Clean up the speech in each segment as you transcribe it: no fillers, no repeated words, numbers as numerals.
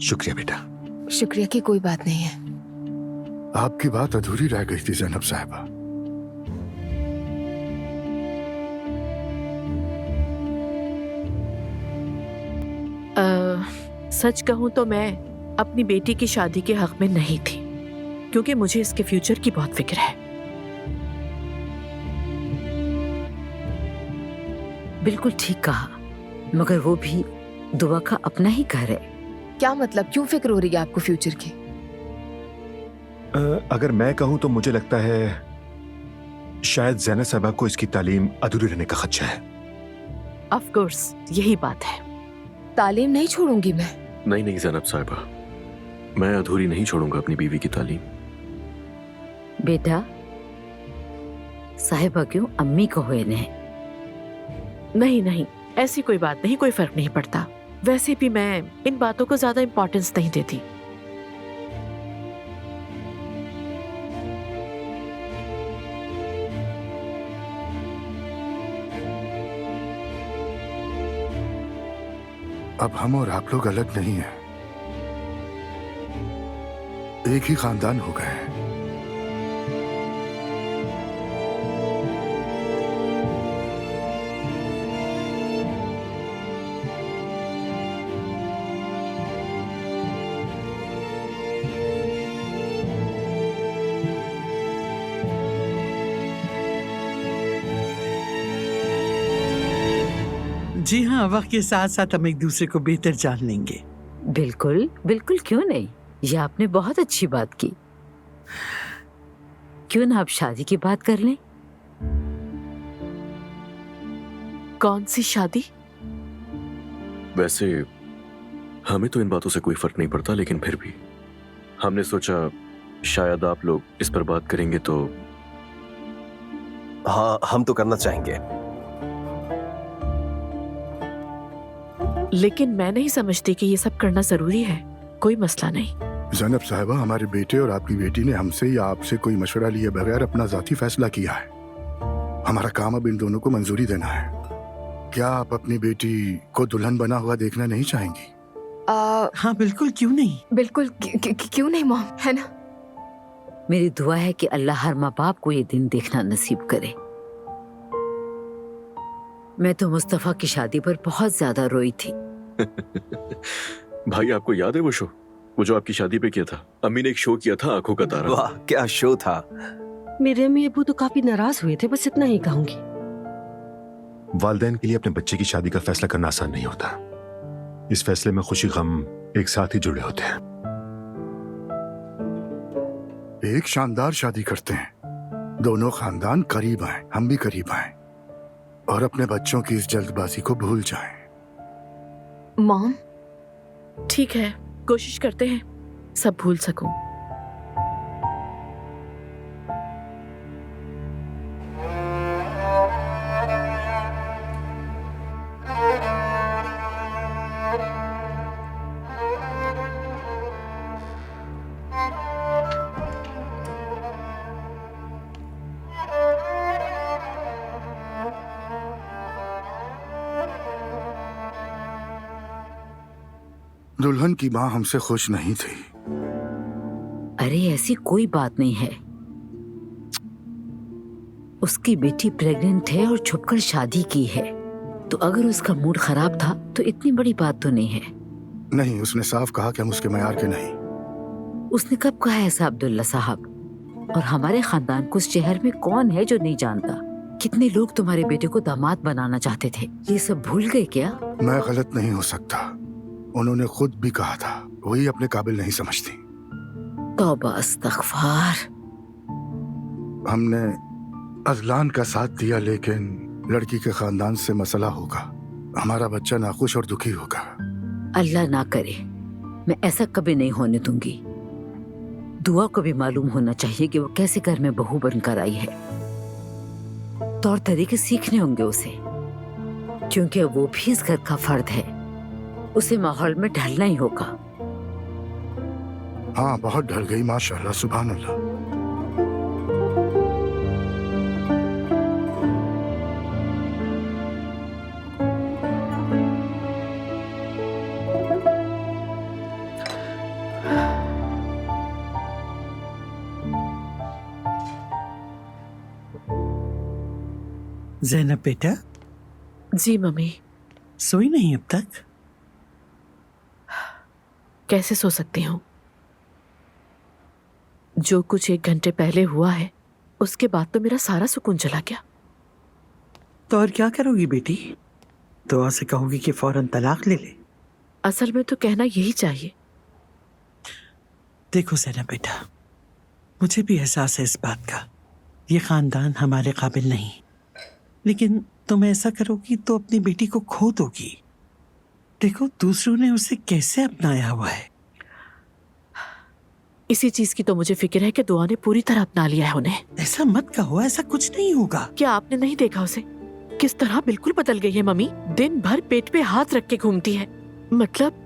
शुक्रिया बेटा। शुक्रिया की कोई बात नहीं है। आपकी बात अधूरी रह गई थी ज़ैनब साहिबा। सच कहूं तो मैं अपनी बेटी की शादी के हक में नहीं थी, क्योंकि मुझे इसके फ्यूचर की बहुत फिक्र है। बिल्कुल ठीक कहा, मगर वो भी दुआ का अपना ही घर है। क्या मतलब, क्यों फिक्र हो रही है आपको फ्यूचर की? अगर मैं कहूं तो मुझे लगता है शायद ज़ैनब साहिबा को इसकी तालीम अधूरी रहने का खदशा है। ऑफ कोर्स यही बात है। तालीम नहीं छोड़ूंगी मैं। नहीं ज़ैनब साहिबा, मैं अधूरी नहीं छोड़ूंगा अपनी बीवी की तालीम। बेटा, साहिबा क्यों अम्मी कहो इन्हें? नहीं, ऐसी कोई बात नहीं, कोई फर्क नहीं पड़ता। वैसे भी मैं इन बातों को ज्यादा इंपॉर्टेंस नहीं देती। अब हम और आप लोग अलग नहीं हैं, एक ही खानदान हो गए हैं। जी हाँ, वक्त के साथ साथ हम एक दूसरे को बेहतर जान लेंगे। बिल्कुल बिल्कुल, क्यों नहीं। ये आपने बहुत अच्छी बात की। क्यों ना आप शादी की बात कर लें? कौन सी शादी? वैसे हमें तो इन बातों से कोई फर्क नहीं पड़ता, लेकिन फिर भी हमने सोचा शायद आप लोग इस पर बात करेंगे तो। हाँ, हम तो करना चाहेंगे। लेकिन मैं नहीं समझती कि ये सब करना जरूरी है। कोई मसला नहीं। ज़ैनब साहिबा, हमारे बेटे और आपकी बेटी ने हमसे या आपसे कोई मशवरा लिए बगैर अपना जाती फैसला किया है। हमारा काम अब इन दोनों को मंजूरी देना है। क्या आप अपनी बेटी को दुल्हन बना हुआ देखना नहीं चाहेंगी? हाँ बिल्कुल, क्यों नहीं। बिल्कुल क्यों नहीं मॉम, है ना? मेरी दुआ है कि अल्लाह हर माँ बाप को ये दिन देखना नसीब करे। मैं तो मुस्तफा की शादी पर बहुत ज्यादा रोई थी। भाई, आपको याद है वो शो, वो जो आपकी शादी पे किया था? अम्मी ने एक शो किया था, आंखों का तारा। वाह, क्या शो था। मेरे अम्मी अबू तो काफी नाराज हुए थे, बस इतना ही कहूंगी। वालिदैन के लिए अपने बच्चे की शादी का फैसला करना आसान नहीं होता। इस फैसले में खुशी गम एक साथ ही जुड़े होते हैं। एक शानदार शादी करते हैं, दोनों खानदान करीब आए, हम भी करीब आए, और अपने बच्चों की इस जल्दबाजी को भूल जाएं। मॉम, ठीक है, कोशिश करते हैं सब भूल सकूं। दुल्हन की माँ हमसे खुश नहीं थी। अरे ऐसी कोई बात नहीं है। उसकी बेटी प्रेग्नेंट है और छुपकर शादी की है, तो अगर उसका मूड खराब था तो इतनी बड़ी बात तो नहीं है। नहीं, उसने साफ कहा कि हम उसके मयार के नहीं। उसने कब कहा ऐसा अब्दुल्ला साहब? और हमारे खानदान को इस शहर में कौन है जो नहीं जानता? कितने लोग तुम्हारे बेटे को दामाद बनाना चाहते थे, ये सब भूल गए क्या? मैं गलत नहीं हो सकता, उन्होंने खुद भी कहा था, वही अपने काबिल नहीं समझती। तौबा इस्तग़फ़ार। हमने अज़लान का साथ दिया, लेकिन लड़की के खानदान से मसला होगा, हमारा बच्चा नाखुश और दुखी होगा। अल्लाह ना करे, मैं ऐसा कभी नहीं होने दूंगी। दुआ को भी मालूम होना चाहिए कि वो कैसे घर में बहू बनकर आई है। तौर तरीके सीखने होंगे उसे, क्योंकि वो भी इस घर का फर्द है। उसे माहौल में ढलना ही होगा। हाँ, बहुत ढल गई माशाअल्लाह, सुभान अल्लाह। जैनब बेटा, जी मम्मी। सोई नहीं अब तक? कैसे सो सकती हूँ? जो कुछ 1 घंटे पहले हुआ है उसके बाद तो मेरा सारा सुकून चला गया। तो और क्या करोगी बेटी? दुआ से कहोगी कि फौरन तलाक ले ले? असल में तो कहना यही चाहिए। देखो जैनब बेटा, मुझे भी एहसास है इस बात का, ये खानदान हमारे काबिल नहीं, लेकिन तुम ऐसा करोगी तो अपनी बेटी को खो दोगी। देखो दूसरों ने उसे कैसे अपनाया हुआ है। इसी चीज की तो मुझे फिक्र है कि दुआ ने पूरी तरह अपना लिया है उन्हें। ऐसा मत कहो, ऐसा कुछ नहीं होगा। क्या आपने नहीं देखा उसे किस तरह बिल्कुल बदल गई है मम्मी? दिन भर पेट पे हाथ रख के घूमती है। मतलब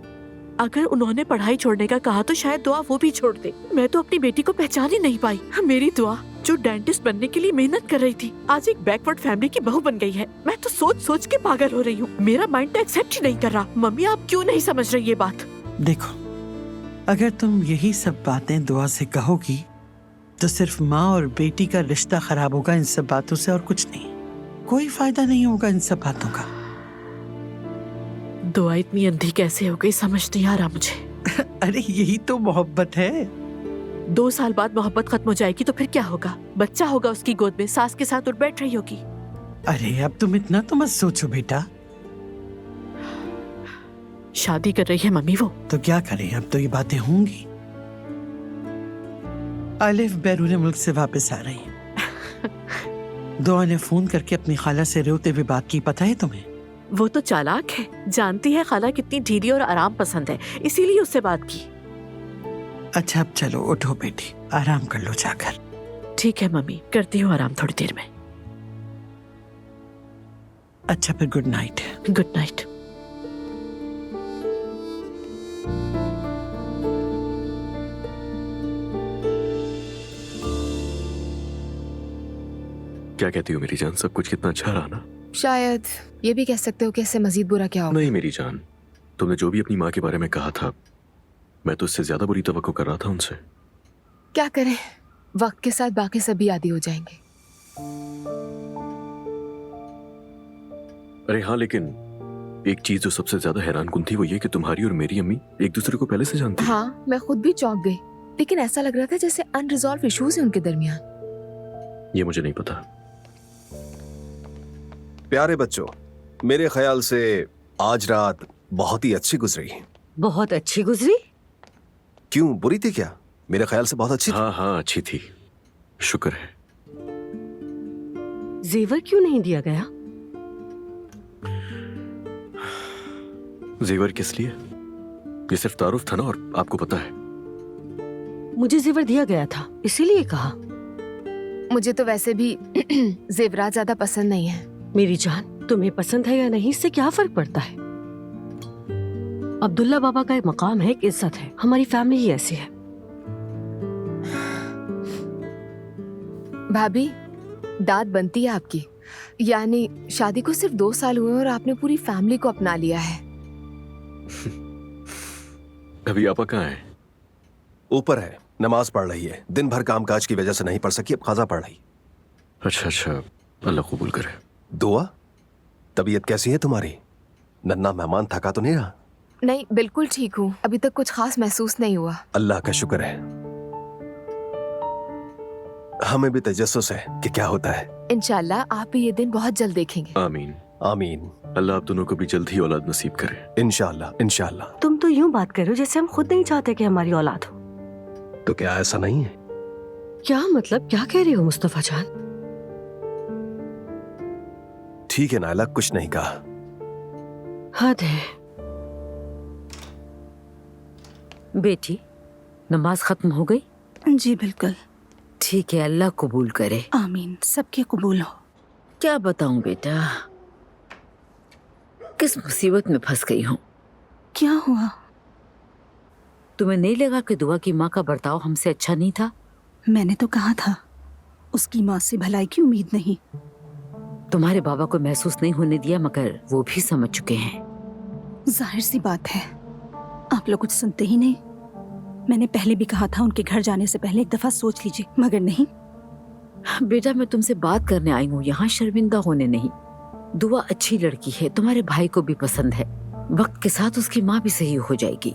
अगर उन्होंने पढ़ाई छोड़ने का कहा तो शायद दुआ वो भी छोड़ दे। मैं तो अपनी बेटी को पहचान ही नहीं पाई। मेरी दुआ जो डेंटिस्ट बनने के लिए मेहनत कर रही थी, आज एक बैकवर्ड फैमिली की बहू बन गई है। मैं तो सोच सोच के पागल हो रही हूँ। मेरा माइंड तो एक्सेप्ट ही नहीं कर रहा। मम्मी आप क्यों नहीं समझ रही ये बात? देखो, अगर तुम यही सब बातें दुआ से कहोगी तो सिर्फ माँ और बेटी का रिश्ता खराब होगा इन सब बातों से, और कुछ नहीं। कोई फायदा नहीं होगा इन सब बातों का। दुआ इतनी अंधी कैसे हो गई समझ नहीं आ रहा मुझे। अरे यही तो मोहब्बत है। 2 साल बाद मोहब्बत खत्म हो जाएगी तो फिर क्या होगा? बच्चा होगा उसकी गोद में, सास के साथ उठ बैठ रही होगी। अरे अब तुम इतना तो मत सोचो बेटा। शादी कर रही है मम्मी वो। तो क्या करें, अब तो ये बातें होंगी। आलिफ बैरून मुल्क से वापस आ रही है। दुआ ने फोन करके अपनी खाला से रोते हुए बात की, पता है तुम्हें? वो तो चालाक है, जानती है खाला कितनी ढीली और आराम पसंद है, इसीलिए उससे बात की। अच्छा अब चलो उठो बेटी, आराम कर लो जाकर। ठीक है मम्मी, करती हूँ आराम थोड़ी देर में। अच्छा फिर गुड नाइट। Good night. क्या कहती हो मेरी जान? सब कुछ कितना अच्छा रहा ना? शायद ये भी कह सकते हो कि इससे मजीद बुरा क्या होगा। नहीं मेरी जान, तुमने जो भी अपनी माँ के बारे में कहा था, मैं तो इससे ज्यादा बुरी तवक्को कर रहा था उनसे। क्या करें, वक्त के साथ बाकी सभी आदी हो जाएंगे। अरे हाँ, लेकिन एक चीज जो सबसे ज्यादा हैरान कुन थी वो ये कि तुम्हारी और मेरी अम्मी एक दूसरे को पहले से जानती हैं। हाँ, मैं खुद भी चौंक गई, लेकिन ऐसा लग रहा था जैसे अनरिजॉल्व इश्यूज हैं उनके दरमियान। ये मुझे नहीं पता। प्यारे बच्चों, मेरे ख्याल से आज रात बहुत ही अच्छी गुजरी। बहुत अच्छी गुजरी? क्यों, बुरी थी क्या? मेरे ख्याल से बहुत अच्छी थी। हाँ हाँ अच्छी थी, शुक्र है। जेवर क्यों नहीं दिया गया? जेवर किस लिए? ये सिर्फ तारुफ था ना, और आपको पता है। मुझे जेवर दिया गया था, इसीलिए कहा। मुझे तो वैसे भी जेवरात ज्यादा पसंद नहीं है। मेरी जान, तुम्हें पसंद है या नहीं इससे क्या फर्क पड़ता है? अब्दुल्ला बाबा का एक मकाम है, एक इज्जत है। हमारी फैमिली ही ऐसी है। भाभी, दाद बनती है आपकी। यानी शादी को सिर्फ 2 साल हुए और आपने पूरी फैमिली को अपना लिया है। अभी आपा कहाँ है? ऊपर है, नमाज पढ़ रही है। दिन भर कामकाज की वजह से नहीं पढ़ सकी, अब खाजा पढ़ रही। अच्छा अच्छा, अल्लाह कबूल करे। दुआ, तबीयत कैसी है तुम्हारी? नन्ना मेहमान थका तो नहीं रहा? नहीं, बिल्कुल ठीक हूँ। अभी तक कुछ खास महसूस नहीं हुआ। अल्लाह का शुक्र है। हमें भी तजस्सुस है कि क्या होता है। इंशाल्लाह आप भी ये दिन बहुत जल्द देखेंगे। आमीन आमीन। अल्लाह आप दोनों को भी जल्द ही औलाद नसीब करे। इंशाल्लाह इंशाल्लाह। तुम तो यूं बात कर रहे हो जैसे हम खुद नहीं चाहते कि हमारी औलाद हो। तो क्या ऐसा नहीं है? क्या मतलब, क्या कह रहे हो मुस्तफा जान? ठीक है नायला, कुछ नहीं कहा। हद है। बेटी, नमाज खत्म हो गई? जी बिल्कुल। ठीक है, अल्लाह कबूल करे। आमीन, सबके कबूल हो। क्या बताऊं बेटा, किस मुसीबत में फंस गई हूँ। क्या हुआ? तुम्हें नहीं लगा कि दुआ की माँ का बर्ताव हमसे अच्छा नहीं था? मैंने तो कहा था, उसकी माँ से भलाई की उम्मीद नहीं। तुम्हारे बाबा को महसूस नहीं होने दिया, मगर वो भी समझ चुके हैं। जाहिर सी बात है, आप लोग कुछ सुनते ही नहीं। मैंने पहले भी कहा था उनके घर जाने से पहले एक दफा सोच लीजिए, मगर नहीं। बेटा मैं तुमसे बात करने आई हूँ, यहाँ शर्मिंदा होने नहीं। दुआ अच्छी लड़की है, तुम्हारे भाई को भी पसंद है। वक्त के साथ उसकी माँ भी सही हो जाएगी।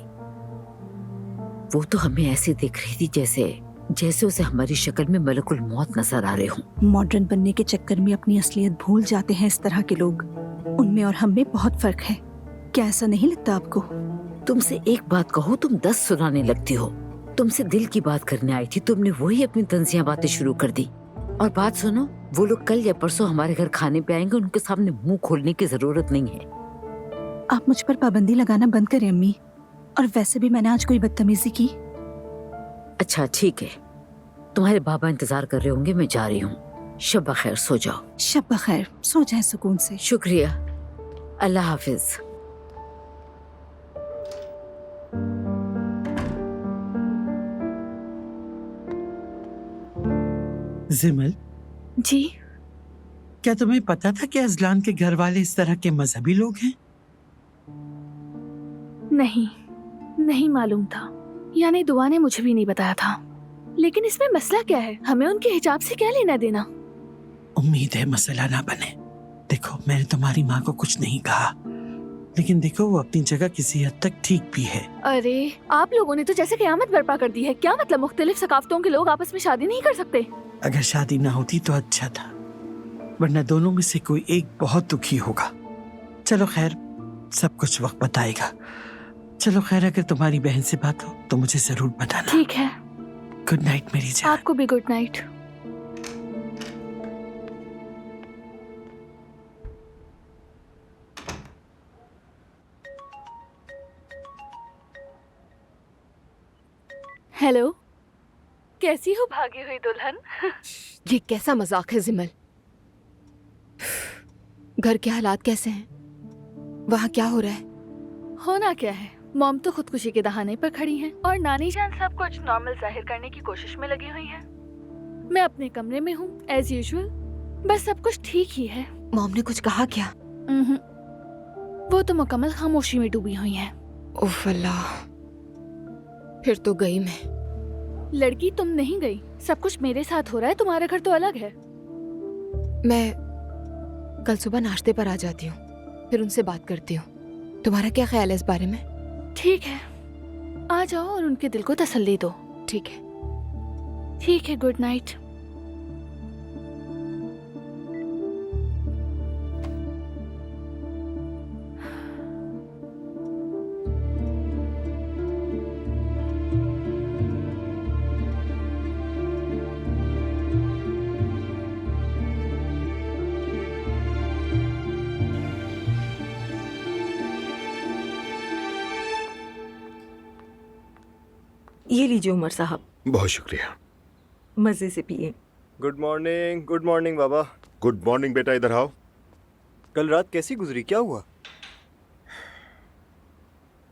वो तो हमें ऐसे देख रही थी जैसे उसे हमारी शक्ल में मलकुल मौत नजर आ रहे हों। मॉडर्न बनने के चक्कर में अपनी असलियत भूल जाते हैं इस तरह के लोग। उनमें और हम में बहुत फर्क है। क्या ऐसा नहीं लगता आपको? तुमसे एक बात कहो, तुम 10 सुनाने लगती हो। तुमसे दिल की बात करने आई थी, तुमने वही अपनी तंजिया बातें शुरू कर दी। और बात सुनो, वो लोग कल या परसों हमारे घर खाने पे आएंगे, उनके सामने मुंह खोलने की जरूरत नहीं है। आप मुझ पर पाबंदी लगाना बंद करें अम्मी। और वैसे भी मैंने आज कोई बदतमीजी की? अच्छा ठीक है, तुम्हारे बाबा इंतजार कर रहे होंगे, मैं जा रही हूँ। शब बखैर, सो जाओ। शब बखैर, सो जाए सुकून से। शुक्रिया, अल्लाह हाफिज। जिमल, जी क्या तुम्हें पता था कि अजलान के घर वाले इस तरह के मजहबी लोग हैं? नहीं मालूम था। यानी दुआ ने मुझे भी नहीं बताया था। लेकिन इसमें मसला क्या है? हमें उनके हिजाब से क्या लेना देना? उम्मीद है मसला ना बने। देखो, मैंने तुम्हारी माँ को कुछ नहीं कहा, लेकिन देखो वो अपनी जगह किसी हद तक ठीक भी है। अरे आप लोगों ने तो जैसे क़यामत बर्पा कर दी है। क्या मतलब मुख्तलिफ सकाफतों के लोग आपस में शादी नहीं कर सकते? अगर शादी ना होती तो अच्छा था, वरना दोनों में से कोई एक बहुत दुखी होगा। चलो खैर, सब कुछ वक्त बताएगा। चलो खैर, अगर तुम्हारी बहन से बात हो तो मुझे जरूर बताना। ठीक है। गुड नाइट मेरी जान। आपको भी गुड नाइट। हेलो, कैसी हो भागी हुई दुल्हन? ये कैसा मजाक है जिमल? घर के हालात कैसे हैं? वहाँ क्या हो रहा है? होना क्या है, मॉम तो खुदकुशी के दहाने पर खड़ी हैं और नानी जान सब कुछ नॉर्मल जाहिर करने की कोशिश में लगी हुई हैं। मैं अपने कमरे में हूँ एज यूजुअल, बस सब कुछ ठीक ही है। मॉम ने कुछ कहा क्या? वो तो मुकम्मल खामोशी में डूबी हुई हैं। उफ अल्लाह, फिर तो गई मैं। लड़की तुम नहीं गई, सब कुछ मेरे साथ हो रहा है, तुम्हारा घर तो अलग है। मैं कल सुबह नाश्ते पर आ जाती हूँ, फिर उनसे बात करती हूँ। तुम्हारा क्या ख्याल है इस बारे में? ठीक है, आ जाओ और उनके दिल को तसल्ली दो। ठीक है। ठीक है, गुड नाइट। ये लीजिए उमर साहब, बहुत शुक्रिया। मजे से पिए। गुड मॉर्निंग बाबा। गुड मॉर्निंग बेटा, इधर आओ। कल रात कैसी गुजरी, क्या हुआ?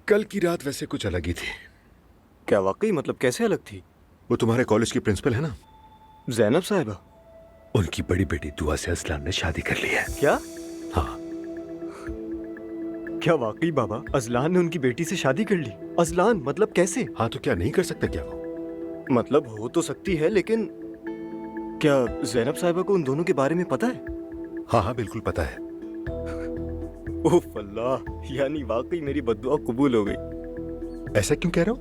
कल की रात वैसे कुछ अलग ही थी। क्या वाकई? मतलब कैसे अलग थी? वो तुम्हारे कॉलेज की प्रिंसिपल है ना, जैनब साहिबा, उनकी बड़ी बेटी दुआ से अजलान ने शादी कर ली है। क्या? हाँ। क्या वाकई बाबा, अजलान ने उनकी बेटी से शादी कर ली? अजलान मतलब कैसे? हाँ तो क्या नहीं कर सकता क्या वो? मतलब हो तो सकती है, लेकिन क्या जैनब साहिबा को उन दोनों के बारे में पता है? हाँ हाँ बिल्कुल पता है। उफ अल्लाह, यानी वाकई मेरी बद्दुआ कबूल हो गई। ऐसा क्यों कह रहे हो?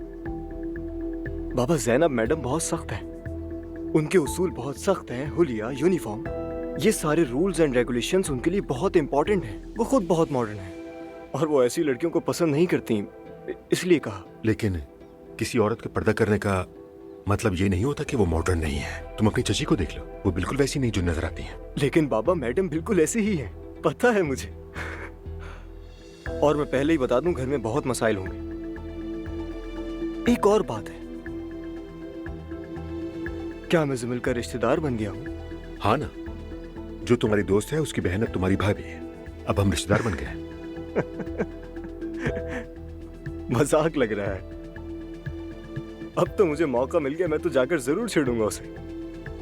बाबा जैनब मैडम बहुत सख्त है, उनके उसूल बहुत सख्त हैं। हुलिया, यूनिफॉर्म, ये सारे रूल्स एंड रेगुलेशंस उनके लिए बहुत इंपॉर्टेंट हैं। वो खुद बहुत मॉडर्न है और वो ऐसी लड़कियों को पसंद नहीं करती, इसलिए कहा। लेकिन किसी औरत का पर्दा करने का मतलब ये नहीं होता कि वो मॉडर्न नहीं है। तुम अपनी चची को देख लो, वो बिल्कुल वैसी नहीं जो नजर आती है। लेकिन बाबा मैडम बिल्कुल ऐसी ही है, पता है मुझे। और मैं पहले ही बता दूं, घर में बहुत मसाइल होंगे। एक और बात है, क्या मैं जिमिल का रिश्तेदार बन गया हूँ? हाँ ना, जो तुम्हारी दोस्त है उसकी बहन अब तुम्हारी भाभी है। अब हम रिश्तेदार बन गए। मजाक लग रहा है। अब तो मुझे मौका मिल गया, मैं तो जाकर जरूर छेड़ूंगा उसे।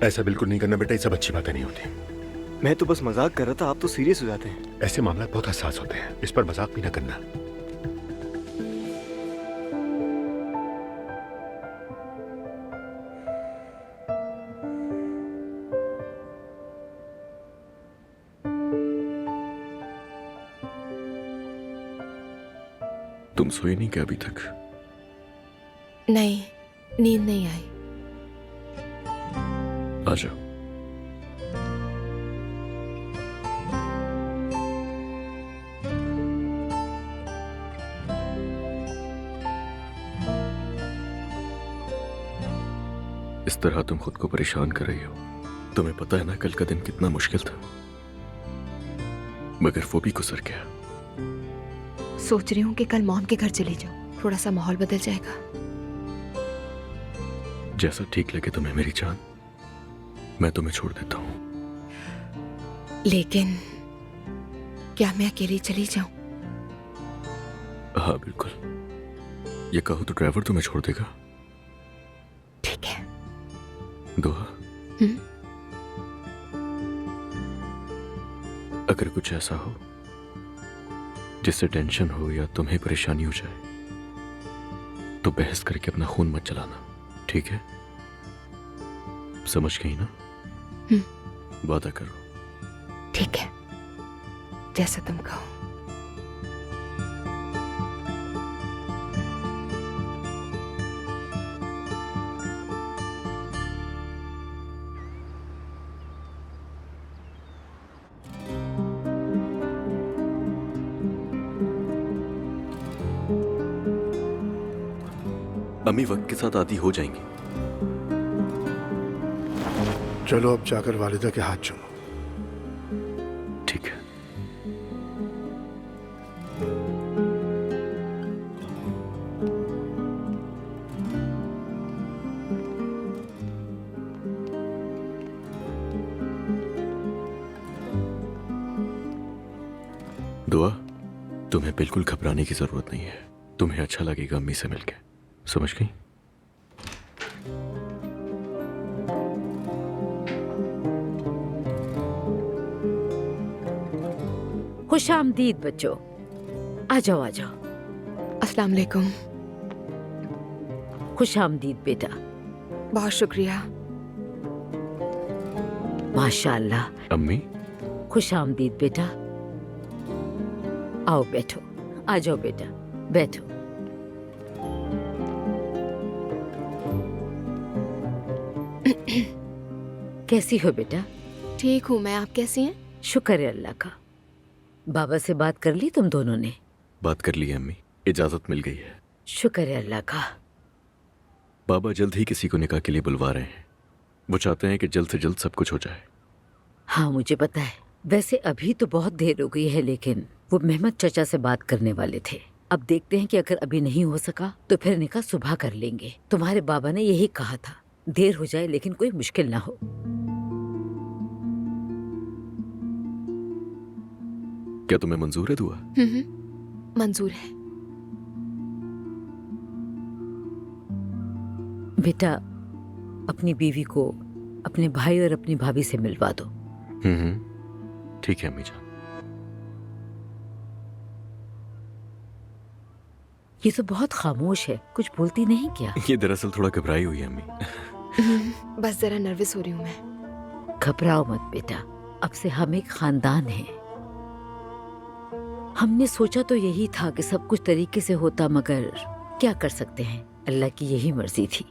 ऐसा बिल्कुल नहीं करना बेटा, ये सब अच्छी बातें नहीं होती। मैं तो बस मजाक कर रहा था, आप तो सीरियस हो जाते हैं। ऐसे मामला बहुत हसास होते हैं, इस पर मजाक भी ना करना। तुम सोई नहीं क्या अभी तक? नहीं, नींद नहीं आई। आ जाओ। इस तरह तुम खुद को परेशान कर रही हो। तुम्हें पता है ना कल का दिन कितना मुश्किल था, मगर वो भी गुजर गया। सोच रही हूँ कि कल मॉम के घर चली जाऊँ, थोड़ा सा माहौल बदल जाएगा। जैसा ठीक लगे तुम्हें मेरी जान, मैं तुम्हें छोड़ देता हूँ। लेकिन क्या मैं अकेली चली जाऊँ? हाँ बिल्कुल। ये कहो तो ड्राइवर तुम्हें छोड़ देगा। ठीक है। दुआ, अगर कुछ ऐसा हो जिससे टेंशन हो या तुम्हें परेशानी हो जाए तो बहस करके अपना खून मत जलाना, ठीक है? समझ गई ना? वादा करो। ठीक है, जैसा तुम कहो। अम्मी वक्त के साथ आदी हो जाएंगी। चलो अब जाकर वालिदा के हाथ चूमो। ठीक है। दुआ, तुम्हें बिल्कुल घबराने की जरूरत नहीं है। तुम्हें अच्छा लगेगा अम्मी से मिलके, समझ गई? खुशामदीद बच्चों, आ जाओ आ जाओ। अस्सलाम वालेकुम। खुशामदीद बेटा। बहुत शुक्रिया। माशाअल्लाह। अम्मी, खुशामदीद बेटा। आओ बैठो, आ जाओ बेटा, बैठो। कैसी हो बेटा? ठीक हूँ मैं, आप कैसी हैं? शुक्र है अल्लाह का। बाबा से बात कर ली तुम दोनों ने? बात कर ली है अम्मी, इजाजत मिल गई है। शुक्र है अल्लाह का। बाबा जल्द ही किसी को निकाह के लिए बुलवा रहे हैं। वो चाहते हैं कि जल्द से जल्द सब कुछ हो जाए। हाँ मुझे पता है। वैसे अभी तो बहुत देर हो गई है, लेकिन वो मेहमद चाचा से बात करने वाले थे। अब देखते हैं कि अगर अभी नहीं हो सका तो फिर निकाह सुबह कर लेंगे। तुम्हारे बाबा ने यही कहा था, देर हो जाए लेकिन कोई मुश्किल ना हो। क्या तुम्हें मंजूर है दुआ? मंजूर है। बेटा अपनी बीवी को अपने भाई और अपनी भाभी से मिलवा दो। ठीक है अम्मी जान। ये तो बहुत खामोश है, कुछ बोलती नहीं क्या? ये दरअसल थोड़ा घबराई हुई है अम्मी। बस जरा नर्वस हो रही हूँ मैं। घबराओ मत बेटा, अब से हम एक खानदान हैं। हमने सोचा तो यही था कि सब कुछ तरीके से होता, मगर क्या कर सकते हैं, अल्लाह की यही मर्जी थी।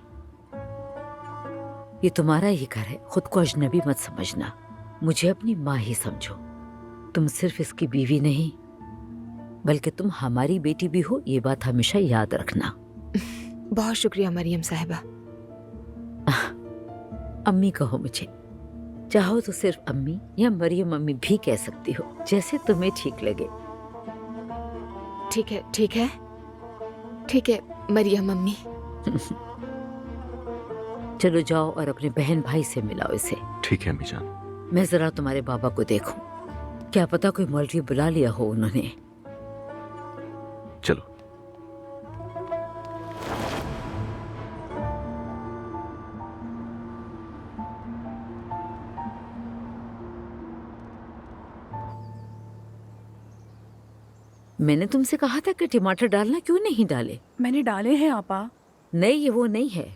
ये तुम्हारा ही घर है, खुद को अजनबी मत समझना। मुझे अपनी माँ ही समझो। तुम सिर्फ इसकी बीवी नहीं बल्कि तुम हमारी बेटी भी हो, ये बात हमेशा याद रखना। बहुत शुक्रिया मरियम साहिबा। अम्मी कहो मुझे, चाहो तो सिर्फ अम्मी या मरियम अम्मी भी कह सकती हो, जैसे तुम्हें ठीक लगे। ठीक है, ठीक है, ठीक है मरियम अम्मी। चलो जाओ और अपने बहन भाई से मिलाओ इसे। ठीक है अम्मी जान। मैं जरा तुम्हारे बाबा को देखूं, क्या पता कोई मौलवी बुला लिया हो उन्होंने। चलो। मैंने तुमसे कहा था कि टमाटर डालना, क्यों नहीं डाले? मैंने डाले हैं आपा। नहीं, ये वो नहीं है,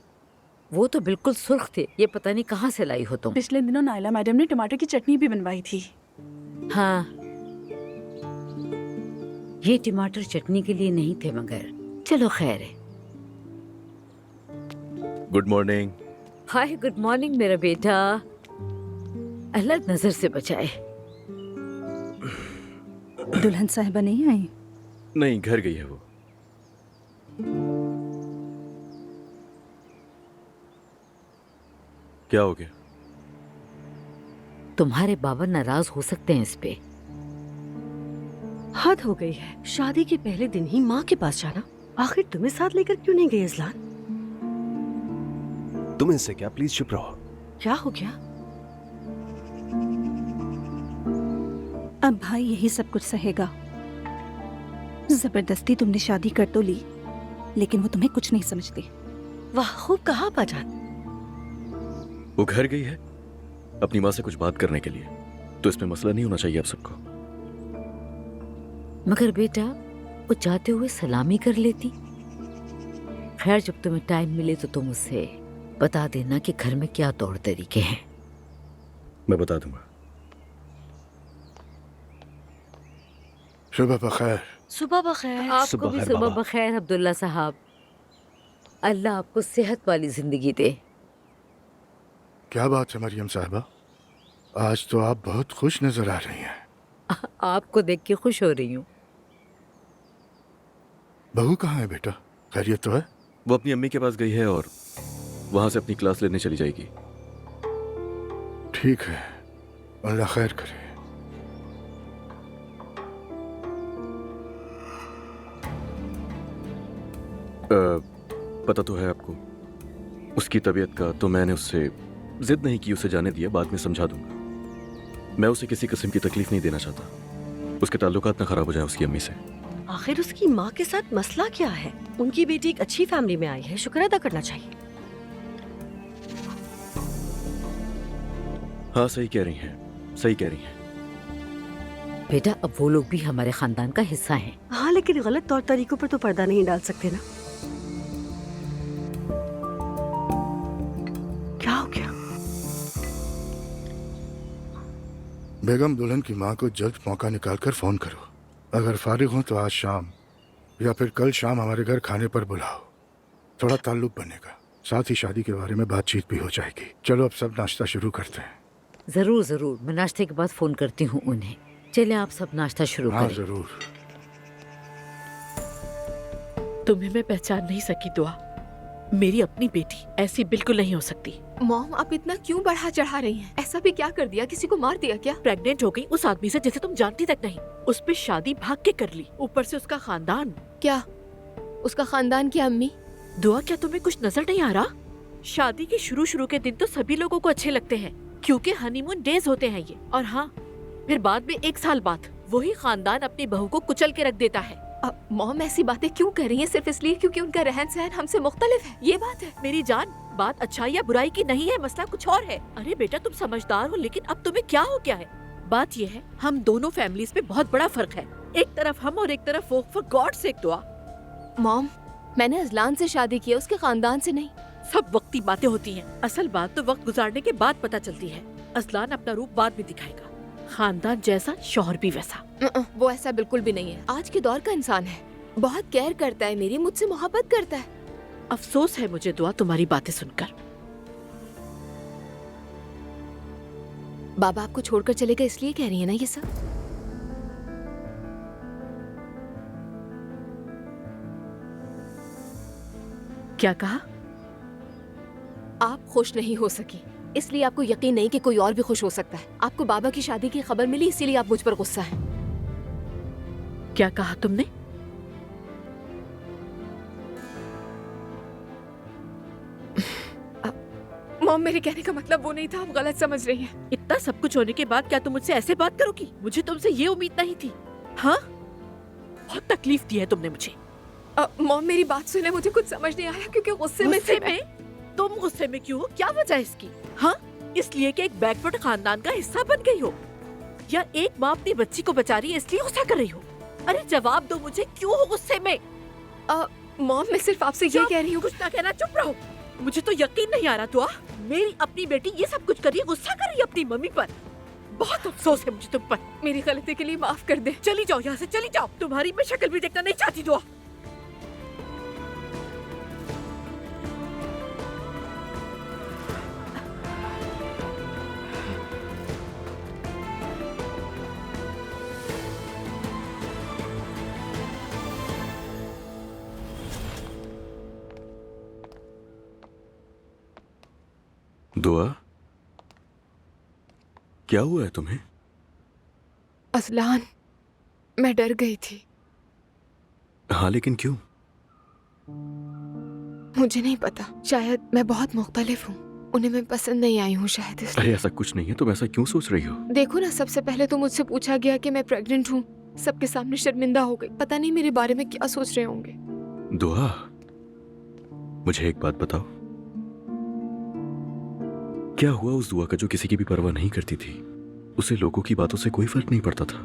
वो तो बिल्कुल सुर्ख थे। ये पता नहीं कहाँ से लाई हो तुम। पिछले दिनों नायला मैडम ने टमाटर की चटनी भी बनवाई थी। हाँ ये टमाटर चटनी के लिए नहीं थे, मगर चलो खैर है। Good morning. Hi, good morning मेरा बेटा। अल्लाह नजर से बचाए। दुल्हन साहिबा नहीं आई? नहीं, घर गई है वो। क्या हो गया? तुम्हारे बाबा नाराज हो सकते हैं इस पे। हद हो गई है, शादी के पहले दिन ही माँ के पास जाना। आखिर तुम्हें साथ लेकर क्यों नहीं गए इजलान? तुम इनसे क्या, प्लीज चुप रहो। क्या हो गया? अब भाई यही सब कुछ सहेगा। जबरदस्ती तुमने शादी कर तो ली, लेकिन वो तुम्हें कुछ नहीं समझती। वाह, खूब कहा बाजान। वो घर गई है अपनी माँ से कुछ बात करने के लिए, तो इसमें मसला नहीं होना चाहिए आप सबको। मगर बेटा, वो जाते हुए सलामी कर लेती। खैर, जब तुम्हें टाइम मिले तो तुम उसे बता देना कि घर में क्या तौर तरीके हैं। मैं बता दूंगा। सुबह बखैर। सुबह बखैर। आपको भी सुबह बखैर अब्दुल्ला साहब। अल्लाह आपको सेहत वाली जिंदगी दे। क्या बात है मरियम साहिबा, आज तो आप बहुत खुश नजर आ रही हैं। आपको देख के खुश हो रही हूँ। बहू कहाँ है बेटा, खैरियत तो है? वो अपनी अम्मी के पास गई है और वहां से अपनी क्लास लेने चली जाएगी। ठीक है, अल्लाह खैर करे। पता तो है आपको उसकी तबीयत का, तो मैंने उससे जिद नहीं की, उसे जाने दिया, बाद में समझा दूंगा। मैं उसे किसी किस्म की तकलीफ नहीं देना चाहता, उसके ताल्लुकात ना खराब हो जाए उसकी अम्मी से। आखिर उसकी माँ के साथ मसला क्या है? उनकी बेटी एक अच्छी फैमिली में आई है, शुक्र अदा करना चाहिए। हाँ, सही कह रही हैं, सही कह रही हैं। बेटा, अब वो लोग भी हमारे खानदान का हिस्सा हैं। हाँ, लेकिन गलत तौर तरीकों पर तो पर्दा नहीं डाल सकते ना। क्या हो गया? बेगम, दुल्हन की माँ को जल्द मौका निकालकर फोन करो। अगर फारिग हो तो आज शाम या फिर कल शाम हमारे घर खाने पर बुलाओ। थोड़ा ताल्लुक बनेगा, साथ ही शादी के बारे में बातचीत भी हो जाएगी। चलो अब सब नाश्ता शुरू करते हैं। जरूर जरूर, मैं नाश्ते के बाद फोन करती हूँ उन्हें। चले आप सब नाश्ता शुरू हाँ करें। जरूर। तुम्हें मैं पहचान नहीं सकी दुआ। मेरी अपनी बेटी ऐसी बिल्कुल नहीं हो सकती। मॉम, आप इतना क्यों बढ़ा चढ़ा रही हैं? ऐसा भी क्या कर दिया? किसी को मार दिया क्या? प्रेग्नेंट हो गई उस आदमी से जिसे तुम जानती तक नहीं। उस पे शादी भाग के कर ली, ऊपर से उसका खानदान। क्या उसका खानदान की अम्मी? दुआ, क्या तुम्हें कुछ नजर नहीं आ रहा? शादी के शुरू के दिन तो सभी लोगों को अच्छे लगते हैं, क्योंकि हनीमून डेज होते हैं ये। और हाँ, फिर बाद में 1 साल बाद वही खानदान अपनी बहू को कुचल के रख देता है। मॉम, ऐसी बातें क्यों कर रही हैं? सिर्फ इसलिए क्योंकि उनका रहन सहन हमसे मुख्तलिफ है, ये बात है? मेरी जान, बात अच्छाई या बुराई की नहीं है, मसला कुछ और है। अरे बेटा, तुम समझदार हो, लेकिन अब तुम्हें क्या हो गया है? बात ये है, हम दोनों फैमिलीज में बहुत बड़ा फर्क है। एक तरफ हम और एक तरफ वो। फॉर गॉड सेक दुआ। मॉम, मैंने अजलान से शादी की है, उसके खानदान से नहीं। सब वक्ती बातें होती हैं। असल बात तो वक्त गुजारने के बाद पता चलती है। अजलान अपना रूप बाद में दिखाएगा, खानदान जैसा शौहर भी वैसा। वो ऐसा बिल्कुल भी नहीं है। आज के दौर का इंसान है, बहुत केयर करता है मेरी, मुझसे मोहब्बत करता है। अफसोस है मुझे दुआ तुम्हारी बातें सुनकर। बाबा आपको छोड़कर चले गए इसलिए कह रही है ना ये सब? क्या कहा? आप खुश नहीं हो सकी, इसलिए आपको यकीन नहीं कि कोई और भी खुश हो सकता है। आपको बाबा की शादी की खबर मिली, इसीलिए आप मुझ पर गुस्सा हैं। क्या कहा तुमने? मॉम, मेरे कहने का मतलब वो नहीं था, आप गलत समझ रही हैं। इतना सब कुछ होने के बाद क्या तुम मुझसे ऐसे बात करोगी? मुझे तुमसे ये उम्मीद नहीं थी। हाँ, बहुत तकलीफ दी है तुमने मुझे। मॉम, मेरी बात सुने, मुझे कुछ समझ नहीं आया क्योंकि गुस्से में तुम गुस्से में क्यों हो? क्या वजह है इसकी? हाँ, इसलिए कि एक बैकवर्ड खानदान का हिस्सा बन गई हो, या एक माँ अपनी बच्ची को बचा रही है इसलिए गुस्सा कर रही हो? अरे जवाब दो मुझे, क्यों हो गुस्से में? मॉम, मैं सिर्फ आपसे ये कह रही हूँ। कुछ ना कहना, चुप रहो। मुझे तो यकीन नहीं आ रहा दुआ, मेरी अपनी बेटी ये सब कुछ कर रही है, गुस्सा कर रही है अपनी मम्मी पर। बहुत अफसोस है मुझे तुम पर। मेरी गलती के लिए माफ कर दे। चली जाओ यहाँ से, चली जाओ। तुम्हारी मैं शक्ल भी देखना नहीं चाहती दुआ। दुआ, क्या हुआ है तुम्हें? असलान, मैं डर गई थी। हाँ, लेकिन क्यों? मुझे नहीं पता, शायद मैं बहुत मुख्तलिफ हूँ, उन्हें मैं पसंद नहीं आई हूँ शायद इसलिए। अरे ऐसा कुछ नहीं है, तुम ऐसा क्यों सोच रही हो? देखो ना, सबसे पहले तो मुझसे पूछा गया कि मैं प्रेग्नेंट हूँ। सबके सामने शर्मिंदा हो गई। पता नहीं मेरे बारे में क्या सोच रहे होंगे। दुआ, मुझे एक बात बताओ, क्या हुआ उस दुआ का जो किसी की भी परवाह नहीं करती थी? उसे लोगों की बातों से कोई फर्क नहीं पड़ता था।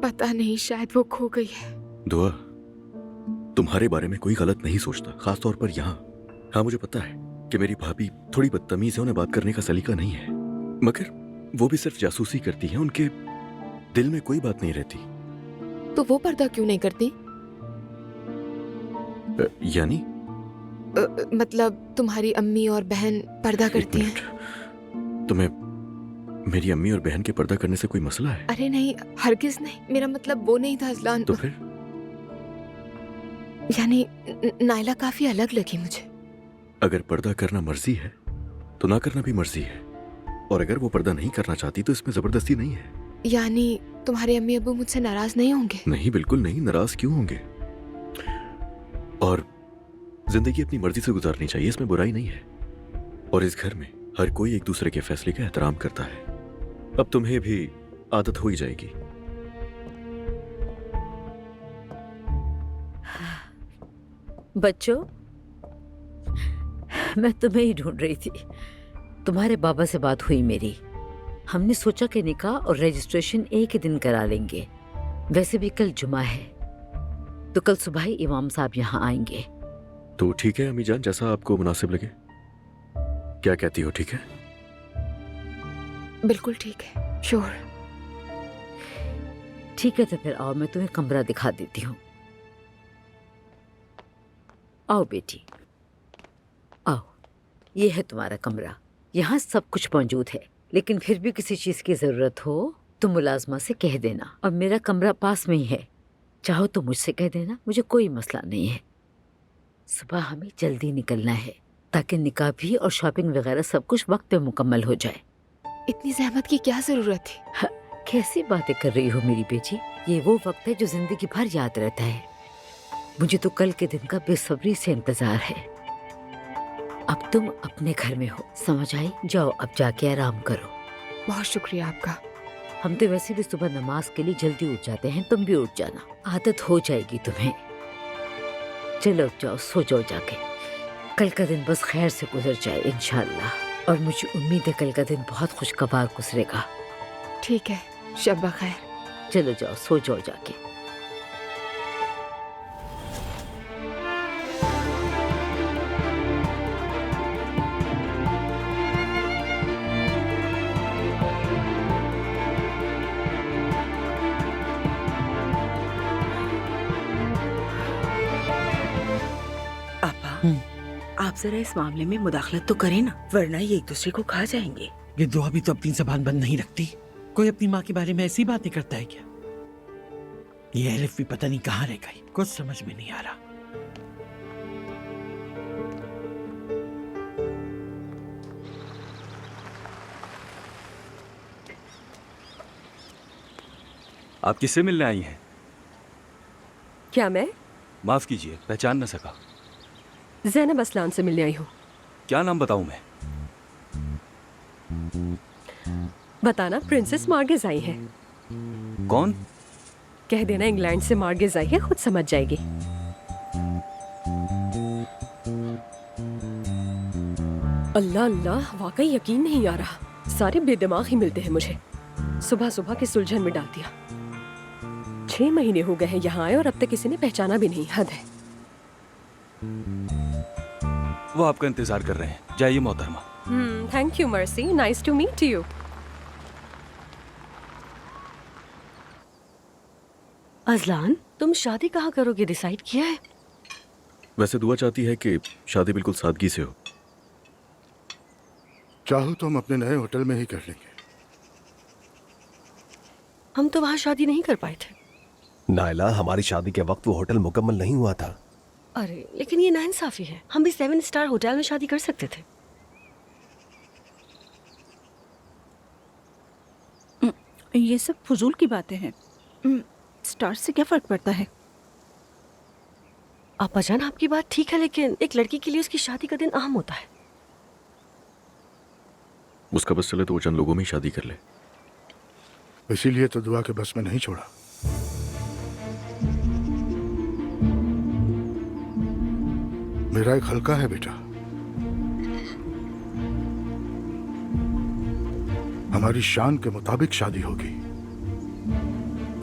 पता नहीं, शायद वो खो गई है। दुआ, तुम्हारे बारे में कोई गलत नहीं सोचता, खास तौर पर यहाँ। हाँ, मुझे पता है कि मेरी भाभी थोड़ी बदतमीज है, उन्हें बात करने का सलीका नहीं है, मगर वो भी सिर्फ जासूसी करती है, उनके दिल में कोई बात नहीं रहती। तो वो पर्दा क्यों नहीं करती? यानी मतलब तुम्हारी अम्मी और बहन पर्दा करती हैं? तुम्हें मेरी अम्मी और बहन के पर्दा करने से कोई मसला है? अरे नहीं, हरगिज नहीं, मेरा मतलब वो नहीं था अजलान। तो फिर? यानी नायला काफी अलग लगी मुझे। अगर पर्दा करना मर्जी है तो ना करना भी मर्जी है, और अगर वो पर्दा नहीं करना चाहती तो इसमें जबरदस्ती नहीं है। यानी तुम्हारे अम्मी अब्बू मुझसे नाराज नहीं होंगे? नहीं, बिल्कुल नहीं, नाराज क्यों होंगे? और जिंदगी अपनी मर्जी से गुजारनी चाहिए, इसमें बुराई नहीं है। और इस घर में हर कोई एक दूसरे के फैसले का एहतराम करता है। अब तुम्हें भी आदत हो ही जाएगी। बच्चों, मैं तुम्हें ही ढूंढ रही थी। तुम्हारे बाबा से बात हुई मेरी। हमने सोचा कि निकाह और रजिस्ट्रेशन एक ही दिन करा लेंगे। वैसे भी कल जुमा है, तो कल सुबह ही इमाम साहब यहाँ आएंगे। तो ठीक है अम्मी जान, जैसा आपको मुनासिब लगे। क्या कहती हो, ठीक है? बिल्कुल ठीक है, श्योर। ठीक है, तो फिर आओ, मैं तुम्हें कमरा दिखा देती हूँ। आओ बेटी, आओ। ये है तुम्हारा कमरा। यहाँ सब कुछ मौजूद है, लेकिन फिर भी किसी चीज की जरूरत हो तो मुलाजमा से कह देना। और मेरा कमरा पास में ही है, चाहो तो मुझसे कह देना, मुझे कोई मसला नहीं है। सुबह हमें जल्दी निकलना है ताकि निकाह भी और शॉपिंग वगैरह सब कुछ वक्त पे मुकम्मल हो जाए। इतनी जहमत की क्या जरूरत थी? कैसी बातें कर रही हो मेरी बेटी? ये वो वक्त है जो जिंदगी भर याद रहता है। मुझे तो कल के दिन का बेसब्री से इंतजार है। अब तुम अपने घर में हो, समझ आई? जाओ अब जाके आराम करो। बहुत शुक्रिया आपका। हम तो वैसे भी सुबह नमाज के लिए जल्दी उठ जाते हैं, तुम भी उठ जाना, आदत हो जाएगी तुम्हें। चलो जाओ, सो जाओ जाके। कल का दिन बस खैर से गुजर जाए इंशाल्लाह। और मुझे उम्मीद है कल का दिन बहुत खुशगवार गुजरेगा। ठीक है, शब बखैर। चलो जाओ, सो जाओ जाके। आप जरा इस मामले में मुदाखलत तो करें ना, वरना ये एक दूसरे को खा जाएंगे। ये दुआ भी तो अपनी जबान बंद नहीं रखती। कोई अपनी माँ के बारे में ऐसी बातें करता है क्या? ये अलिफ भी पता नहीं कहाँ रह गई, कुछ समझ में नहीं आ रहा। आप किससे मिलने आई हैं? क्या मैं? माफ कीजिए, पहचान न सका। ज़ैनब असलान से मिलने आई हूँ। क्या नाम बताऊं मैं? बताना, प्रिंसेस मार्गेज आई है। कौन? कह देना इंग्लैंड से मार्गेज आई है, खुद समझ जाएगी। अल्लाह अल्लाह, वाकई यकीन नहीं आ रहा। सारे बेदिमाग ही मिलते हैं मुझे। सुबह सुबह के सुलझन में डाल दिया। 6 महीने हो गए हैं यहाँ आए और अब तक किसी ने पहचाना भी नहीं। हद है। वो आपका इंतजार कर रहे हैं। जाइए मोहतरमा। थैंक यू मर्सी, nice to meet you. Ajlan, तुम शादी कहाँ करोगे, डिसाइड किया है? वैसे दुआ चाहती है कि शादी बिल्कुल सादगी से हो। चाहो तो हम अपने नए होटल में ही कर लेंगे। हम तो वहाँ शादी नहीं कर पाए थे। नायला, हमारी शादी के वक्त वो होटल मुकम्मल नहीं हुआ था। अरे लेकिन ये नाइंसाफी है, हम भी 7 स्टार होटल में शादी कर सकते थे। ये सब फजूल की बातें हैं। स्टार से क्या फर्क पड़ता है? आपा जान, आपकी बात ठीक है, लेकिन एक लड़की के लिए उसकी शादी का दिन अहम होता है। उसका बस चले तो वो चंद लोगों में ही शादी कर ले। इसीलिए तो दुआ के बस में नहीं छोड़ा। मेरा एक हल्का है बेटा, हमारी शान के मुताबिक शादी होगी।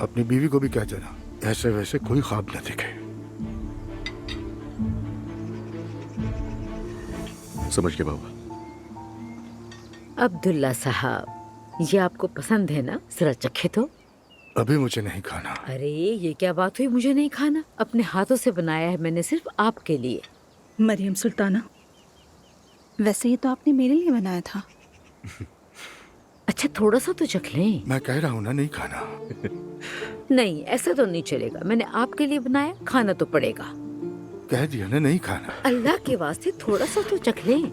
अपनी बीवी को भी कह देना ऐसे वैसे कोई ख्वाब न देखे। समझ गया बाबा। अब्दुल्ला साहब, ये आपको पसंद है ना? जरा चखे तो। अभी मुझे नहीं खाना। अरे ये क्या बात हुई, मुझे नहीं खाना? अपने हाथों से बनाया है मैंने, सिर्फ आपके लिए। मरियम सुल्ताना, वैसे ये तो आपने मेरे लिए बनाया था। अच्छा थोड़ा सा तो चख लें। मैं कह रहा हूँ ना, नहीं खाना। नहीं ऐसा तो नहीं चलेगा, मैंने आपके लिए बनाया, खाना तो पड़ेगा। कह दिया ना, नहीं खाना। अल्लाह के वास्ते थोड़ा सा तो चख लें।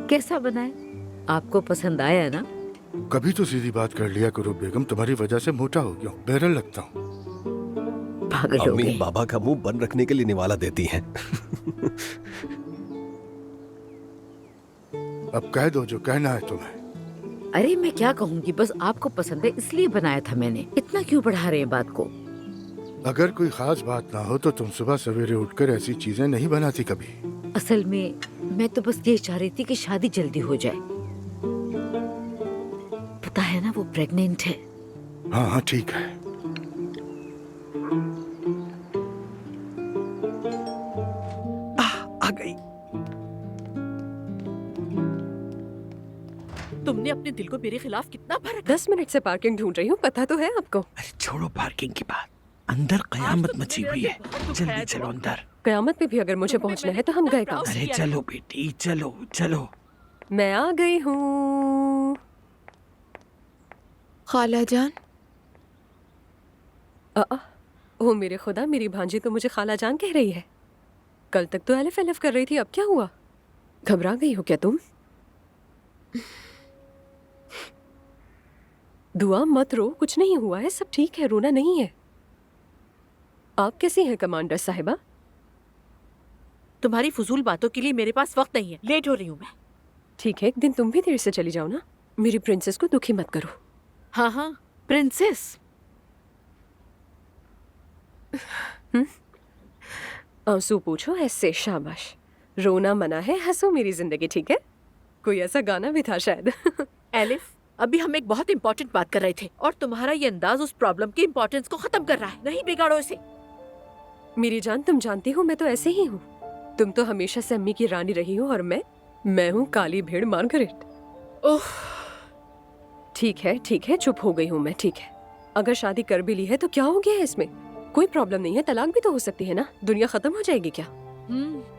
कैसा बना है? आपको पसंद आया ना? कभी तो सीधी बात कर लिया करो बेगम, तुम्हारी वजह से मोटा हो गया, बहरल लगता हूँ। पागल हो अम्मी गए। बाबा का मुंह बंद रखने के लिए निवाला देती हैं। अब कह दो जो कहना है तुम्हें। अरे मैं क्या कहूँगी, बस आपको पसंद है इसलिए बनाया था मैंने। इतना क्यों बढ़ा रहे हैं बात को? अगर कोई खास बात ना हो तो तुम सुबह सवेरे उठकर ऐसी चीजें नहीं बनाती कभी। असल में मैं तो बस ये चाह रही थी कि शादी जल्दी हो जाए। पता है ना वो प्रेग्नेंट है। हाँ हाँ ठीक है। आ गई। तुमने अपने दिल को मेरे खिलाफ कितना भर रखा। 10 मिनट से पार्किंग ढूंढ रही हूँ, पता तो है आपको। अरे छोड़ो पार्किंग की बात, अंदर कयामत मची हुई है। जल्दी चलो अंदर। कयामत पे भी अगर मुझे पहुँचना है तो हम गए कहाँ से? अरे चलो बेटी, चलो चलो। मैं आ गई हूँ। खाला जान। ओ मेरे खुदा, मेरी भांजी तो मुझे खाला जान कह रही है। कल तक तो एलिफ एलिफ कर रही थी, अब क्या हुआ? घबरा गई हो क्या तुम? दुआ मत रो, कुछ नहीं हुआ है, सब ठीक है, रोना नहीं है। आप कैसी हैं कमांडर साहिबा? तुम्हारी फजूल बातों के लिए मेरे पास वक्त नहीं है, लेट हो रही हूँ मैं। ठीक है, एक दिन तुम भी देर से चली जाओ ना। मेरी प्रिंसेस को दुखी मत करो। हाँ हाँ प्रिंसेस। आंसू पूछो ऐसे, शाबाश। रोना मना है, हंसो मेरी जिंदगी, ठीक है? कोई ऐसा गाना भी था शायद। एलिफ, अभी हम एक बहुत इंपॉर्टेंट बात कर रहे थे और तुम्हारा ये अंदाज उस प्रॉब्लम की इंपॉर्टेंस को खत्म कर रहा है। नहीं बिगाड़ो इसे। मेरी जान, तुम जानती हो मैं तो ऐसे ही हूँ। तुम तो हमेशा से अम्मी की रानी रही हो और मैं हूँ काली भेड़ मार्गरेट। ओह ठीक है, चुप हो गई हूँ मैं, ठीक है। अगर शादी कर भी ली है तो क्या हो गया है इसमें? कोई प्रॉब्लम नहीं है, तलाक भी तो हो सकती है ना। दुनिया खत्म हो जाएगी क्या?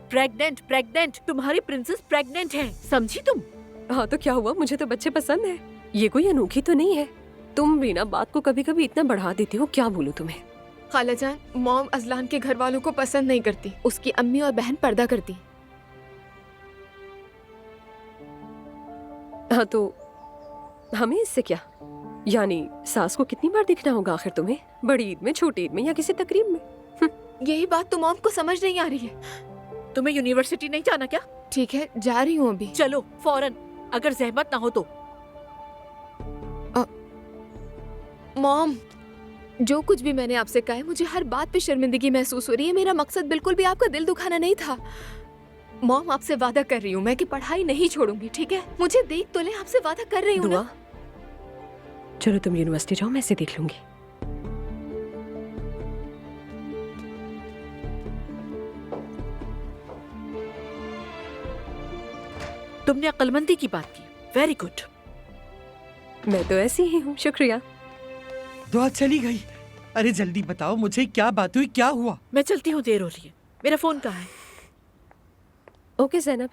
प्रेग्नेंट, तुम्हारी प्रिंसेस प्रेग्नेंट है, समझी तुम? हाँ तो क्या हुआ, मुझे तो बच्चे पसंद है। ये कोई अनोखी तो नहीं है। तुम भी ना बात को कभी कभी इतना बढ़ा देती हो, क्या बोलूं तुम्हें। खाला जान, मॉम अजलान के घर वालों को पसंद नहीं करती। उसकी अम्मी और बहन पर्दा करती। हाँ तो हमें इससे क्या? यानी सास को कितनी बार दिखना होगा आखिर तुम्हें? बड़ी ईद में, छोटी ईद में या किसी तकरीब में? यही बात तो मॉम को समझ नहीं आ रही है। तुम्हें यूनिवर्सिटी नहीं जाना क्या? ठीक है, जा रही हूँ अभी। चलो फौरन, अगर जहमत ना हो तो। मॉम, जो कुछ भी मैंने आपसे कहा है, मुझे हर बात पे शर्मिंदगी महसूस हो रही है। मेरा मकसद बिल्कुल भी आपका दिल दुखाना नहीं था। मॉम, आपसे वादा कर रही हूँ मैं कि पढ़ाई नहीं छोड़ूंगी, ठीक है? मुझे देख तो ले, आपसे वादा कर रही हूँ ना। चलो तुम यूनिवर्सिटी जाओ, मैं इसे देख लूंगी। तुमने अक्लमंदी की बात की, वेरी गुड। मैं तो ऐसी ही हूँ, शुक्रिया। दुआ चली गई। अरे जल्दी बताओ मुझे, क्या बात हुई, क्या हुआ? मैं चलती हूँ, देर हो रही है। मेरा फोन कहाँ है? ओके ज़ैनब,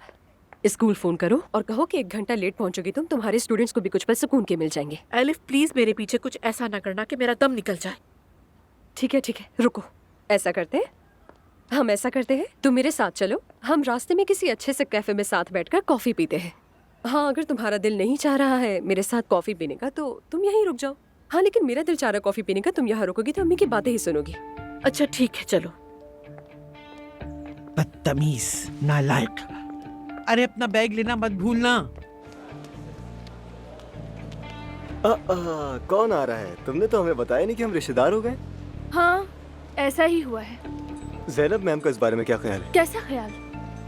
स्कूल फोन करो और कहो कि 1 घंटा लेट पहुंचोगी तुम, तुम्हारे स्टूडेंट्स को भी कुछ पल सुकून के मिल जाएंगे। एलिफ प्लीज मेरे पीछे कुछ ऐसा ना करना कि मेरा दम निकल जाए। ठीक है, रुको। ऐसा करते हैं, हम ऐसा करते हैं, तुम मेरे साथ चलो, हम रास्ते में किसी अच्छे से कैफे में साथ बैठकर कॉफी पीते हैं। हाँ, अगर तुम्हारा दिल नहीं चाह रहा है मेरे साथ कॉफी पीने का तो तुम यहीं रुक जाओ। हाँ, लेकिन मेरा दिल चाह रहा है कॉफी पीने का, तुम यहाँ रुकोगी तो अम्मी की बातें ही सुनोगी। अच्छा ठीक है, चलो। बदतमीज, नालायक। अरे अपना बैग लेना मत भूलना। कौन आ रहा है? तुमने तो हमें बताया नहीं कि हम रिश्तेदार हो गए। हाँ, ऐसा ही हुआ है। ज़ैनब मैम का इस बारे में क्या ख्याल है? कैसा ख्याल?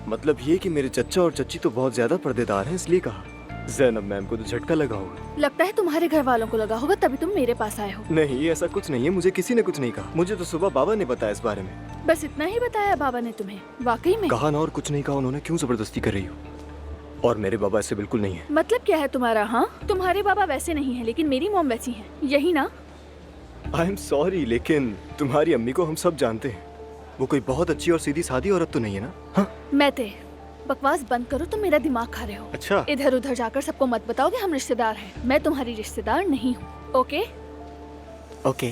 मतलब ये कि मेरे चचा और चच्ची तो बहुत ज्यादा पर्देदार हैं, इसलिए कहा। ज़ैनब मैम को तो झटका लगा होगा। लगता है तुम्हारे घर वालों को लगा होगा, तभी तुम मेरे पास आए हो। नहीं, ऐसा कुछ नहीं है, मुझे किसी ने कुछ नहीं कहा। मुझे तो सुबह बाबा ने बताया इस बारे में। बस इतना ही बताया बाबा ने तुम्हें? वाकई में? कहा ना, और कुछ नहीं कहा उन्होंने। क्यों जबरदस्ती कर रही हो? और मेरे बाबा ऐसे बिल्कुल नहीं है। मतलब क्या है तुम्हारा? हाँ, तुम्हारे बाबा वैसे नहीं है, लेकिन मेरी मॉम वैसी है, यही ना? आई एम सॉरी, लेकिन तुम्हारी अम्मी को हम सब जानते हैं। वो कोई बहुत अच्छी और सीधी सादी औरत तो नहीं है ना? हाँ? मैं ते बकवास बंद करो, तुम मेरा दिमाग खा रहे हो। अच्छा। इधर उधर जाकर सबको मत बताओ कि हम रिश्तेदार हैं। मैं तुम्हारी रिश्तेदार नहीं हूँ। ओके? ओके।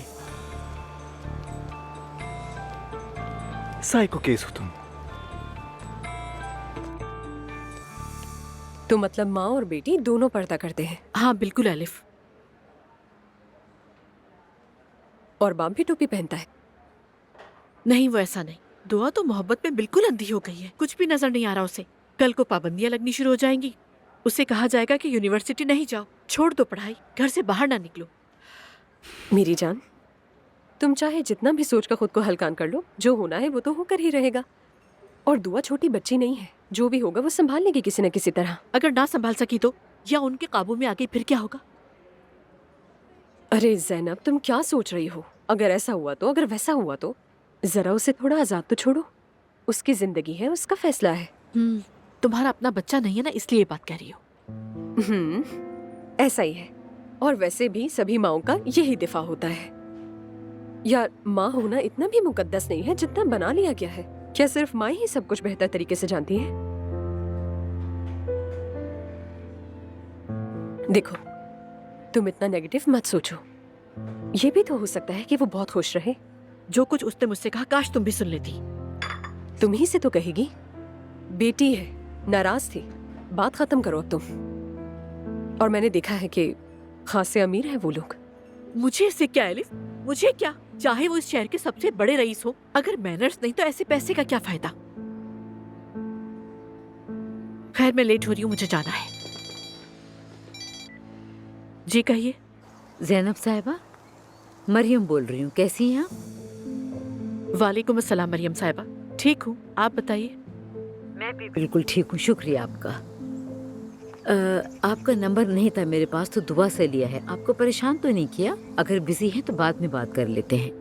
साइको केस हो तुम। तो मतलब माँ और बेटी दोनों पर्दा करते हैं? हाँ बिल्कुल एलिफ। और बाप भी टोपी पहनता है? नहीं, वो ऐसा नहीं। दुआ तो मोहब्बत में बिल्कुल अंधी हो गई है, कुछ भी नजर नहीं आ रहा उसे। कल को पाबंदियां लगनी शुरू हो जाएंगी, उसे कहा जाएगा कि यूनिवर्सिटी नहीं जाओ, छोड़ दो पढ़ाई, घर से बाहर ना निकलो। मेरी जान, तुम चाहे जितना भी सोच कर खुद को हल्कान कर लो, जो होना है वो तो होकर ही रहेगा। और दुआ छोटी बच्ची नहीं है, जो भी होगा वो संभाल लेगी किसी न किसी तरह। अगर ना संभाल सकी तो, या उनके काबू में आ गई फिर क्या होगा? अरे ज़ैनब, तुम क्या सोच रही हो? अगर ऐसा हुआ तो, अगर वैसा हुआ तो, जरा उसे थोड़ा आजाद तो छोड़ो। उसकी जिंदगी है, उसका फैसला है। तुम्हारा अपना बच्चा नहीं है ना, इसलिए ये बात कह रही हो। ऐसा ही है। और वैसे भी सभी माओं का यही दिफा होता है। यार, माँ होना इतना भी मुकद्दस नहीं है जितना बना लिया गया है। क्या सिर्फ माँ ही सब कुछ बेहतर तरीके से जानती है? देखो, तुम इतना नेगेटिव मत सोचो। ये भी तो हो सकता है कि वो बहुत खुश रहे। जो कुछ उसने मुझसे कहा, काश तुम भी सुन लेती। तुम ही से तो कहेगी। बेटी है, नाराज थी, बात खत्म करो अब तुम। और मैंने देखा है कि खासे अमीर है वो लोग। मुझे इससे क्या एलिफ? मुझे क्या? चाहे वो इस शहर के सबसे बड़े रईस हो, अगर मैनर्स नहीं तो ऐसे पैसे का क्या फायदा? खैर, मैं लेट हो रही हूँ, मुझे जाना है। जी कहिए। ज़ैनब साहिबा, मरियम बोल रही हूँ, कैसी हैं आप? वालेकुम अस्सलाम मरियम साहिबा, ठीक हूँ, आप बताइए। मैं भी बिल्कुल ठीक हूँ, शुक्रिया आपका। आपका नंबर नहीं था मेरे पास तो दुआ से लिया है। आपको परेशान तो नहीं किया? अगर बिजी हैं तो बाद में बात कर लेते हैं।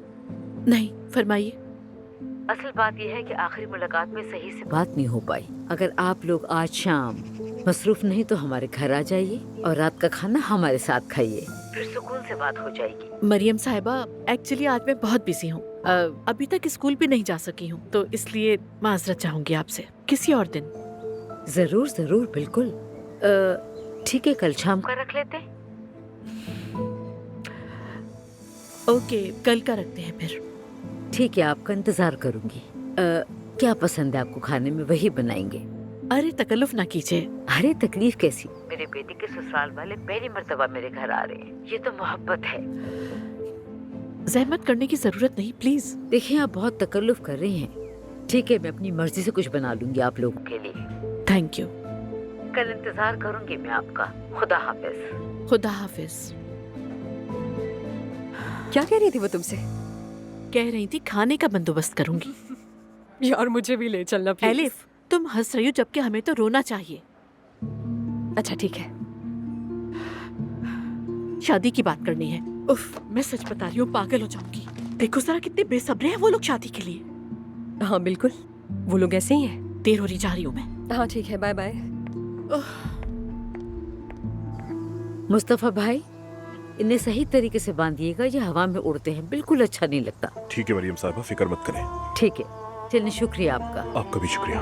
नहीं, फरमाइए। असल बात यह है कि आखिरी मुलाकात में सही से बात नहीं हो पाई। अगर आप लोग आज शाम मसरूफ नहीं तो हमारे घर आ जाइए और रात का खाना हमारे साथ खाइए, फिर सुकून से बात हो जाएगी। मरियम साहिबा, एक्चुअली आज मैं बहुत बिजी हूँ, अभी तक स्कूल भी नहीं जा सकी हूँ, तो इसलिए माजरत चाहूंगी आपसे। किसी और दिन। जरूर जरूर, बिल्कुल। ठीक है, कल शाम का रख लेते हैं। ओके, कल का रखते हैं फिर। ठीक है, आपका इंतजार करूंगी। क्या पसंद है आपको खाने में, वही बनाएंगे। अरे तकल्लुफ ना कीजिए। अरे तकलीफ कैसी? मेरे बेटे के ससुराल वाले पहली मर्तबा मेरे घर आ रहे हैं, ये तो मोहब्बत है। जहमत करने की जरूरत नहीं, प्लीज। देखिए, आप बहुत तकल्लुफ कर रही हैं। ठीक है, मैं अपनी मर्जी से कुछ बना लूंगी आप लोगों के लिए। Thank you. कल इंतजार करूंगी मैं आपका। खुदा हाफिज। खुदा हाफिज। क्या कह रही थी वो तुमसे? कह रही थी खाने का बंदोबस्त करूंगी। यार, मुझे भी ले चलना प्लीज। एलिफ, तुम हंस रही हो जबकि हमें तो रोना चाहिए। अच्छा ठीक है। शादी की बात करनी है। उफ, मैं सच बता रही हूँ, पागल हो जाऊंगी। देखो जरा कितने बेसब्रे हैं वो लोग शादी के लिए। हाँ बिल्कुल, वो लोग ऐसे ही हैं। देर हो रही, जा रही हूँ मैं। हाँ ठीक है, बाय बाय। मुस्तफा भाई, इन्हें सही तरीके से बांधिएगा, ये हवा में उड़ते हैं, बिल्कुल अच्छा नहीं लगता। ठीक है मरियम साहबा, फिक्र मत करें। ठीक है, चलिए, शुक्रिया आपका। आपका भी शुक्रिया।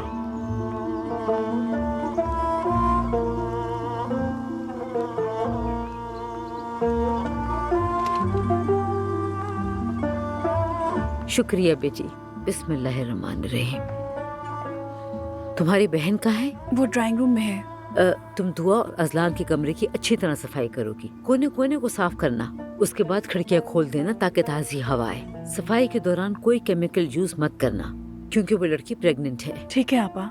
शुक्रिया बेटी। बिस्मिल्लाहिर्रहमानिर्रहीम। तुम्हारी बहन कहाँ है? वो ड्राइंग रूम में है। तुम दुआ और अजलान के कमरे की अच्छी तरह सफाई करोगी। कोने कोने को साफ करना, उसके बाद खिड़कियां खोल देना ताकि ताजी हवा आए। सफाई के दौरान कोई केमिकल यूज मत करना क्योंकि वो लड़की प्रेग्नेंट है। ठीक है आपा।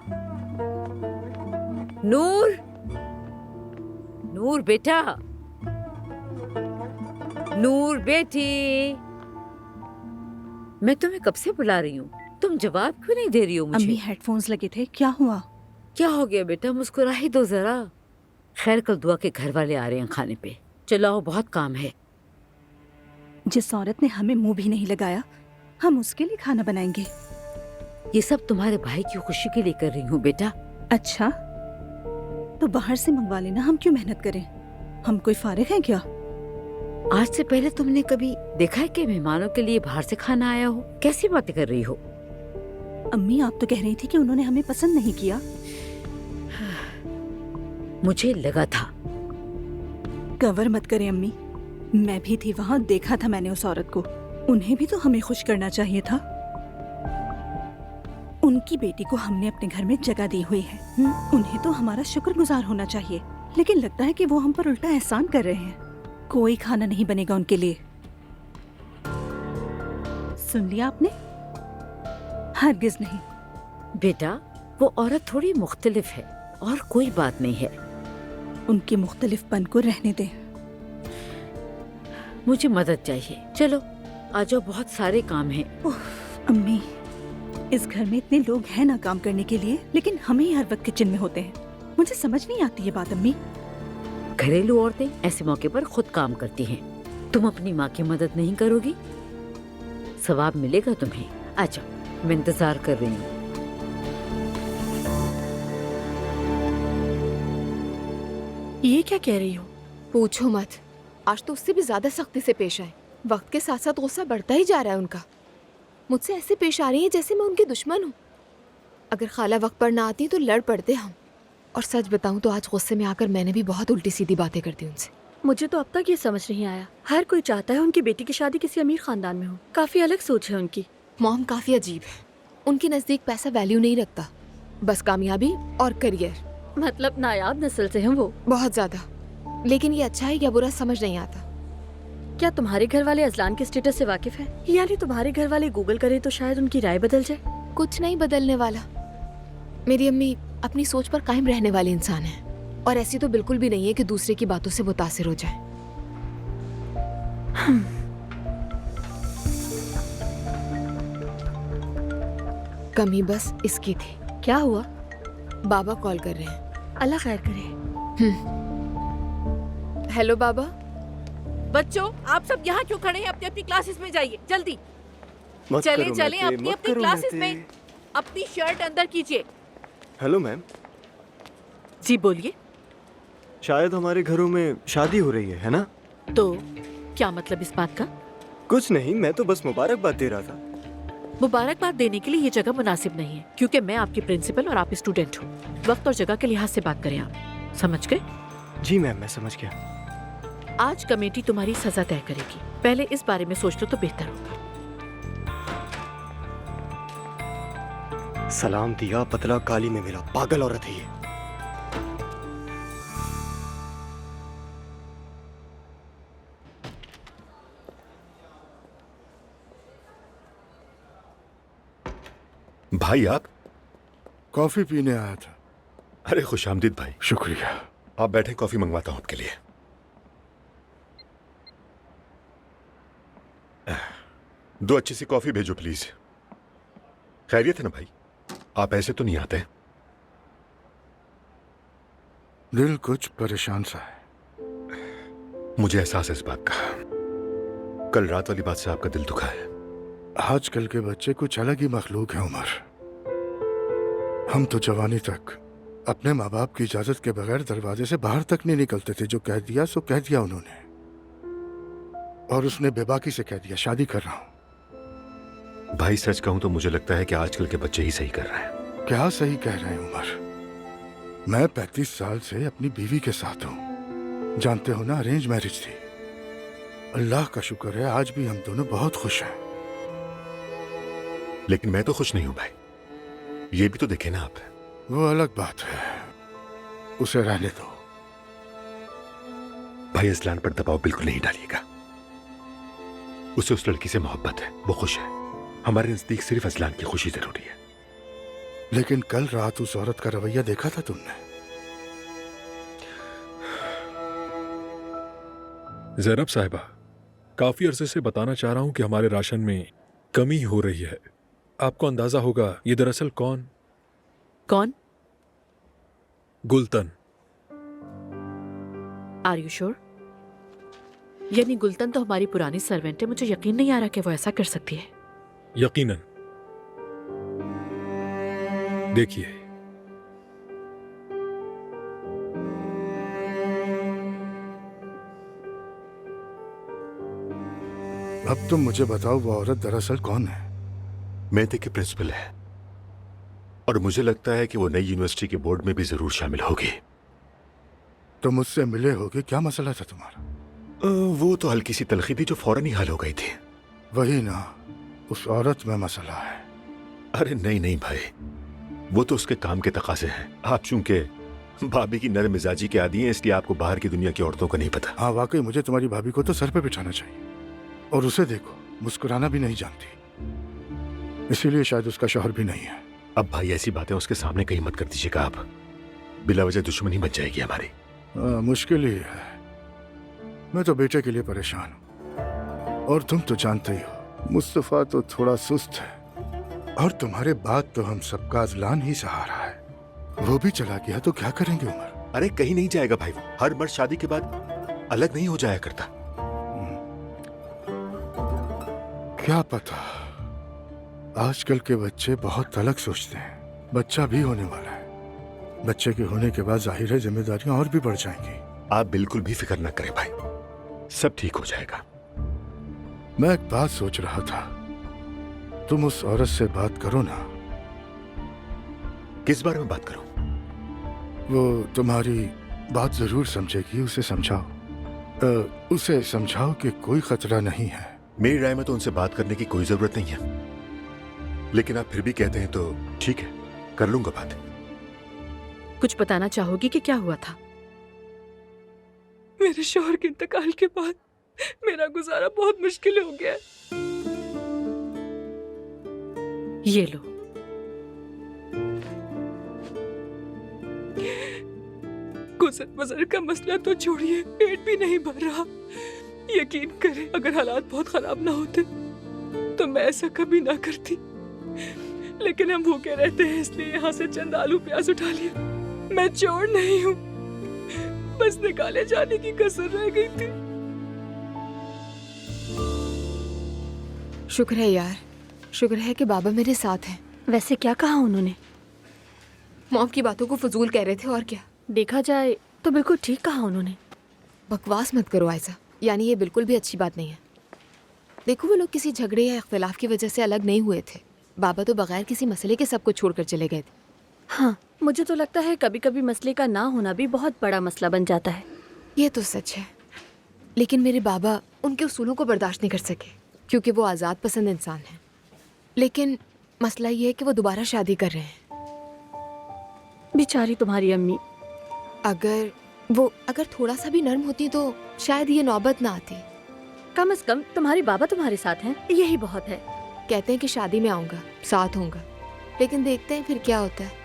नूर, नूर बेटा, नूर बेटी, मैं तुम्हें कब से बुला रही हूँ, तुम जवाब क्यों नहीं दे रही हो मुझे? अम्मी हेडफोन्स लगे थे, क्या हुआ? क्या हो गया बेटा, मुस्कुरा ही दो जरा। खैर, कल दुआ के घर वाले आ रहे हैं खाने पे। चलो आओ, बहुत काम है। जिस औरत ने हमें मुंह भी नहीं लगाया, हम उसके लिए खाना बनाएंगे। ये सब तुम्हारे भाई की खुशी के लिए कर रही हूँ बेटा। अच्छा, तो बाहर से मंगवा लेना, हम क्यों मेहनत करें? हम कोई फारिग हैं क्या? आज से पहले तुमने कभी देखा है कि मेहमानों के लिए बाहर से खाना आया हो? कैसी बातें कर रही हो? अम्मी, आप तो कह रही थी कि उन्होंने हमें पसंद नहीं किया। मुझे लगा था। कवर मत करें अम्मी, मैं भी थी वहाँ, देखा था मैंने उस औरत को। उन्हें भी तो हमें खुश करना चाहिए था। उनकी बेटी को हमने अपने घर में जगह दी हुई है, उन्हें तो हमारा शुक्रगुजार होना चाहिए। लेकिन लगता है कि वो हम पर उल्टा एहसान कर रहे हैं। कोई खाना नहीं बनेगा उनके लिए। सुन लिया आपने? हरगिज नहीं। बेटा, वो औरत थोड़ी मुख्तलिफ है और कोई बात नहीं है। उनके मुख्तलिफपन को रहने दें। मुझे मदद चाहिए, चलो आ जाओ, बहुत सारे काम हैं। अम्मी, इस घर में इतने लोग हैं ना काम करने के लिए, लेकिन हम ही हर वक्त किचन में होते हैं। मुझे समझ नहीं आती ये बात अम्मी। घरेलू औरतें ऐसे मौके पर खुद काम करती हैं। तुम अपनी माँ की मदद नहीं करोगी, सवाब मिलेगा तुम्हें। आ जाओ, मैं इंतजार कर रही हूँ। ये क्या कह रही हो? पूछो मत, आज तो उससे भी ज्यादा सख्ती से पेश आए। वक्त के साथ साथ गुस्सा बढ़ता ही जा रहा है उनका। मुझसे ऐसे पेश आ रही है जैसे मैं उनकी दुश्मन हूँ। अगर खाला वक्त पर ना आती तो लड़ पड़ते हम। और सच बताऊं तो आज गुस्से में आकर मैंने भी बहुत उल्टी सीधी बातें कर दी उनसे। मुझे तो अब तक ये समझ नहीं आया, हर कोई चाहता है उनकी बेटी की शादी किसी अमीर खानदान में हो। काफी अलग सोच है उनकी। मॉम काफी अजीब है। उनके नजदीक पैसा वैल्यू नहीं रखता, बस कामयाबी और करियर। मतलब नायाब नस्ल से हैं वो। बहुत ज्यादा। लेकिन ये अच्छा है या बुरा समझ नहीं आता। क्या तुम्हारे घर वाले अजलान के स्टेटस से वाकिफ है? यानी तुम्हारे घर वाले गूगल करे तो शायद उनकी राय बदल जाए। कुछ नहीं बदलने वाला। मेरी अम्मी अपनी सोच पर कायम रहने वाली इंसान है, और ऐसी तो बिल्कुल भी नहीं है कि दूसरे की बातों से मुतासिर हो जाए। कमी बस इसकी थी। क्या हुआ? बाबा कॉल कर रहे हैं। अल्लाह खैर करे। हेलो बाबा। बच्चों, आप सब यहाँ क्यों खड़े हैं? अपनी अपनी क्लासेस में जाइए, जल्दी मत चले करो चले मैते, अपनी मत अपनी करो क्लासेस मैते। में। अपनी शर्ट अंदर कीजिए। हेलो मैम, जी बोलिए। शायद हमारे घरों में शादी हो रही है ना? तो क्या मतलब इस बात का? कुछ नहीं, मैं तो बस मुबारकबाद दे रहा था। मुबारकबाद देने के लिए ये जगह मुनासिब नहीं है, क्योंकि मैं आपकी प्रिंसिपल और आप स्टूडेंट हो। वक्त और जगह के लिहाज से बात करें आप, समझ गए? जी मैम, मैं समझ गया। आज कमेटी तुम्हारी सजा तय करेगी, पहले इस बारे में सोच लो तो बेहतर होगा। सलाम दिया, पतला काली में मिला। पागल औरत है ये। भाई आप? कॉफी पीने आया था। अरे खुशामदीद भाई। शुक्रिया। आप बैठे, कॉफी मंगवाता हूं आपके लिए। दो अच्छी सी कॉफी भेजो प्लीज। खैरियत है ना भाई? आप ऐसे तो नहीं आते? दिल कुछ परेशान सा है। मुझे एहसास है इस बात का। कल रात वाली बात से आपका दिल दुखा है। आजकल के बच्चे कुछ अलग ही मखलूक है उमर। हम तो जवानी तक अपने माँ बाप की इजाजत के बगैर दरवाजे से बाहर तक नहीं निकलते थे। जो कह दिया सो कह दिया उन्होंने, और उसने बेबाकी से कह दिया शादी कर रहा हूं। भाई सच कहूं तो मुझे लगता है कि आजकल के बच्चे ही सही कर रहे हैं। क्या सही कह रहे हैं उमर? मैं 35 साल से अपनी बीवी के साथ हूं। जानते हो ना, अरेंज मैरिज थी। अल्लाह का शुक्र है आज भी हम दोनों बहुत खुश हैं। लेकिन मैं तो खुश नहीं हूं भाई, ये भी तो देखे ना आप। वो अलग बात है, उसे रहने दो। भाई असलान पर दबाव बिल्कुल नहीं डालिएगा। उसे उस लड़की से मोहब्बत है, वो खुश है। हमारे नजदीक सिर्फ असलान की खुशी जरूरी है। लेकिन कल रात उस औरत का रवैया देखा था तुमने? जैनब साहिबा, काफी अरसे से बताना चाह रहा हूं कि हमारे राशन में कमी हो रही है। आपको अंदाजा होगा ये दरअसल कौन? गुलतन। Are you sure? यानी गुलतन तो हमारी पुरानी सर्वेंट है। मुझे यकीन नहीं आ रहा कि वो ऐसा कर सकती है। यकीनन। देखिए, अब तुम मुझे बताओ वो औरत दरअसल कौन है? मेहते की प्रिंसिपल है, और मुझे लगता है कि वो नई यूनिवर्सिटी के बोर्ड में भी जरूर शामिल होगी। तो मुझसे मिले होगे, क्या मसला था तुम्हारा? वो तो हल्की सी तलखी थी जो फौरन ही हल हो गई थी। वही ना, उस औरत में मसला है। अरे नहीं नहीं भाई, वो तो उसके काम के तकाजे हैं। आप चूंकि भाभी की नरम मिजाजी के आदी हैं, इसलिए आपको बाहर की दुनिया की औरतों का नहीं पता। हाँ वाकई, मुझे तुम्हारी भाभी को तो सर पे बिठाना चाहिए। और उसे देखो, मुस्कुराना भी नहीं जानती, इसीलिए शायद उसका शौहर भी नहीं है। अब भाई ऐसी बातें उसके सामने कहीं मत कर दीजिएगा आप, बिला वजह दुश्मनी बच जाएगी हमारी। मुश्किल ही है। मैं तो बेटे के लिए परेशान हूँ, और तुम तो जानते ही हो मुस्तफा तो थोड़ा सुस्त है, और तुम्हारे बाद तो हम सबका अजलान ही सहारा है। वो भी चला गया तो क्या करेंगे उमर? अरे कहीं नहीं जाएगा भाई, वो हर मर्द शादी के बाद अलग नहीं हो जाया करता। क्या पता, आजकल के बच्चे बहुत अलग सोचते हैं। बच्चा भी होने वाला है, बच्चे के होने के बाद जाहिर है जिम्मेदारियां और भी बढ़ जाएंगी। आप बिल्कुल भी फिक्र न करें भाई, सब ठीक हो जाएगा। मैं एक बात सोच रहा था, तुम उस औरत से बात करो ना। किस बारे में बात करूं? वो तुम्हारी बात जरूर समझेगी, उसे समझाओ। उसे समझाओ कि कोई खतरा नहीं है। मेरी राय में तो उनसे बात करने की कोई जरूरत नहीं है, लेकिन आप फिर भी कहते हैं तो ठीक है, कर लूंगा बात। कुछ बताना चाहोगी कि क्या हुआ था? मेरे शौहर के इंतकाल के बाद मेरा गुजारा बहुत मुश्किल हो गया है। ये लो। गुजर बसर का मसला तो छोड़िए, पेट भी नहीं भर रहा। यकीन करें, अगर हालात बहुत खराब ना होते तो मैं ऐसा कभी ना करती। लेकिन हम भूखे रहते हैं, इसलिए यहाँ से चंद आलू प्याज उठा लिया। मैं चोर नहीं हूँ, बस निकाले जाने की कसर रह गई थी। शुक्र है यार, शुक्र है कि बाबा मेरे साथ हैं। वैसे क्या कहा उन्होंने? मॉम की बातों को फजूल कह रहे थे, और क्या। देखा जाए तो बिल्कुल ठीक कहा उन्होंने। बकवास मत करो आयसा, यानी ये बिल्कुल भी अच्छी बात नहीं है। देखो, वो लोग किसी झगड़े या इख्तिलाफ की वजह से अलग नहीं हुए थे। बाबा तो बगैर किसी मसले के सब कुछ छोड़कर चले गए थे। हाँ, मुझे तो लगता है कभी कभी मसले का ना होना भी बहुत बड़ा मसला बन जाता है। ये तो सच है, लेकिन मेरे बाबा उनके उसूलों को बर्दाश्त नहीं कर सके, क्योंकि वो आज़ाद पसंद इंसान हैं। लेकिन मसला ये है कि वो दोबारा शादी कर रहे हैं। बेचारी तुम्हारी अम्मी। अगर थोड़ा सा भी नर्म होती तो शायद ये नौबत ना आती। कम से कम तुम्हारे बाबा तुम्हारे साथ हैं, यही बहुत है। कहते हैं कि शादी में आऊंगा, साथ होऊंगा, लेकिन देखते हैं फिर क्या होता है।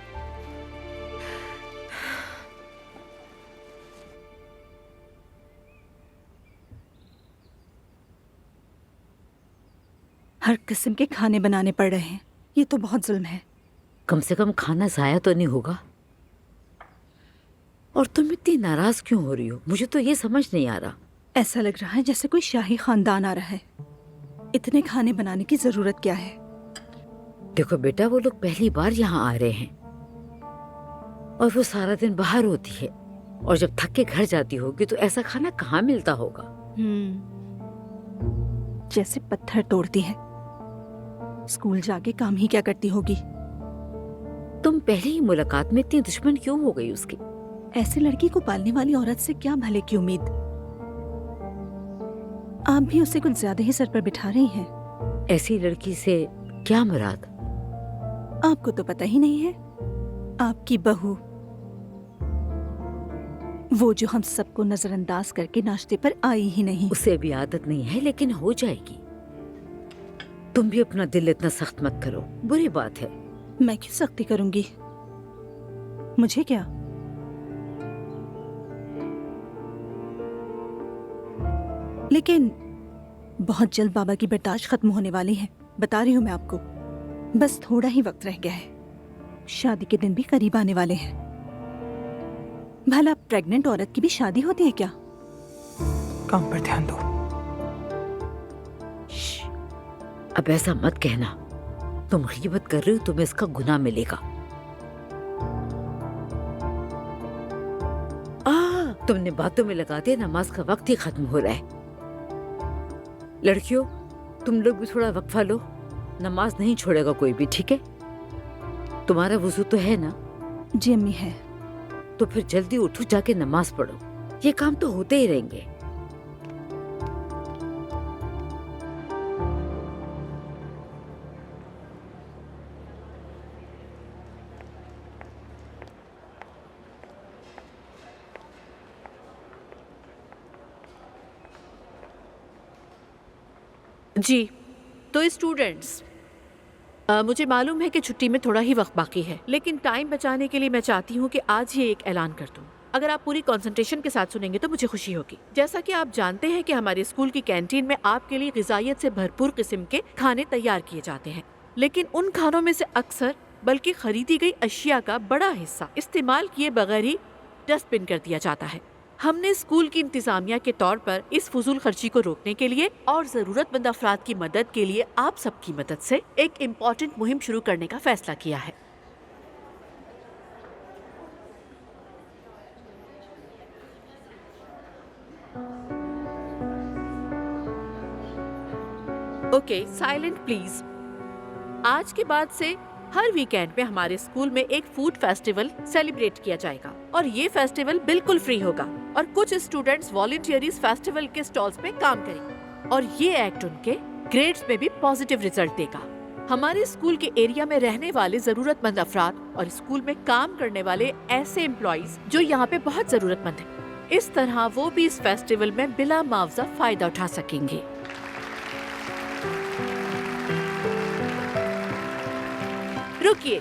हर किस्म के खाने बनाने पड़ रहे हैं, ये तो बहुत जुल्म है। कम से कम खाना जाया तो नहीं होगा। और तुम इतनी नाराज क्यों हो रही हो? मुझे तो ये समझ नहीं आ रहा। ऐसा लग रहा है जैसे कोई शाही खानदान आ रहा है। इतने खाने बनाने की जरूरत क्या है? देखो बेटा, वो लोग पहली बार यहाँ आ रहे हैं, और वो सारा दिन बाहर होती है, और जब थक के घर जाती होगी तो ऐसा खाना कहाँ मिलता होगा। जैसे पत्थर तोड़ती है। स्कूल जाके काम ही क्या करती होगी। तुम पहली ही मुलाकात में इतनी दुश्मन क्यों हो गई उसकी? ऐसी लड़की को पालने वाली औरत से क्या भले की उम्मीद। आप भी उसे कुछ ज्यादा ही सर पर बिठा रही हैं। ऐसी लड़की से क्या मुराद? आपको तो पता ही नहीं है। आपकी बहू, वो जो हम सबको नजरअंदाज करके नाश्ते पर आई ही नहीं। उसे भी आदत नहीं है, लेकिन हो जाएगी। तुम भी अपना दिल इतना सख्त मत करो, बुरी बात है। मैं क्यों सख्ती करूंगी? मुझे क्या? लेकिन बहुत जल्द बाबा की बर्दाश्त खत्म होने वाली है, बता रही हूँ मैं आपको। बस थोड़ा ही वक्त रह गया है। शादी के दिन भी करीब आने वाले हैं। भला प्रेग्नेंट औरत की भी शादी होती है क्या? काम पर ध्यान दो। अब ऐसा मत कहना। तुम गीबत कर रही हो, तुम्हें इसका गुनाह मिलेगा। तुमने बातों में लगा दिया, नमाज का वक्त ही खत्म हो रहा है। लड़कियों, तुम लोग भी थोड़ा वक्फा लो। नमाज नहीं छोड़ेगा कोई भी, ठीक है? तुम्हारा वुजू तो है ना? जी अम्मी है। तो फिर जल्दी उठो, जाके नमाज पढ़ो। ये काम तो होते ही रहेंगे। जी, तो स्टूडेंट्स, मुझे मालूम है कि छुट्टी में थोड़ा ही वक्त बाकी है, लेकिन टाइम बचाने के लिए मैं चाहती हूँ कि आज ही एक ऐलान कर दूँ। अगर आप पूरी कंसंट्रेशन के साथ सुनेंगे तो मुझे खुशी होगी। जैसा कि आप जानते हैं कि हमारे स्कूल की कैंटीन में आपके लिए ग़िज़ाइयत से भरपूर किस्म के खाने तैयार किए जाते हैं, लेकिन उन खानों में से अक्सर बल्कि खरीदी गई अशिया का बड़ा हिस्सा इस्तेमाल किए बगैर ही डस्टबिन कर दिया जाता है। हमने स्कूल की इंतजामिया के तौर पर इस फजूल खर्ची को रोकने के लिए और जरूरतमंद अफराद की मदद के लिए आप सबकी मदद से एक इम्पोर्टेंट मुहिम शुरू करने का फैसला किया है। Okay, silent please. आज के बाद से हर वीकेंड में हमारे स्कूल में एक फूड फेस्टिवल सेलिब्रेट किया जाएगा, और ये फेस्टिवल बिल्कुल फ्री होगा, और कुछ स्टूडेंट्स वॉलंटियर इस फेस्टिवल के स्टॉल्स पे काम करेंगे, और ये एक्ट उनके ग्रेड्स में भी पॉजिटिव रिजल्ट देगा। हमारे स्कूल के एरिया में रहने वाले जरूरतमंद अफराद और स्कूल में काम करने वाले ऐसे एम्प्लॉइज जो यहाँ पे बहुत जरूरतमंद हैं, इस तरह वो भी इस फेस्टिवल में बिला मुआवजा फायदा उठा सकेंगे। रुकिए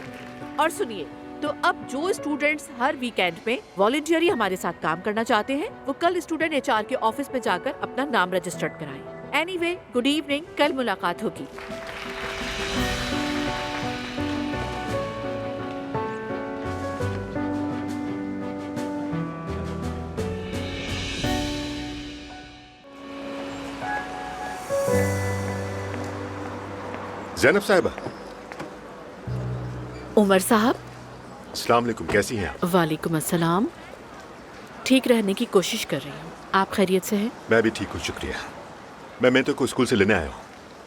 और सुनिए, तो अब जो स्टूडेंट्स हर वीकेंड में वॉलंटियरी हमारे साथ काम करना चाहते हैं, वो कल स्टूडेंट एचआर के ऑफिस में जाकर अपना नाम रजिस्टर्ड कराएं। एनीवे, गुड इवनिंग, कल मुलाकात होगी। ज़ैनब साहिबा। उमर साहब। अस्सलाम वालेकुम, कैसी हैं आप? वालेकुम अस्सलाम। ठीक रहने की कोशिश कर रही हूँ। आप खैरियत से हैं? मैं भी ठीक हूँ, शुक्रिया। मैं मेंटो को स्कूल से लेने आया हूँ।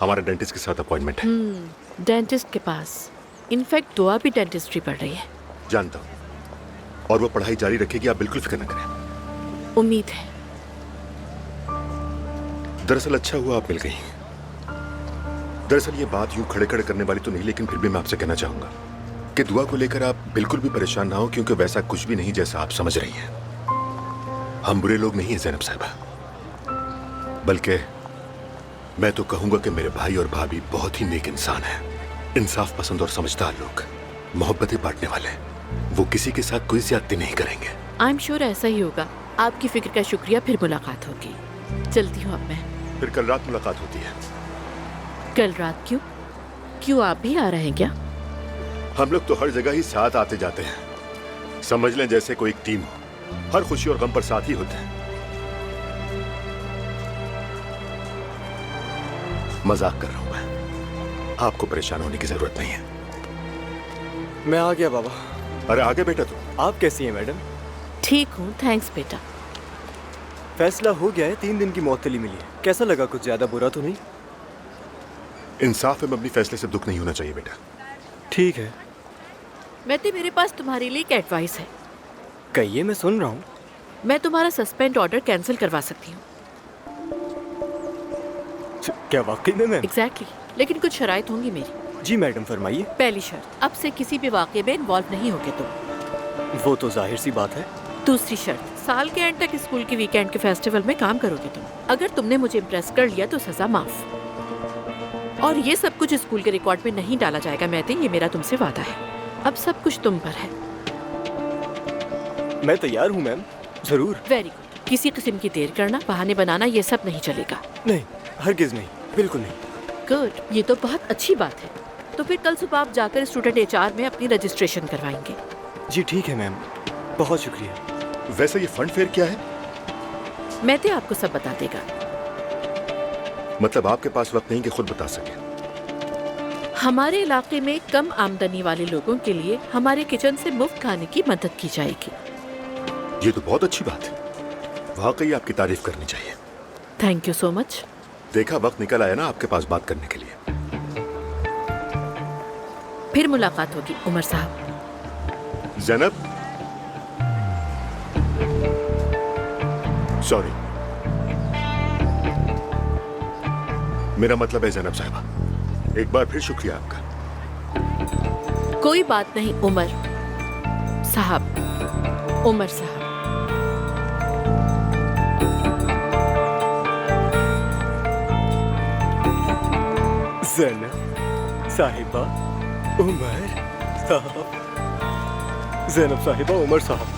हमारा डेंटिस्ट के साथ अपॉइंटमेंट है। डेंटिस्ट के पास? इनफैक्ट दुआ भी डेंटिस्ट्री पढ़ रही है। जानता हूँ, और वो पढ़ाई जारी रखेगी, आप बिल्कुल फिक्र न करें। उम्मीद है। दरअसल अच्छा हुआ आप मिल गई। दरअसल ये बात यूं खड़े खड़े करने वाली तो नहीं, लेकिन फिर भी मैं आपसे कहना चाहूंगा कि दुआ को लेकर आप बिल्कुल भी परेशान ना हो, क्योंकि वैसा कुछ भी नहीं जैसा आप समझ रही हैं। हम बुरे लोग नहीं हैं ज़ैनब साहिबा, बल्कि मैं तो कहूंगा कि मेरे भाई और भाभी बहुत ही नेक इंसान हैं, इंसाफ पसंद और समझदार लोग, मोहब्बतें बांटने वाले। वो किसी के साथ कोई ज्यादती नहीं करेंगे। आई एम श्योर ऐसा ही होगा। आपकी फिक्र का शुक्रिया। फिर मुलाकात होगी। चलती हूँ अब मैं। फिर कल रात मुलाकात होती है। कल रात क्यों? क्यों, आप भी आ रहे हैं क्या? हम लोग तो हर जगह ही साथ आते जाते हैं, समझ लें जैसे कोई एक टीम हो। हर खुशी और गम पर साथ ही होते हैं। मजाक कर रहा हूं मैं, आपको परेशान होने की जरूरत नहीं है। मैं आ गया बाबा। अरे आगे बेटा तू। आप कैसी हैं मैडम? ठीक हूँ, थैंक्स बेटा। फैसला हो गया है, 3 दिन की मौतली मिली है। कैसा लगा? कुछ ज्यादा बुरा तो नहीं? इंसाफ में अपनी फैसले से दुख नहीं होना चाहिए बेटा। ठीक है। मैती, मेरे पास तुम्हारे लिए एक एडवाइस है। कहिए, मैं सुन रहा हूँ। मैं तुम्हारा सस्पेंड ऑर्डर कैंसिल करवा सकती हूँ। क्या वाकई में मैम? एग्जैक्टली, लेकिन कुछ शराइत होंगी मेरी। जी मैडम, फरमाइए। पहली शर्त, अब से किसी भी वाक़े में इन्वॉल्व नहीं होगे तुम। वो तो जाहिर सी बात है। दूसरी शर्त, साल के एंड तक स्कूल के वीकेंड के फेस्टिवल में काम करोगे तुम। अगर तुमने मुझे इम्प्रेस कर लिया तो सजा माफ। और ये सब कुछ स्कूल के रिकॉर्ड में नहीं डाला जाएगा मैती, ये मेरा तुमसे वादा है। अब सब कुछ तुम पर है। मैं तैयार हूँ मैम, जरूर। Very good. किसी किस्म की देर करना, बहाने बनाना, ये सब नहीं चलेगा। नहीं, हरगिज नहीं, बिल्कुल नहीं। गुड, ये तो बहुत अच्छी बात है। तो फिर कल सुबह आप जाकर स्टूडेंट HR में अपनी रजिस्ट्रेशन करवाएंगे। जी ठीक है मैम, बहुत शुक्रिया। वैसे ये फंड फेयर क्या है? मैती आपको सब बता देगा। मतलब आपके पास वक्त नहीं कि खुद बता सके? हमारे इलाके में कम आमदनी वाले लोगों के लिए हमारे किचन से मुफ्त खाने की मदद की जाएगी। ये तो बहुत अच्छी बात है, वाकई आपकी तारीफ करनी चाहिए। Thank you so much. देखा, वक्त निकल आया ना आपके पास बात करने के लिए। फिर मुलाकात होगी उमर साहब। ज़ैनब, सॉरी, मेरा मतलब है ज़ैनब साहिबा, एक बार फिर शुक्रिया आपका। कोई बात नहीं उमर साहब। उमर साहब, ज़ैनब साहिबा, उमर साहब। ज़ैनब साहिबा, उमर साहब।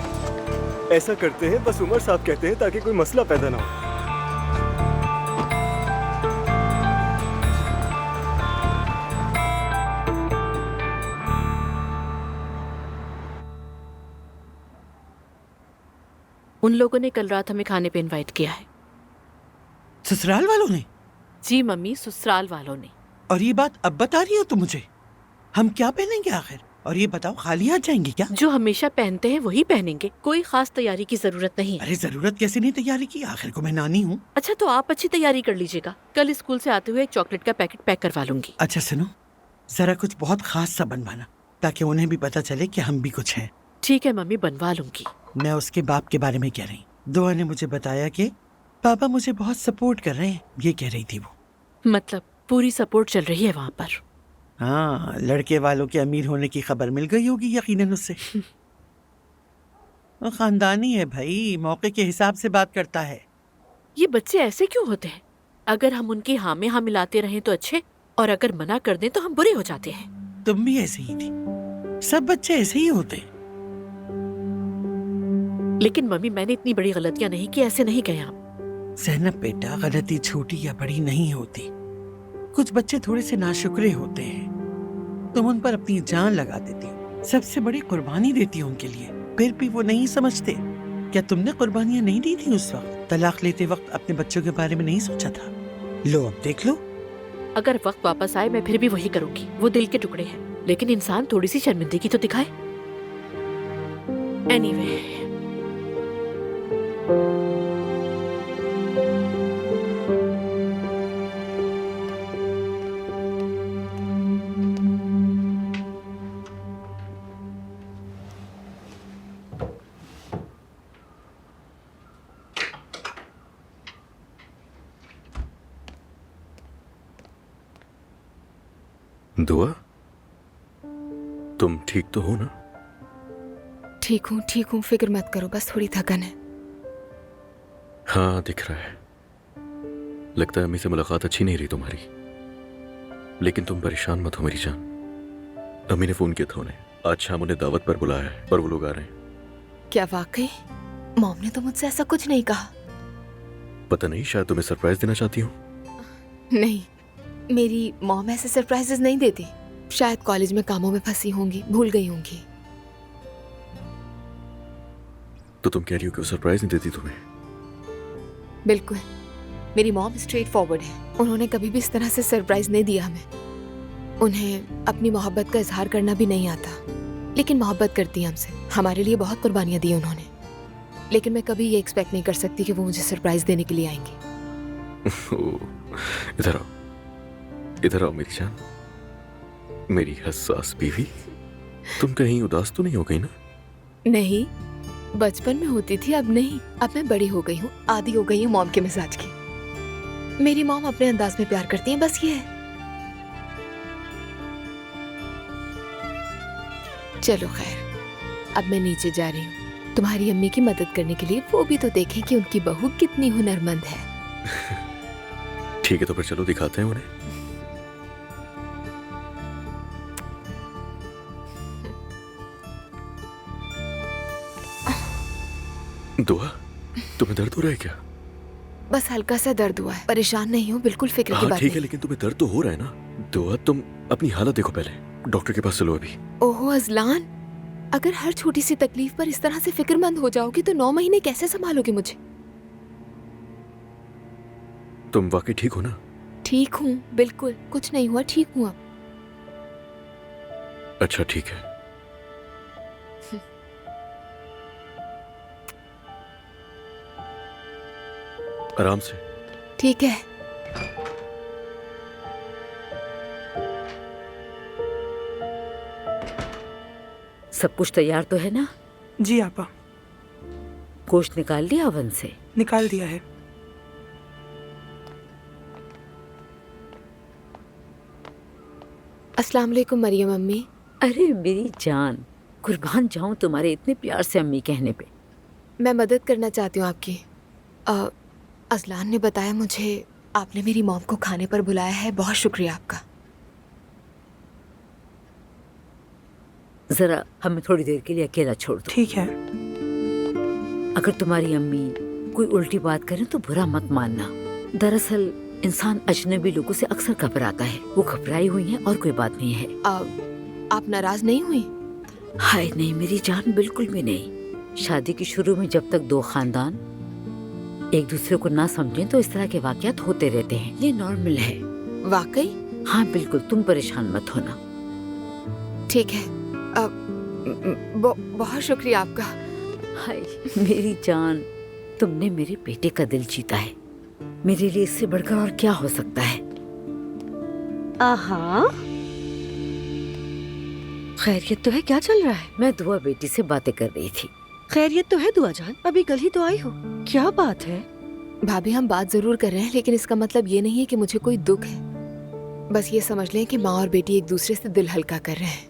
ऐसा करते हैं, बस उमर साहब कहते हैं ताकि कोई मसला पैदा ना हो। उन लोगों ने कल रात हमें खाने पे इनवाइट किया है। ससुराल वालों ने? जी मम्मी, ससुराल वालों ने। और ये बात अब बता रही हो तुम मुझे? हम क्या पहनेंगे आखिर? और ये बताओ, खाली हाथ जाएंगे क्या? जो हमेशा पहनते हैं वही पहनेंगे, कोई खास तैयारी की जरूरत नहीं। अरे जरूरत कैसे नहीं तैयारी की? आखिर को मैं नानी हूँ। अच्छा, तो आप अच्छी तैयारी कर लीजिएगा। कल स्कूल से आते हुए एक चॉकलेट का पैकेट पैक करवा लूंगी। अच्छा सुनो, जरा कुछ बहुत खास सा बनवाना, ताकि उन्हें भी पता चले कि हम भी कुछ हैं। ठीक है मम्मी, बनवा लूंगी। मैं उसके बाप के बारे में कह रही। दुआ ने मुझे बताया कि पापा मुझे बहुत सपोर्ट कर रहे हैं, ये कह रही थी वो। मतलब पूरी सपोर्ट चल रही है वहाँ पर? हाँ, लड़के वालों के अमीर होने की खबर मिल गई होगी यकीनन उसे। वो खानदानी है भाई, मौके के हिसाब से बात करता है। ये बच्चे ऐसे क्यों होते हैं? अगर हम उनकी हाँ में हाँ मिलाते रहें तो अच्छे, और अगर मना कर दें तो हम बुरे हो जाते हैं। तुम भी ऐसे ही थी, सब बच्चे ऐसे ही होते। लेकिन मम्मी, मैंने इतनी बड़ी गलतियां नहीं की, ऐसे नहीं कहे आप। ज़ैनब बेटा, गलती छोटी या बड़ी नहीं होती। कुछ बच्चे थोड़े से नाशुक्रे होते हैं, तुम उन पर अपनी जान लगा देती हो, सबसे बड़ी कुर्बानी देती हो उनके लिए, फिर भी वो नहीं समझते। क्या तुमने कुर्बानियां नहीं दी थी उस वक्त? तलाक लेते वक्त अपने बच्चों के बारे में नहीं सोचा था? लो अब देख लो। अगर वक्त वापस आए मैं फिर भी वही करूंगी। वो दिल के टुकड़े हैं, लेकिन इंसान थोड़ी सी शर्मिंदगी तो दिखाए। एनीवे, दुआ, तुम ठीक तो हो ना? ठीक हूँ, फिक्र मत करो, बस थोड़ी थकन है। हाँ, दिख रहा है। लगता है अम्मी से मुलाकात अच्छी नहीं रही तुम्हारी, लेकिन तुम परेशान मत हो मेरी जान। अम्मी ने फोन किया था उन्हें, आज शाम उन्हें दावत पर बुलाया है और वो लोग आ रहे हैं। क्या वाकई? मॉम ने तो मुझसे ऐसा कुछ नहीं कहा। पता नहीं, शायद तुम्हें सरप्राइज देना चाहती हूँ। नहीं, मेरी मॉम ऐसे सरप्राइजेस नहीं देती। शायद कॉलेज में कामों में फंसी होंगी, भूल गई होंगी। तो तुम कह रही हो कि वो सरप्राइज नहीं देती तुम्हें? बिल्कुल, मेरी मॉम स्ट्रेट फॉरवर्ड है। उन्होंने कभी भी इस तरह से सरप्राइज नहीं दिया हमें। उन्हें अपनी मोहब्बत का इजहार करना भी नहीं आता, लेकिन मोहब्बत करती हैं हमसे। हमारे लिए बहुत कुर्बानियां दी उन्होंने, लेकिन मैं कभी ये एक्सपेक्ट नहीं कर सकती कि वो मुझे सरप्राइज देने के लिए आएंगी। इधर आओ मेरी जान, मेरी हसास बीवी। तुम कहीं उदास तो नहीं हो गई ना? नहीं, बचपन में होती थी, अब नहीं। अब मैं बड़ी हो गई हूँ, आदी हो गई हूँ मॉम के मिजाज की। मेरी मॉम अपने अंदाज में प्यार करती हैं, बस ये है। चलो खैर, अब मैं नीचे जा रही हूँ तुम्हारी अम्मी की मदद करने के लिए। वो भी तो देखें कि उनकी बहू कितनी हुनरमंद है। ठीक है, तो फिर चलो दिखाते हैं उन्हें। दुआ, तुम्हें दर्द हो रहा है क्या? बस हल्का सा दर्द हुआ है, परेशान नहीं हूँ, बिल्कुल फिक्र की हाँ बात ठीक है, नहीं। लेकिन तुम्हें दर्द तो हो रहा है ना? दुआ, तुम अपनी हालत देखो पहले, डॉक्टर के पास चलो अभी। ओहो अजलान, अगर हर छोटी सी तकलीफ पर इस तरह से फिक्रमंद हो जाओगी तो 9 महीने कैसे संभालोगे मुझे? तुम वाकई ठीक हो ना? ठीक हूँ, बिल्कुल कुछ नहीं हुआ, ठीक हूँ अब। अच्छा ठीक है। आराम से। ठीक है। सब कुछ तैयार तो है ना? जी आपा। गोश्त निकाल लिया ओवन से? निकाल दिया है। अस्सलाम वालेकुम मरियम अम्मी। अरे मेरी जान, कुर्बान जाऊं तुम्हारे इतने प्यार से अम्मी कहने पे। मैं मदद करना चाहती हूँ आपकी। अजलान ने बताया मुझे आपने मेरी मॉम को खाने पर बुलाया है, बहुत शुक्रिया आपका। जरा हमें थोड़ी देर के लिए अकेला छोड़ दो। ठीक है। अगर तुम्हारी अम्मी कोई उल्टी बात करे तो बुरा मत मानना। दरअसल इंसान अजनबी लोगों से अक्सर घबराता है। वो घबराई हुई हैं और कोई बात नहीं है। आप नाराज नहीं हुई? हाय नहीं मेरी जान, बिल्कुल भी नहीं। शादी के शुरू में जब तक दो खानदान एक दूसरे को ना समझें तो इस तरह के वाकयात होते रहते हैं, ये नॉर्मल है। वाकई? हाँ बिल्कुल, तुम परेशान मत होना। ठीक है, बहुत शुक्रिया आपका। हाय मेरी जान, तुमने मेरे बेटे का दिल जीता है। मेरे लिए इससे बढ़कर और क्या हो सकता है? आहा, खैरियत तो है? क्या चल रहा है? मैं दुआ बेटी से बातें कर रही थी। खैरियत तो है दुआ जान, अभी कल ही तो आई हो। क्या बात है? भाभी हम बात जरूर कर रहे हैं, लेकिन इसका मतलब ये नहीं है कि मुझे कोई दुख है। बस ये समझ लें कि माँ और बेटी एक दूसरे से दिल हल्का कर रहे हैं।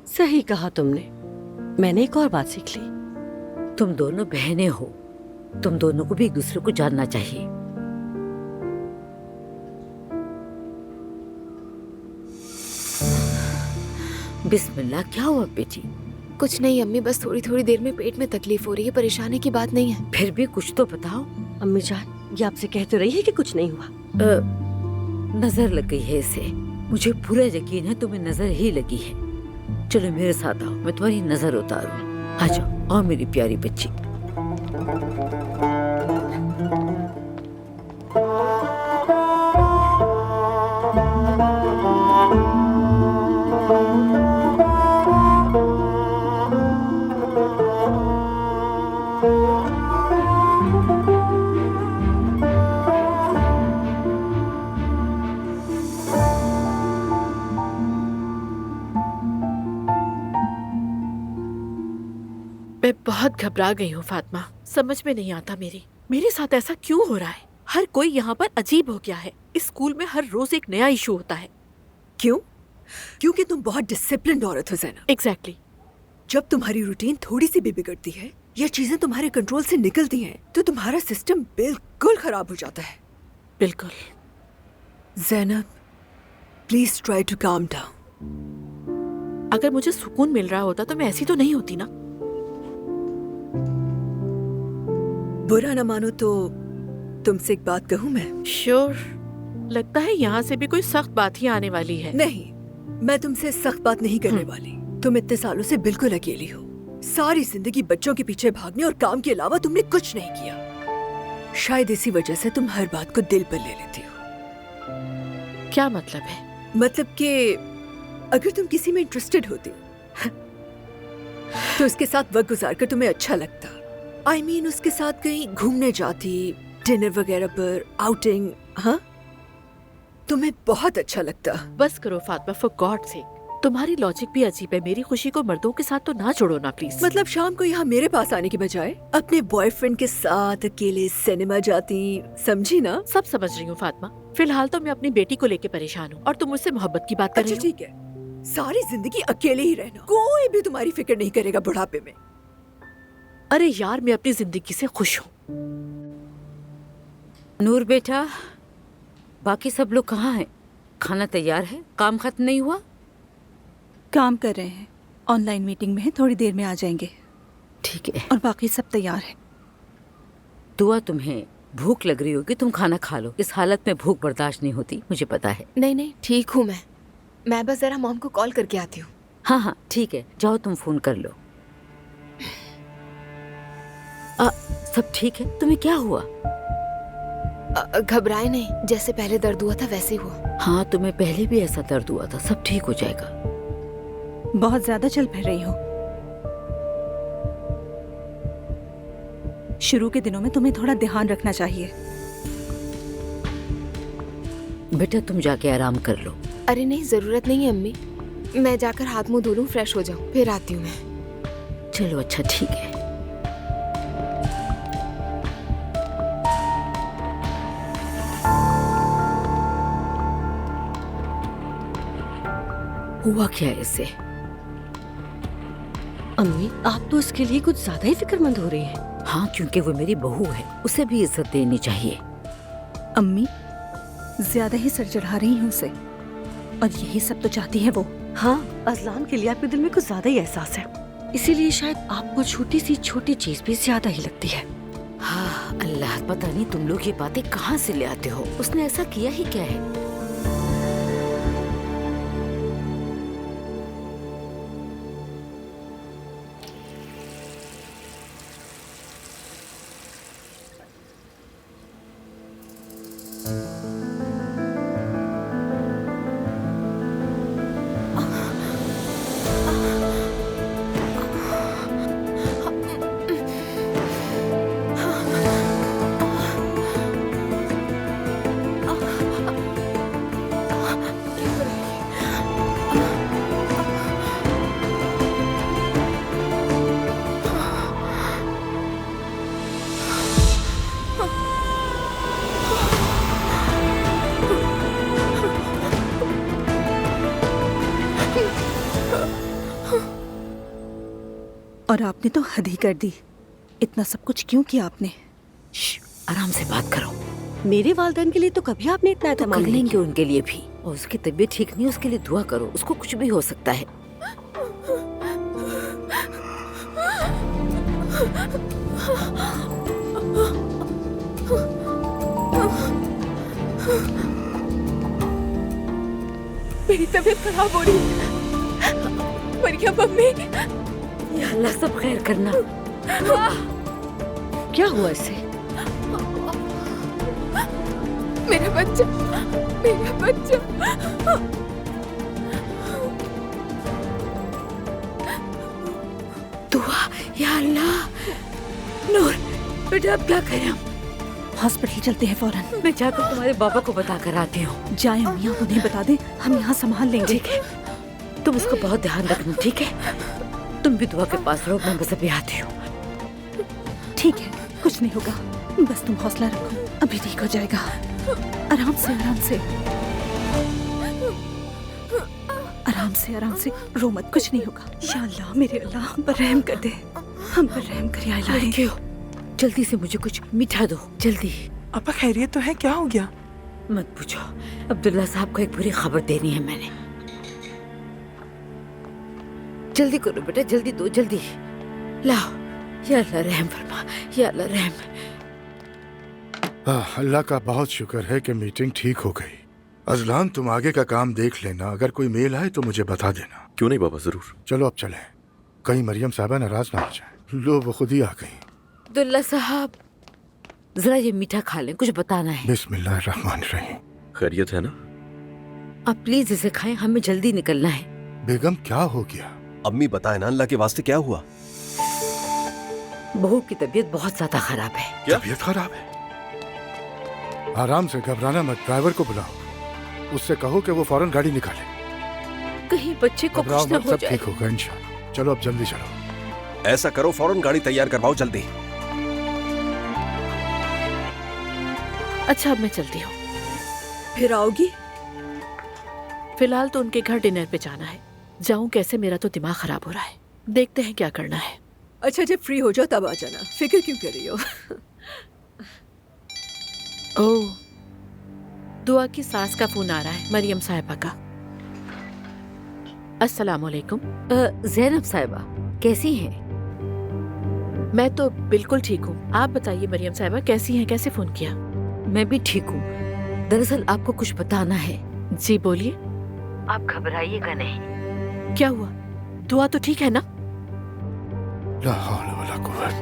सही कहा तुमने। मैंने एक और बात सीख ली। तुम दोनों बहनें हो, तुम दोनों को भी एक दूसरे को जानना चाहिए। बिस्मिल्लाह, क्या हुआ बेटी? कुछ नहीं अम्मी, बस थोड़ी थोड़ी देर में पेट में तकलीफ हो रही है, परेशानी की बात नहीं है। फिर भी कुछ तो बताओ। अम्मी जान, ये आपसे कह तो रही है कि कुछ नहीं हुआ। नजर लग गई है इसे। मुझे पूरा यकीन है तुम्हें नजर ही लगी है। चलो मेरे साथ आओ, मैं तुम्हारी नजर उतारूं। आ जाओ, आओ मेरी प्यारी बच्ची। मैं बहुत घबरा गई हूँ फातिमा, समझ में नहीं आता मेरे साथ ऐसा क्यों हो रहा है। हर कोई यहाँ पर अजीब हो गया है। इस स्कूल में हर रोज एक नया इशू होता है। क्यों? क्योंकि तुम बहुत डिसिप्लिन्ड औरत हो ज़ैनब। एग्जैक्टली। जब तुम्हारी रूटीन थोड़ी सी भी बिगड़ती है या चीजें तुम्हारे कंट्रोल से निकलती हैं, तो तुम्हारा सिस्टम बिल्कुल खराब हो जाता है। बिल्कुल। Zainab, please try to calm down. अगर मुझे सुकून मिल रहा होता तो मैं ऐसी तो नहीं होती ना। बुरा ना मानो तो तुमसे एक बात कहूँ मैं? श्योर। लगता है यहाँ से भी कोई सख्त बात ही आने वाली है। नहीं, मैं तुमसे सख्त बात नहीं करने वाली। तुम इतने सालों से बिल्कुल अकेली हो। सारी जिंदगी बच्चों के पीछे भागने और काम के अलावा तुमने कुछ नहीं किया। शायद इसी वजह से तुम हर बात को दिल पर ले लेती हो। क्या मतलब है? मतलब कि अगर तुम किसी में इंटरेस्टेड होती तो उसके साथ वक्त गुजार कर तुम्हें अच्छा लगता। I mean, उसके साथ कहीं घूमने जाती, डिनर वगैरह पर, आउटिंग। हाँ, तुम्हें बहुत अच्छा लगता। बस करो फातिमा, फॉर गॉड सेक। तुम्हारी लॉजिक भी अजीब है। मेरी खुशी को मर्दों के साथ तो ना जोड़ो ना प्लीज। मतलब शाम को यहाँ मेरे पास आने की बजाय अपने बॉयफ्रेंड के साथ अकेले सिनेमा जाती, समझी ना? सब समझ रही हूँ फातिमा। फिलहाल तो मैं अपनी बेटी को लेके परेशान हूँ और तुम मुझसे मोहब्बत की बात कर रही अच्छा हो। ठीक है, सारी जिंदगी अकेले ही रहना, कोई भी तुम्हारी फिक्र नहीं करेगा बुढ़ापे में। अरे यार, मैं अपनी जिंदगी से खुश हूँ। नूर बेटा, बाकी सब लोग कहाँ हैं? खाना तैयार है? काम खत्म नहीं हुआ? काम कर रहे हैं, ऑनलाइन मीटिंग में है, थोड़ी देर में आ जाएंगे। ठीक है। और बाकी सब तैयार है। दुआ, तुम्हें भूख लग रही होगी, तुम खाना खा लो। इस हालत में भूख बर्दाश्त नहीं होती, मुझे पता है। नहीं नहीं, ठीक हूँ मैं बस जरा मॉम को कॉल करके आती हूँ। हाँ हाँ ठीक है, जाओ तुम फोन कर लो। सब ठीक है? तुम्हें क्या हुआ? घबराए नहीं, जैसे पहले दर्द हुआ था वैसे ही हुआ। हाँ, तुम्हें पहले भी ऐसा दर्द हुआ था, सब ठीक हो जाएगा। बहुत ज्यादा चल फिर रही हो। शुरू के दिनों में तुम्हें थोड़ा ध्यान रखना चाहिए। बेटा तुम जाके आराम कर लो। अरे नहीं, जरूरत नहीं है अम्मी, मैं जाकर हाथ मुंह धो लूं, फ्रेश हो जाऊं, फिर आती हूँ मैं। चलो अच्छा ठीक है। हुआ क्या है इसे? अम्मी, आप तो उसके लिए कुछ ज्यादा ही फिक्रमंद हो रही हैं। हाँ, क्योंकि वो मेरी बहू है, उसे भी इज्जत देनी चाहिए। अम्मी, ज्यादा ही सर चढ़ा रही हैं उसे, और यही सब तो चाहती है वो। हाँ, अजलान के लिए आपके दिल में कुछ ज्यादा ही एहसास है, इसीलिए शायद आपको छोटी सी छोटी चीज भी ज्यादा ही लगती है। हाँ, अल्लाह, पता नहीं तुम लोग ये बातें कहाँ से ले आते हो। उसने ऐसा किया ही क्या है? और आपने तो हद ही कर दी। इतना सब कुछ क्यों किया आपने? आराम से बात करो। मेरे वालिदैन के लिए तो कभी आपने इतना एहतमाम कर नहीं लेंगे किया। उनके लिए भी। और उसकी तबीयत ठीक नहीं, उसके लिए दुआ करो, उसको कुछ भी हो सकता है। मेरी तबीयत खराब हो रही है। मरियम मम्मी, या अल्लाह सब खैर करना। क्या हुआ इसे? मेरा बच्चा, मेरा बच्चा। दुआ, या अल्लाह। नूर बेटा, अब क्या करें हम? हॉस्पिटल चलते हैं फौरन। मैं जाकर तुम्हारे बाबा को बता कर आती हूँ। जाए अम्मी, आप उन्हें बता दें, हम यहाँ संभाल लेंगे। ठीक है, तुम उसको बहुत ध्यान रखना, ठीक है? तुम भी दुआ के पास रहो, मैं बस अभी आती हूँ। ठीक है, कुछ नहीं होगा, बस तुम हौसला रखो, अभी ठीक हो जाएगा। आराम से, आराम से, आराम से, आराम से, रो मत, कुछ नहीं होगा। या अल्लाह, मेरे अल्लाह, हम पर रहम कर दे, हम पर रहम कर या इलाही। क्यों? जल्दी से मुझे कुछ मीठा दो, जल्दी। अपा खैरियत तो है? क्या हो गया? मत पूछो, अब्दुल्ला साहब को एक बुरी खबर देनी है मैंने। जल्दी करो बेटा, जल्दी दो, जल्दी लाओ। या अल्लाह रहम फरमा, या अल्लाह रहम। अल्लाह का बहुत शुक्र है कि मीटिंग ठीक हो गई। अजलान, तुम आगे का काम देख लेना, अगर कोई मेल आए तो मुझे बता देना। क्यों नहीं बाबा, जरूर। चलो अब चलें, कहीं मरियम साहबा नाराज ना हो जाए। लो, वो खुद ही आ गई। अब्दुल्ला साहब, जरा ये मीठा खा लें, कुछ बताना है। बिस्मिल्लाहिर्रहमानिर्रहीम। खैरियत है ना? आप प्लीज इसे खाएं, हमें जल्दी निकलना है। बेगम, क्या हो गया? अम्मी बताए ना, अल्लाह के वास्ते क्या हुआ? बहू की तबीयत बहुत ज्यादा खराब है। तबीयत खराब है? आराम से, घबराना मत। ड्राइवर को बुलाओ, उससे कहो कि वो फौरन गाड़ी निकाले। कहीं बच्चे को घबराओ कुछ न मत, हो सब जाए। ठीक होगा इंशाल्लाह। चलो अब जल्दी चलो। ऐसा करो, फौरन गाड़ी तैयार करवाओ जल्दी। अच्छा अब मैं चलती हूँ। फिर आओगी? फिलहाल तो उनके घर डिनर पे जाना है। जाऊं कैसे, मेरा तो दिमाग खराब हो रहा है। देखते हैं क्या करना है। अच्छा जब फ्री हो जाओ तब आ जाना, फिक्र क्यों कर रही हो? ओह, दुआ की सास का फोन आ रहा है, मरियम साहिबा का। अस्सलाम वालेकुम। ज़ैनब साहिबा कैसी हैं? मैं तो बिल्कुल ठीक हूँ। आप बताइए मरियम साहिबा कैसी हैं, कैसे फोन किया? मैं भी ठीक हूँ। दरअसल आपको कुछ बताना है। जी बोलिए। आप घबराइएगा नहीं। क्या हुआ? दुआ तो ठीक है ना? ला हौला वला कुव्वत।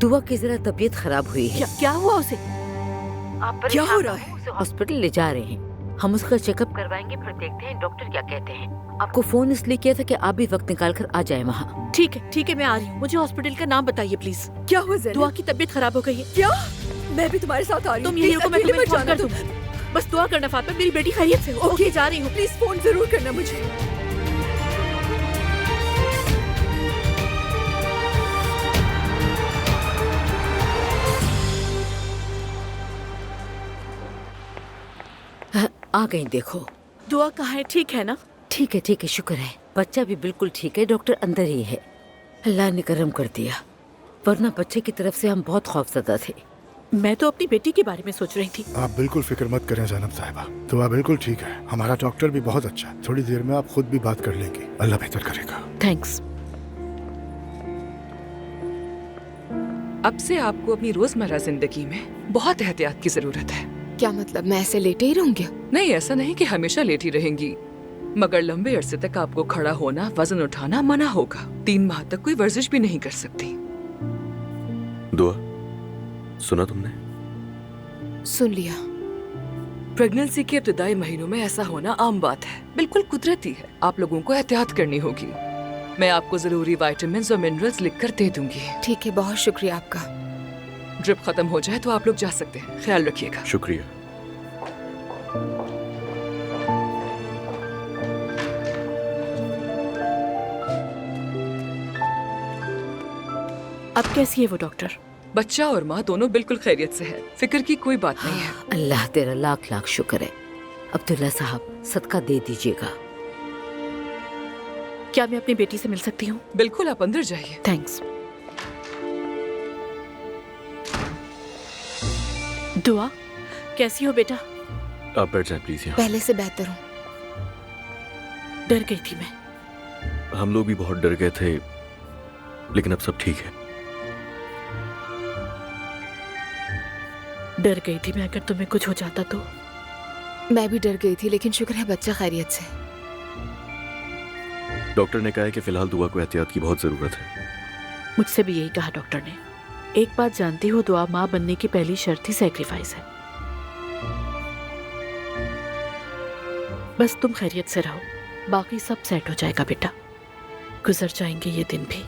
दुआ की जरा तबीयत खराब हुई है। क्या हुआ उसे? आप क्या हो रहा है? उसे हॉस्पिटल ले जा रहे हैं। हम उसका चेकअप करवाएंगे, फिर देखते हैं डॉक्टर क्या कहते हैं। आपको फोन इसलिए किया था कि आप भी वक्त निकाल कर आ जाए वहाँ। ठीक है मैं आ रही हूँ। मुझे हॉस्पिटल का नाम बताइए प्लीज। क्या हुआ ज़ैनब? दुआ की तबीयत खराब हो गई है। क्या? मैं भी तुम्हारे साथ आ रही हूँ। तुम यही रुको, मैं तुम्हें फोन कर दूँ। दूँ। बस दुआ करना फातिमा, मेरी बेटी खैरियत से हो। ओके जा रही हूँ। प्लीज फोन जरूर करना मुझे। आ गई देखो। दुआ कहाँ है? ठीक है ना? ठीक है शुक्र है। बच्चा भी बिल्कुल ठीक है, डॉक्टर अंदर ही है। अल्लाह ने करम कर दिया, वरना बच्चे की तरफ से हम बहुत खौफजदा थे। मैं तो अपनी बेटी के बारे में सोच रही थी। आप बिल्कुल फिक्र मत करें ज़ैनब साहिबा, तो आप बिल्कुल ठीक है। हमारा डॉक्टर भी बहुत अच्छा है। थोड़ी देर में आप खुद भी बात कर लेंगे। अल्लाह बेहतर करेगा। थैंक्स। अब से आपको अपनी रोजमर्रा जिंदगी में बहुत एहतियात की जरूरत है। क्या मतलब, मैं ऐसे लेटे ही रहूंगी? नहीं, ऐसा नहीं कि हमेशा लेटी रहेंगी, मगर लंबे अरसे तक आपको खड़ा होना, वजन उठाना मना होगा। 3 माह तक कोई वर्जिश भी नहीं कर सकती। दुआ, सुना तुमने? सुन लिया। प्रेगनेंसी के इब्तिदाई महीनों में ऐसा होना आम बात है, बिल्कुल कुदरती है। आप लोगों को एहतियात करनी होगी। मैं आपको जरूरी विटामिन्स और मिनरल्स लिखकर दे दूंगी। ठीक है, बहुत शुक्रिया आपका। ड्रिप खत्म हो जाए तो आप लोग जा सकते हैं। ख्याल रखिएगा। शुक्रिया। अब कैसी है वो डॉक्टर? बच्चा और माँ दोनों बिल्कुल खैरियत से है, फिक्र की कोई बात नहीं है। अल्लाह तेरा लाख लाख शुक्र है। अब्दुल्ला साहब सदका दे दीजिएगा। क्या मैं अपनी बेटी से मिल सकती हूँ? बिल्कुल, आप अंदर जाइए। थैंक्स। दुआ कैसी हो बेटा? आप बैठ जाएं प्लीज यहाँ। पहले से बेहतर हूँ। डर गई थी मैं। हम लोग भी बहुत डर गए थे, लेकिन अब सब ठीक है। डर गई थी मैं, अगर तुम्हें कुछ हो जाता तो। मैं भी डर गई थी, लेकिन शुक्र है बच्चा खैरियत से। डॉक्टर ने कहा है कि फिलहाल दुआ को एहतियात की बहुत जरूरत है। मुझसे भी यही कहा डॉक्टर ने। एक बात जानती हो, दुआ माँ बनने की पहली शर्त ही सैक्रिफाइस है। बस तुम खैरियत से रहो, बाकी सब सेट हो जाएगा बेटा। गुजर जाएंगे ये दिन भी।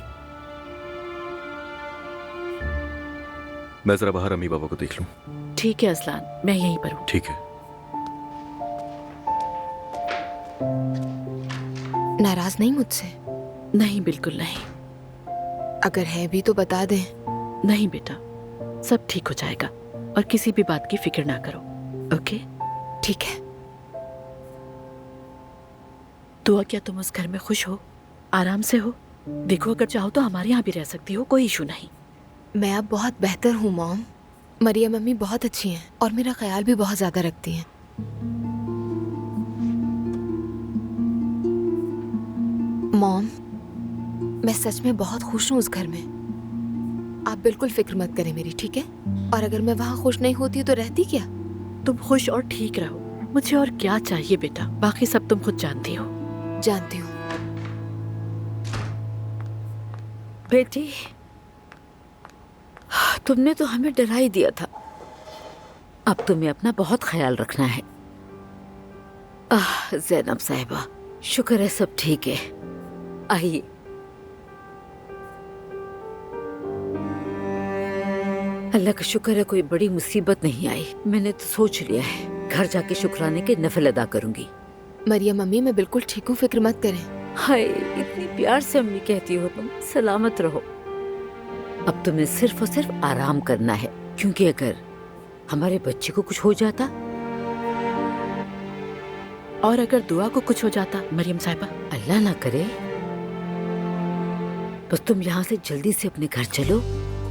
मैं जरा बाहर अम्मी बाबा को देख लूं। ठीक है अजलान, मैं यहीं पर हूँ। ठीक है। नाराज नहीं मुझसे? नहीं, बिल्कुल नहीं। अगर है भी तो बता दें। नहीं बेटा, सब ठीक हो जाएगा और किसी भी बात की फिक्र ना करो। ओके? ठीक है। दुआ, क्या तुम उस घर में खुश हो, आराम से हो? देखो, अगर चाहो तो हमारे यहाँ भी रह सकती हो, कोई इशू नहीं। मैं अब बहुत बेहतर हूँ मॉम। मरियम मम्मी बहुत अच्छी हैं और मेरा ख्याल भी बहुत ज्यादा रखती हैं। मॉम, मैं सच में बहुत खुश हूँ उस घर में। आप बिल्कुल फिक्र मत करें मेरी, ठीक है? और अगर मैं वहाँ खुश नहीं होती तो रहती क्या? तुम खुश और ठीक रहो, मुझे और क्या चाहिए बेटा? बाकी सब तुम खुद जानती हो। जानती हूँ। बेटी, तुमने तो हमें डरा ही दिया था। अब तुम्हें अपना बहुत ख्याल रखना है। ज़ैनब साहिबा, शुक्र है सब ठीक है। आइए। अल्लाह का शुक्र है कोई बड़ी मुसीबत नहीं आई। मैंने तो सोच लिया है घर जाके शुक्राने के नफल अदा करूंगी। मरियम मम्मी मैं बिल्कुल ठीक हूँ, फिक्र मत करें। हाय इतनी प्यार से अम्मी कहती हो तुम। सलामत रहो। अब तुम्हें सिर्फ और सिर्फ आराम करना है, क्योंकि अगर हमारे बच्चे को कुछ हो जाता और अगर दुआ को कुछ हो जाता मरियम साहिबा। अल्लाह ना करे। बस तुम यहाँ से जल्दी से अपने घर चलो,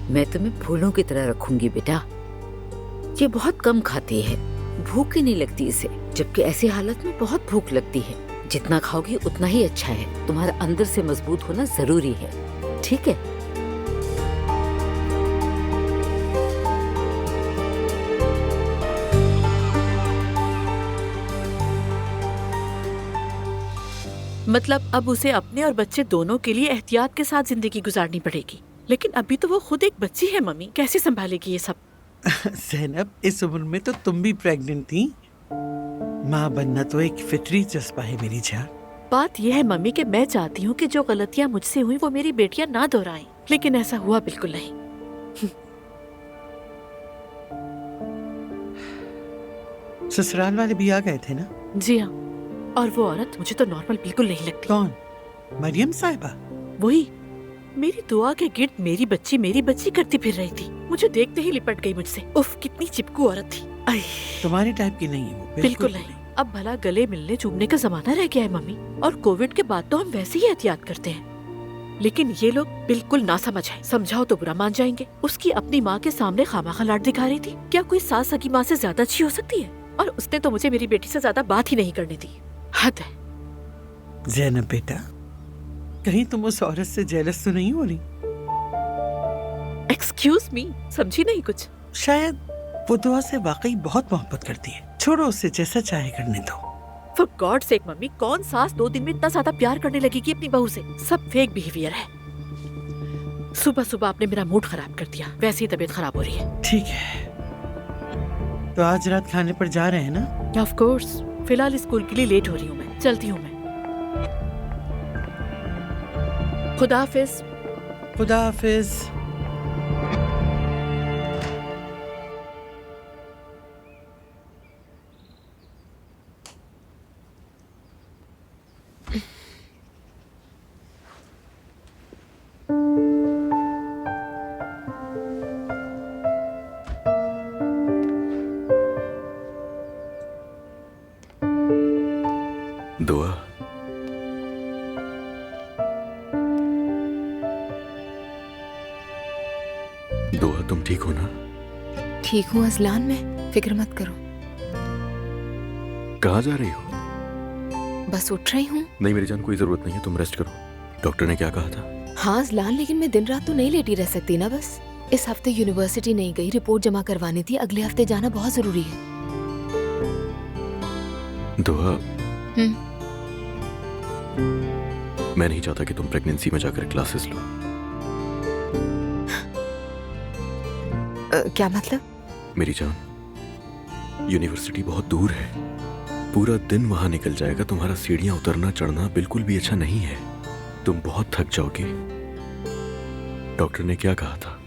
मैं तुम्हें फूलों की तरह रखूंगी बेटा। ये बहुत कम खाती है, भूख ही नहीं लगती इसे, जबकि ऐसी हालत में बहुत भूख लगती है। जितना खाओगी उतना ही अच्छा है। तुम्हारा अंदर से मजबूत होना जरूरी है, ठीक है? मतलब अब उसे अपने और बच्चे दोनों के लिए एहतियात के साथ जिंदगी गुजारनी पड़ेगी। लेकिन अभी तो वो खुद एक बच्ची है मम्मी, कैसे संभालेगी ये सब? ज़ैनब, इस उम्र में तो तुम भी प्रेग्नेंट थी। माँ बनना तो एक फितरी जज्बा है मेरी जान। बात यह है मम्मी कि मैं चाहती हूँ कि जो गलतियाँ मुझसे हुई वो मेरी बेटियाँ ना दोहराएं, लेकिन ऐसा हुआ बिल्कुल नहीं। ससुराल वाले भी आ गए थे ना? जी हाँ, और वो औरत मुझे तो नॉर्मल बिल्कुल नहीं लगती। कौन? मरियम साहिबा? वही, मेरी दुआ के गिर्द मेरी बच्ची करती फिर रही थी। मुझे देखते ही लिपट गई मुझसे। उफ, कितनी चिपकू औरत थी। तुम्हारे टाइप की नहीं है वो। बिल्कुल नहीं। अब भला गले मिलने चूमने का जमाना रह गया है मम्मी, और कोविड के बाद तो हम वैसे ही एहतियात करते हैं। लेकिन ये लोग बिल्कुल ना समझ है। समझाओ तो बुरा मान जाएंगे। उसकी अपनी माँ के सामने खामाखा लाड दिखा रही थी। क्या कोई सास सगी माँ से ज्यादा अच्छी हो सकती है? और उसने तो मुझे मेरी बेटी से ज्यादा बात ही नहीं करने दी। हद है। ज़ैनब बेटा, कहीं तुम उस औरत से जेलस तो नहीं हो रही? एक्सक्यूज मी, समझी नहीं कुछ? शायद वो दुआ से वाकई बहुत मोहब्बत करती है। छोड़ो उसे, जैसा चाहे करने दो। फॉर गॉड सेक मम्मी, कौन सास 2 दिन में इतना ज्यादा प्यार करने लगेगी अपनी बहू से? सब फेक बिहेवियर है। सुबह सुबह आपने मेरा मूड खराब कर दिया, वैसे ही तबीयत खराब हो रही है। ठीक है, तो आज रात खाने पर जा रहे हैं ना? Of course. फिलहाल स्कूल के लिए लेट हो रही हूँ मैं, चलती हूँ मैं। खुदा हाफिज। खुदा हाफिज। दुआ, दुआ तुम ठीक हो ना? ठीक हूँ अजलान, में फिक्र मत करो। कहाँ जा रही हो? बस उठ रही हूँ। नहीं मेरी जान, कोई जरूरत नहीं है, तुम रेस्ट करो। डॉक्टर ने क्या कहा था? हाँ अजलान, लेकिन मैं दिन रात तो नहीं लेटी रह सकती ना। बस इस हफ्ते यूनिवर्सिटी नहीं गई, रिपोर्ट जमा करवानी थी। अगले हफ्ते जाना बहुत जरूरी है। दुआ, मैं नहीं चाहता कि तुम प्रेगनेंसी में जाकर क्लासेस लो। क्या मतलब? मेरी जान, यूनिवर्सिटी बहुत दूर है, पूरा दिन वहां निकल जाएगा। तुम्हारा सीढ़ियां उतरना चढ़ना बिल्कुल भी अच्छा नहीं है, तुम बहुत थक जाओगे। डॉक्टर ने क्या कहा था?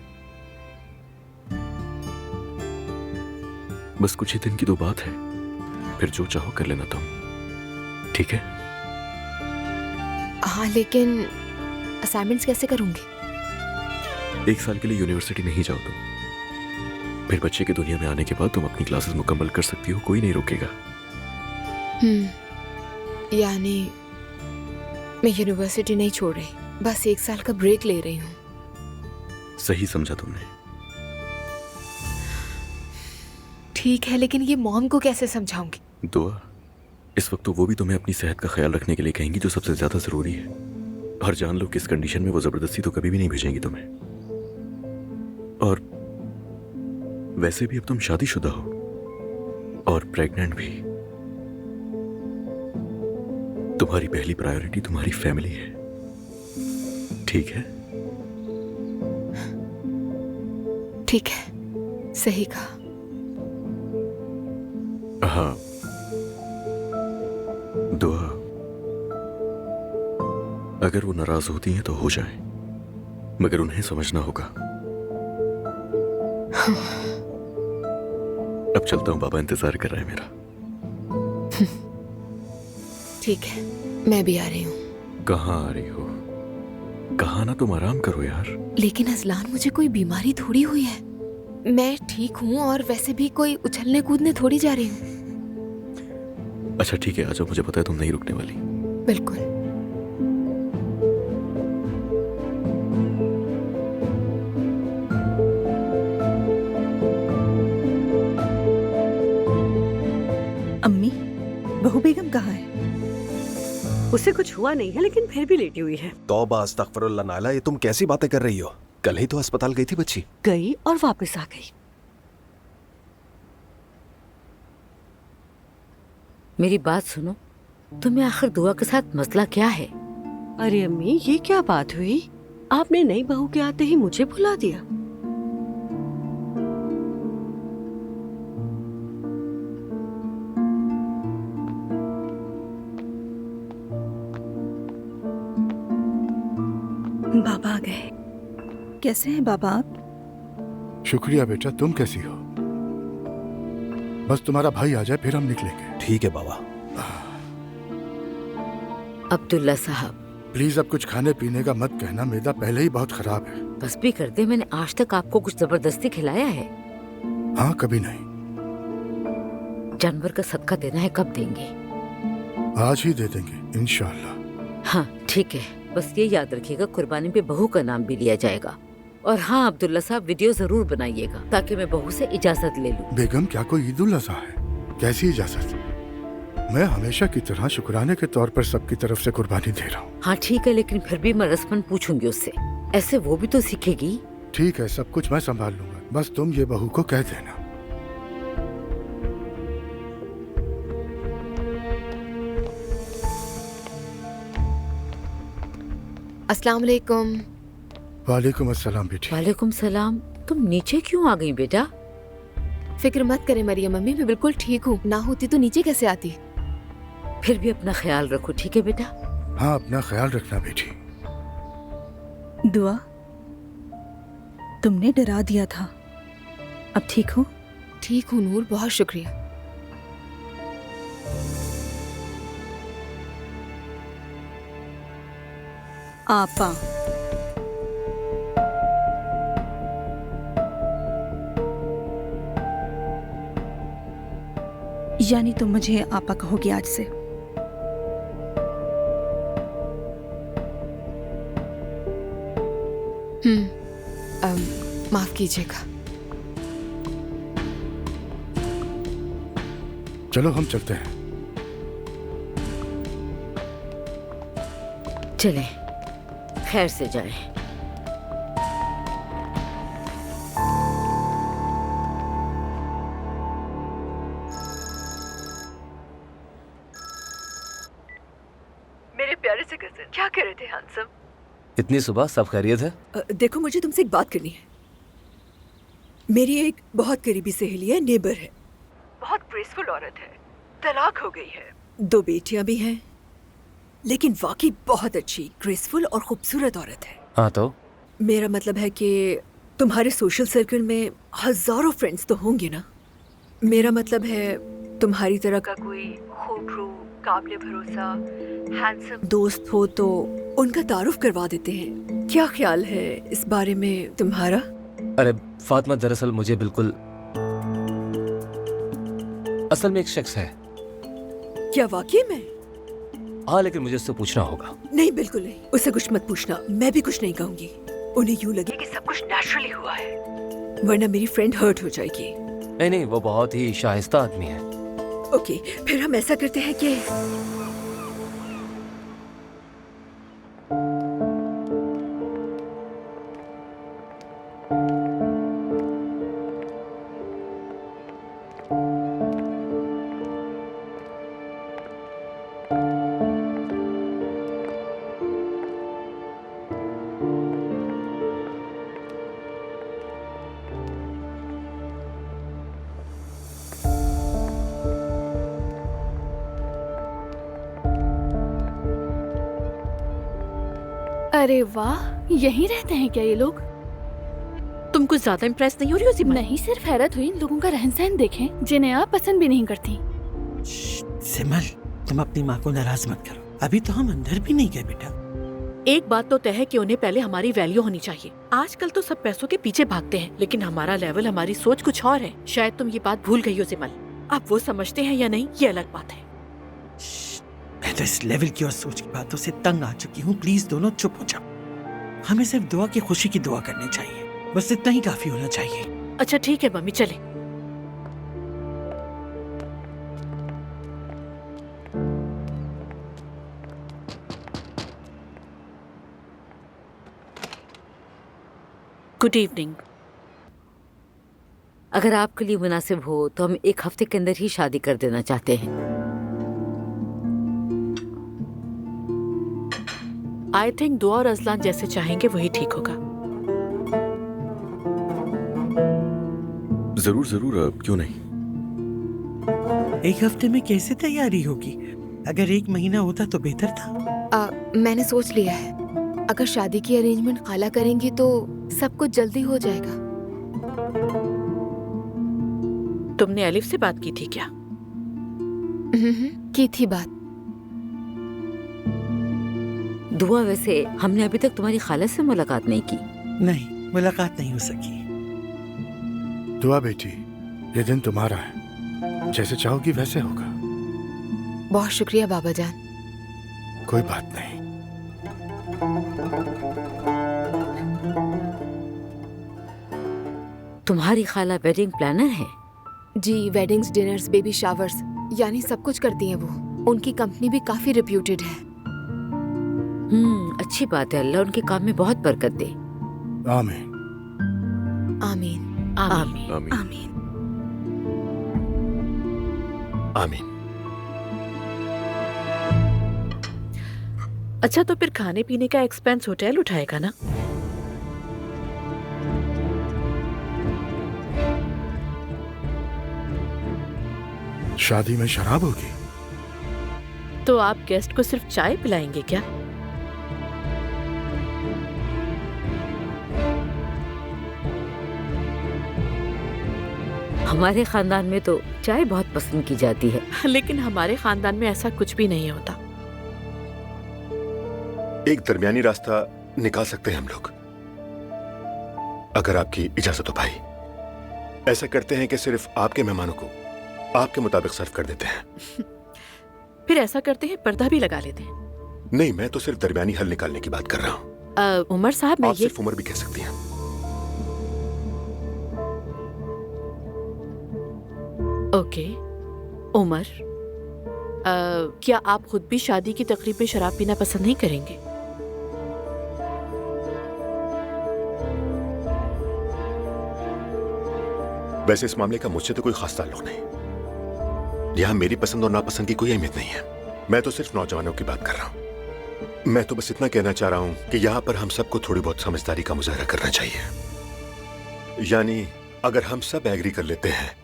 बस कुछ ही दिन की तो बात है, फिर जो चाहो कर लेना तुम, ठीक है? हाँ, लेकिन असाइनमेंट्स कैसे करूंगी? 1 साल के लिए यूनिवर्सिटी नहीं जाओ तुम, फिर बच्चे की दुनिया में आने के बाद तुम अपनी क्लासेस मुकम्मल कर सकती हो, कोई नहीं रोकेगा। यानी मैं यूनिवर्सिटी नहीं छोड़ रही, बस 1 साल का ब्रेक ले रही हूँ। सही समझा तुमने। ठीक है, लेकिन ये मॉम को कैसे समझाऊंगी? दुआ, इस वक्त तो वो भी तुम्हें अपनी सेहत का ख्याल रखने के लिए कहेंगी, जो सबसे ज्यादा जरूरी है। और जान लो किस कंडीशन में वो जबरदस्ती तो कभी भी नहीं भेजेंगी तुम्हें। और वैसे भी अब तुम शादीशुदा हो और प्रेग्नेंट भी। तुम्हारी पहली प्रायोरिटी तुम्हारी फैमिली है, ठीक है? ठीक है, सही कहा। हाँ दुआ, अगर वो नाराज होती हैं तो हो जाए, मगर उन्हें समझना होगा अब चलता हूँ, बाबा इंतजार कर रहा है मेरा। ठीक है, मैं भी आ रही हूँ। कहाँ आ रही हो? कहाँ ना, तुम आराम करो यार। लेकिन अजलान, मुझे कोई बीमारी थोड़ी हुई है। मैं ठीक हूँ और वैसे भी कोई उछलने कूदने थोड़ी जा रही हूँ। अच्छा ठीक है, आ जाओ, मुझे पता है तुम नहीं रुकने वाली। बिल्कुल। अम्मी, बहू बेगम कहाँ है? उसे कुछ हुआ नहीं है, लेकिन फिर भी लेटी हुई है। तौबा अस्तगफिरुल्लाह नाला, ये तुम कैसी बातें कर रही हो? कल ही तो अस्पताल गई थी बच्ची। गई और वापस आ गई। मेरी बात सुनो, तुम्हें आखिर दुआ के साथ मसला क्या है? अरे अम्मी, ये क्या बात हुई? आपने नई बहू के आते ही मुझे भुला दिया। बाबा आ गए। कैसे हैं बाबा आप? शुक्रिया बेटा, तुम कैसी हो? बस तुम्हारा भाई आ जाए फिर हम निकलेंगे। ठीक है बाबा। अब्दुल्ला साहब, प्लीज अब कुछ खाने पीने का मत कहना, मैदा पहले ही बहुत खराब है। बस भी कर दे, मैंने आज तक आपको कुछ जबरदस्ती खिलाया है? हाँ, कभी नहीं। जानवर का सदका देना है, कब देंगे? आज ही दे देंगे इंशाअल्लाह। हाँ ठीक है, बस ये याद रखिएगा कुर्बानी पे बहू का नाम भी लिया जाएगा। और हाँ अब्दुल्ला साहब, वीडियो जरूर बनाइएगा ताकि मैं बहू से इजाजत ले लूं। बेगम, क्या कोई ईद उल अज़हा है? कैसी इजाजत? मैं हमेशा की तरह शुक्राने के तौर पर सबकी तरफ से कुर्बानी दे रहा हूँ। हाँ ठीक है, लेकिन फिर भी मैं रस्मन पूछूंगी उससे, ऐसे वो भी तो सीखेगी। ठीक है, सब कुछ मैं संभाल लूंगा, बस तुम ये बहू को कह देना। अस्सलाम वालेकुम। वालेकुम अस्सलाम बेटी। वालेकुम सलाम। तुम नीचे क्यों आ गई बेटा? फिक्र मत करें मरियम मम्मी, मैं बिल्कुल ठीक हूँ। ना होती तो नीचे कैसे आती। फिर भी अपना ख्याल रखो, ठीक है बेटा? हाँ, अपना ख्याल रखना बेटी। दुआ, तुमने डरा दिया था, अब ठीक हो? ठीक हूँ नूर, बहुत शुक्रिया। आपा, यानी तुम मुझे आपा कहोगे आज से? माफ कीजिएगा। चलो हम चलते हैं। चलें, खैर से जाएं। मेरे प्यारे से कज़न, क्या कह रहे थे हैंडसम? इतनी सुबह सब खैरियत है? देखो, मुझे तुमसे एक बात करनी है। मेरी एक बहुत करीबी सहेली है, नेबर है, बहुत ग्रेसफुल औरत है, तलाक हो गई है, 2 बेटियां भी हैं, लेकिन वाकई बहुत अच्छी, ग्रेसफुल और खूबसूरत औरत है। हाँ तो? मेरा मतलब है कि तुम्हारे सोशल सर्कल में हजारों फ्रेंड्स तो होंगे ना। मेरा मतलब है तुम्हारी तरह का कोई खूबरू, काबिल भरोसा, हैंडसम दोस्त हो तो उनका तारुफ करवा देते हैं। क्या ख्याल है इस बारे में तुम्हारा? अरे फातिमा, दरअसल मुझे बिल्कुल, असल में एक शख्स है। क्या वाकई में? हाँ, लेकिन मुझे उससे पूछना होगा। नहीं, बिल्कुल नहीं, उससे कुछ मत पूछना, मैं भी कुछ नहीं कहूंगी। उन्हें यूं लगे कि सब कुछ नेचुरली हुआ है, वरना मेरी फ्रेंड हर्ट हो जाएगी। नहीं नहीं, वो बहुत ही शाइस्ता आदमी है। ओके, फिर हम ऐसा करते हैं कि अरे वाह, यहीं रहते हैं क्या ये लोग? तुम कुछ ज्यादा इम्प्रेस नहीं हो रही हो सिमल? नहीं, सिर्फ हैरत हुई इन लोगों का रहन सहन देखें जिन्हें आप पसंद भी नहीं करती। सिमल, तुम अपनी माँ को नाराज मत करो। अभी तो हम अंदर भी नहीं गए बेटा। एक बात तो तय है कि उन्हें पहले हमारी वैल्यू होनी चाहिए। आजकल तो सब पैसों के पीछे भागते हैं, लेकिन हमारा लेवल, हमारी सोच कुछ और है। शायद तुम ये बात भूल गई हो सिमल। अब वो समझते हैं या नहीं, ये अलग बात है। मैं तो इस लेवल की और सोच की बातों से तंग आ चुकी हूँ। प्लीज दोनों चुप हो जाओ। हमें सिर्फ दुआ की खुशी की दुआ करनी चाहिए, बस इतना ही काफी होना चाहिए। अच्छा ठीक है मम्मी, चले। Good evening. अगर आपके लिए मुनासिब हो तो हम 1 हफ्ते के अंदर ही शादी कर देना चाहते हैं। आई थिंक दुआ और अजलान जैसे चाहेंगे वही ठीक होगा। जरूर जरूर, क्यों नहीं। 1 हफ्ते में कैसे तैयारी होगी? अगर 1 महीना होता तो बेहतर था। मैंने सोच लिया है, अगर शादी की अरेंजमेंट खाला करेंगी तो सब कुछ जल्दी हो जाएगा। तुमने अलिफ से बात की थी क्या? की थी बात। दुआ, वैसे हमने अभी तक तुम्हारी खाला से मुलाकात नहीं की। नहीं, मुलाकात नहीं हो सकी। दुआ बेटी, ये दिन तुम्हारा है, जैसे चाहोगी वैसे होगा। बहुत शुक्रिया बाबा जान। कोई बात नहीं। तुम्हारी खाला वेडिंग प्लानर है? जी, वेडिंग्स, डिनर्स, बेबी शावर्स, यानी सब कुछ करती हैं वो। उनकी कंपनी भी काफी रिप्यूटेड है। अच्छी बात है। अल्लाह उनके काम में बहुत बरकत दे। आमीन आमीन आमीन आमीन आमीन आमीन। अच्छा, तो फिर खाने पीने का एक्सपेंस होटल उठाएगा ना? शादी में शराब होगी? तो आप गेस्ट को सिर्फ चाय पिलाएंगे क्या? हमारे खानदान में तो चाय बहुत पसंद की जाती है। लेकिन हमारे खानदान में ऐसा कुछ भी नहीं होता। एक दरमियानी रास्ता निकाल सकते हैं हम लोग, अगर आपकी इजाजत हो भाई। ऐसा करते हैं कि सिर्फ आपके मेहमानों को आपके मुताबिक सर्व कर देते हैं। फिर ऐसा करते हैं, पर्दा भी लगा लेते हैं। नहीं, मैं तो सिर्फ दरमियानी हल निकालने की बात कर रहा हूँ। उमर साहब, मैं आप सिर्फ उमर भी कह सकती हैं। ओके उमर, क्या आप खुद भी शादी की तकरीब में शराब पीना पसंद नहीं करेंगे? वैसे इस मामले का मुझसे तो कोई खास ताल्लुक नहीं। यहाँ मेरी पसंद और नापसंद की कोई अहमियत नहीं है। मैं तो सिर्फ नौजवानों की बात कर रहा हूँ। मैं तो बस इतना कहना चाह रहा हूँ कि यहाँ पर हम सबको थोड़ी बहुत समझदारी का मुजाहरा करना चाहिए। यानी अगर हम सब एग्री कर लेते हैं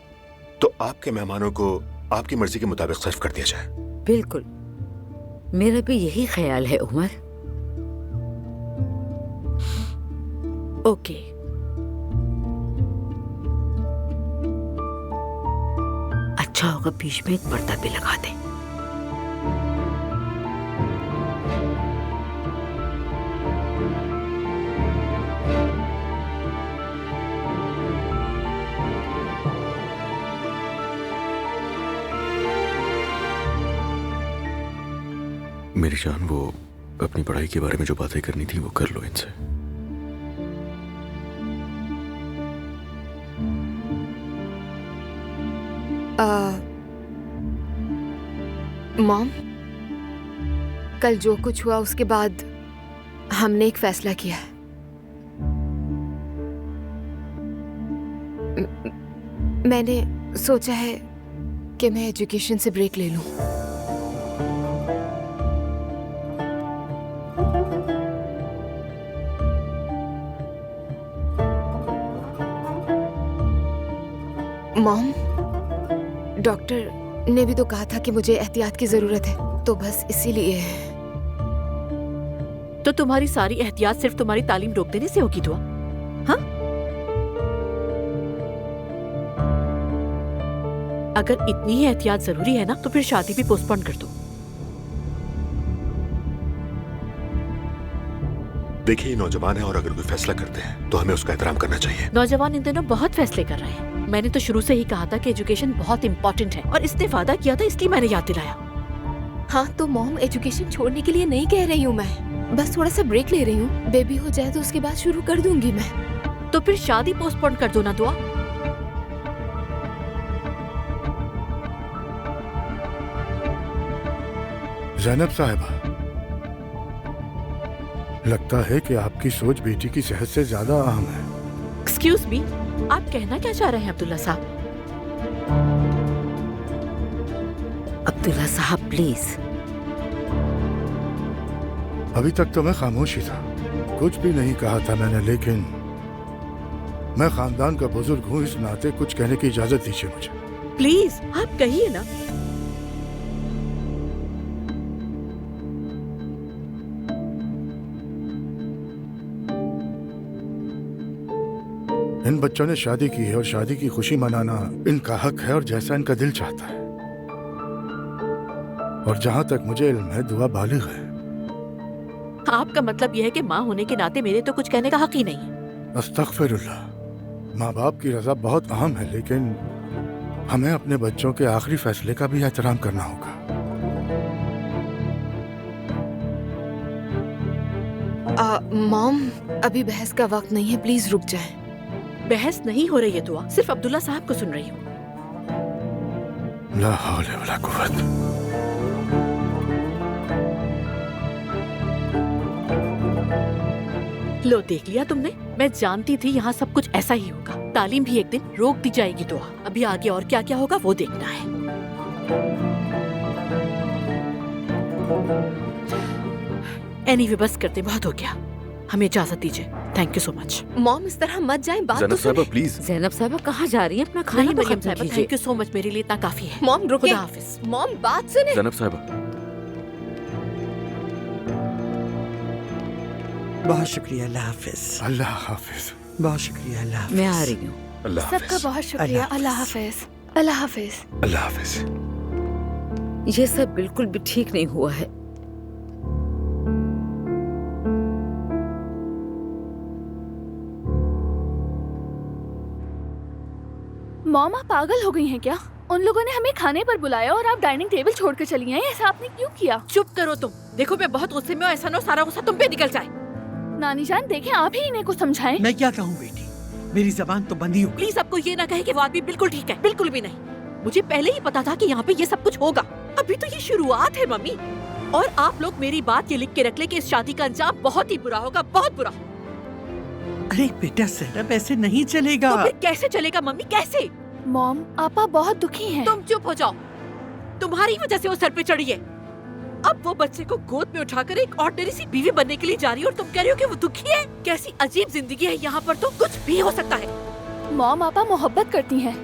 तो आपके मेहमानों को आपकी मर्जी के मुताबिक सर्व कर दिया जाए। बिल्कुल, मेरा भी यही ख्याल है उमर। ओके। अच्छा होगा बीच में एक पर्दा भी लगा दे। मेरी जान, वो अपनी पढ़ाई के बारे में जो बातें करनी थी वो कर लो इनसे। मॉम, कल जो कुछ हुआ उसके बाद हमने एक फैसला किया है। मैंने सोचा है कि मैं एजुकेशन से ब्रेक ले लूं। मॉम, डॉक्टर ने भी तो कहा था कि मुझे एहतियात की जरूरत है, तो बस इसीलिए। तो तुम्हारी सारी एहतियात सिर्फ तुम्हारी तालीम रोक देने से होगी दुआ? हाँ? अगर इतनी ही एहतियात जरूरी है ना तो फिर शादी भी पोस्टपोन कर दो। देखिए, ये नौजवान है और अगर कोई फैसला करते हैं तो हमें उसका एहतराम करना चाहिए। नौजवान इन दिनों बहुत फैसले कर रहे हैं। मैंने तो शुरू से ही कहा था कि एजुकेशन बहुत इम्पोर्टेंट है और इसने वादा किया था, इसलिए मैंने याद दिलाया। हाँ तो मॉम, एजुकेशन छोड़ने के लिए नहीं कह रही हूँ मैं, बस थोड़ा सा ब्रेक ले रही हूँ। बेबी हो जाए तो उसके बाद शुरू कर दूंगी मैं। तो फिर शादी पोस्टपोन कर दो ना दुआ। ज़ैनब साहिबा, लगता है कि आपकी सोच बेटी की सेहत से ज्यादा अहम है। एक्सक्यूज मी, आप कहना क्या चाह रहे हैं अब्दुल्ला साहब? अब्दुल्ला साहब प्लीज। अभी तक तो मैं खामोश ही था, कुछ भी नहीं कहा था मैंने, लेकिन मैं खानदान का बुजुर्ग हूँ, इस नाते कुछ कहने की इजाजत दीजिए मुझे। प्लीज आप कहिए ना। इन बच्चों ने शादी की है और शादी की खुशी मनाना इनका हक है और जैसा इनका दिल चाहता है। और जहां तक मुझे इल्म है, दुआ बालिग है। आपका मतलब यह है कि माँ होने के नाते मेरे तो कुछ कहने का हक ही नहीं है। अस्तगफिरुल्लाह। माँ बाप की रजा बहुत अहम है, लेकिन हमें अपने बच्चों के आखिरी फैसले का भी एहतराम करना होगा। मॉम, अभी बहस का वक्त नहीं है, प्लीज रुक जाए। बहस नहीं हो रही है दुआ, सिर्फ अब्दुल्ला साहब को सुन रही हूँ। ला हौले वला कुव्वत। लो देख लिया तुमने, मैं जानती थी यहाँ सब कुछ ऐसा ही होगा। तालीम भी एक दिन रोक दी जाएगी दुआ। अभी आगे और क्या क्या होगा वो देखना है। एनीवे बस करते, बहुत हो गया, हमें इजाजत दीजिए। Thank you so much. Mom इस तरह मत जाएं, बात तो ज़ैनब साहिबा सुने। प्लीज। ज़ैनब साहिबा कहाँ जा रही हैं? अपना खाना नहीं तो मरियम खत्म साहिबा, कीजिए। थैंक यू सो मच, मेरे लिए इतना काफी है। मॉम रुके। खुदा हाफिज। मॉम बात सुने। ज़ैनब साहिबा, बहुत शुक्रिया, अल्लाह हाफिज। अल्लाह हाफिज। बहुत शुक्रिया, अल्लाह हाफिज। मैं आ रही हूँ। अल्लाह सबका हाफिज। बहुत शुक्रिया। अल्लाह हाफिज। अल्लाह हाफिज। अल्लाह हाफिज। ये सब बिल्कुल भी ठीक नहीं हुआ है। मॉम, आप पागल हो गई हैं क्या? उन लोगों ने हमें खाने पर बुलाया और आप डाइनिंग टेबल छोड़कर चली आई। ऐसा आपने क्यों किया? चुप करो तुम। देखो मैं बहुत गुस्से में हूँ, ऐसा ना हो सारा गुस्सा तुम पे निकल जाए। नानी जान, देखें आप ही इन्हें कुछ समझाएं। मैं क्या कहूँ बेटी, मेरी जबान तो बंदी हो। प्लीज आपको ये ना कहे कि वो आदमी बिल्कुल ठीक है, बिल्कुल भी नहीं। मुझे पहले ही पता था कि यहाँ पे ये सब कुछ होगा। अभी तो ये शुरुआत है मम्मी, और आप लोग मेरी बात ये लिख के रख ले कि इस शादी का अंजाम बहुत ही बुरा होगा, बहुत बुरा। अरे बेटा ज़ैनब, ऐसे नहीं चलेगा। तो फिर कैसे चलेगा मम्मी, कैसे? मॉम, आपा बहुत दुखी हैं। तुम चुप हो जाओ, तुम्हारी वजह से वो सर पे चढ़ी है। अब वो बच्चे को गोद में उठाकर एक ऑर्डिनरी सी बीवी बनने के लिए जा रही है और तुम कह रही हो कि वो दुखी है? कैसी अजीब जिंदगी है यहाँ पर, तो कुछ भी हो सकता है। मॉम, आपा मोहब्बत करती हैं।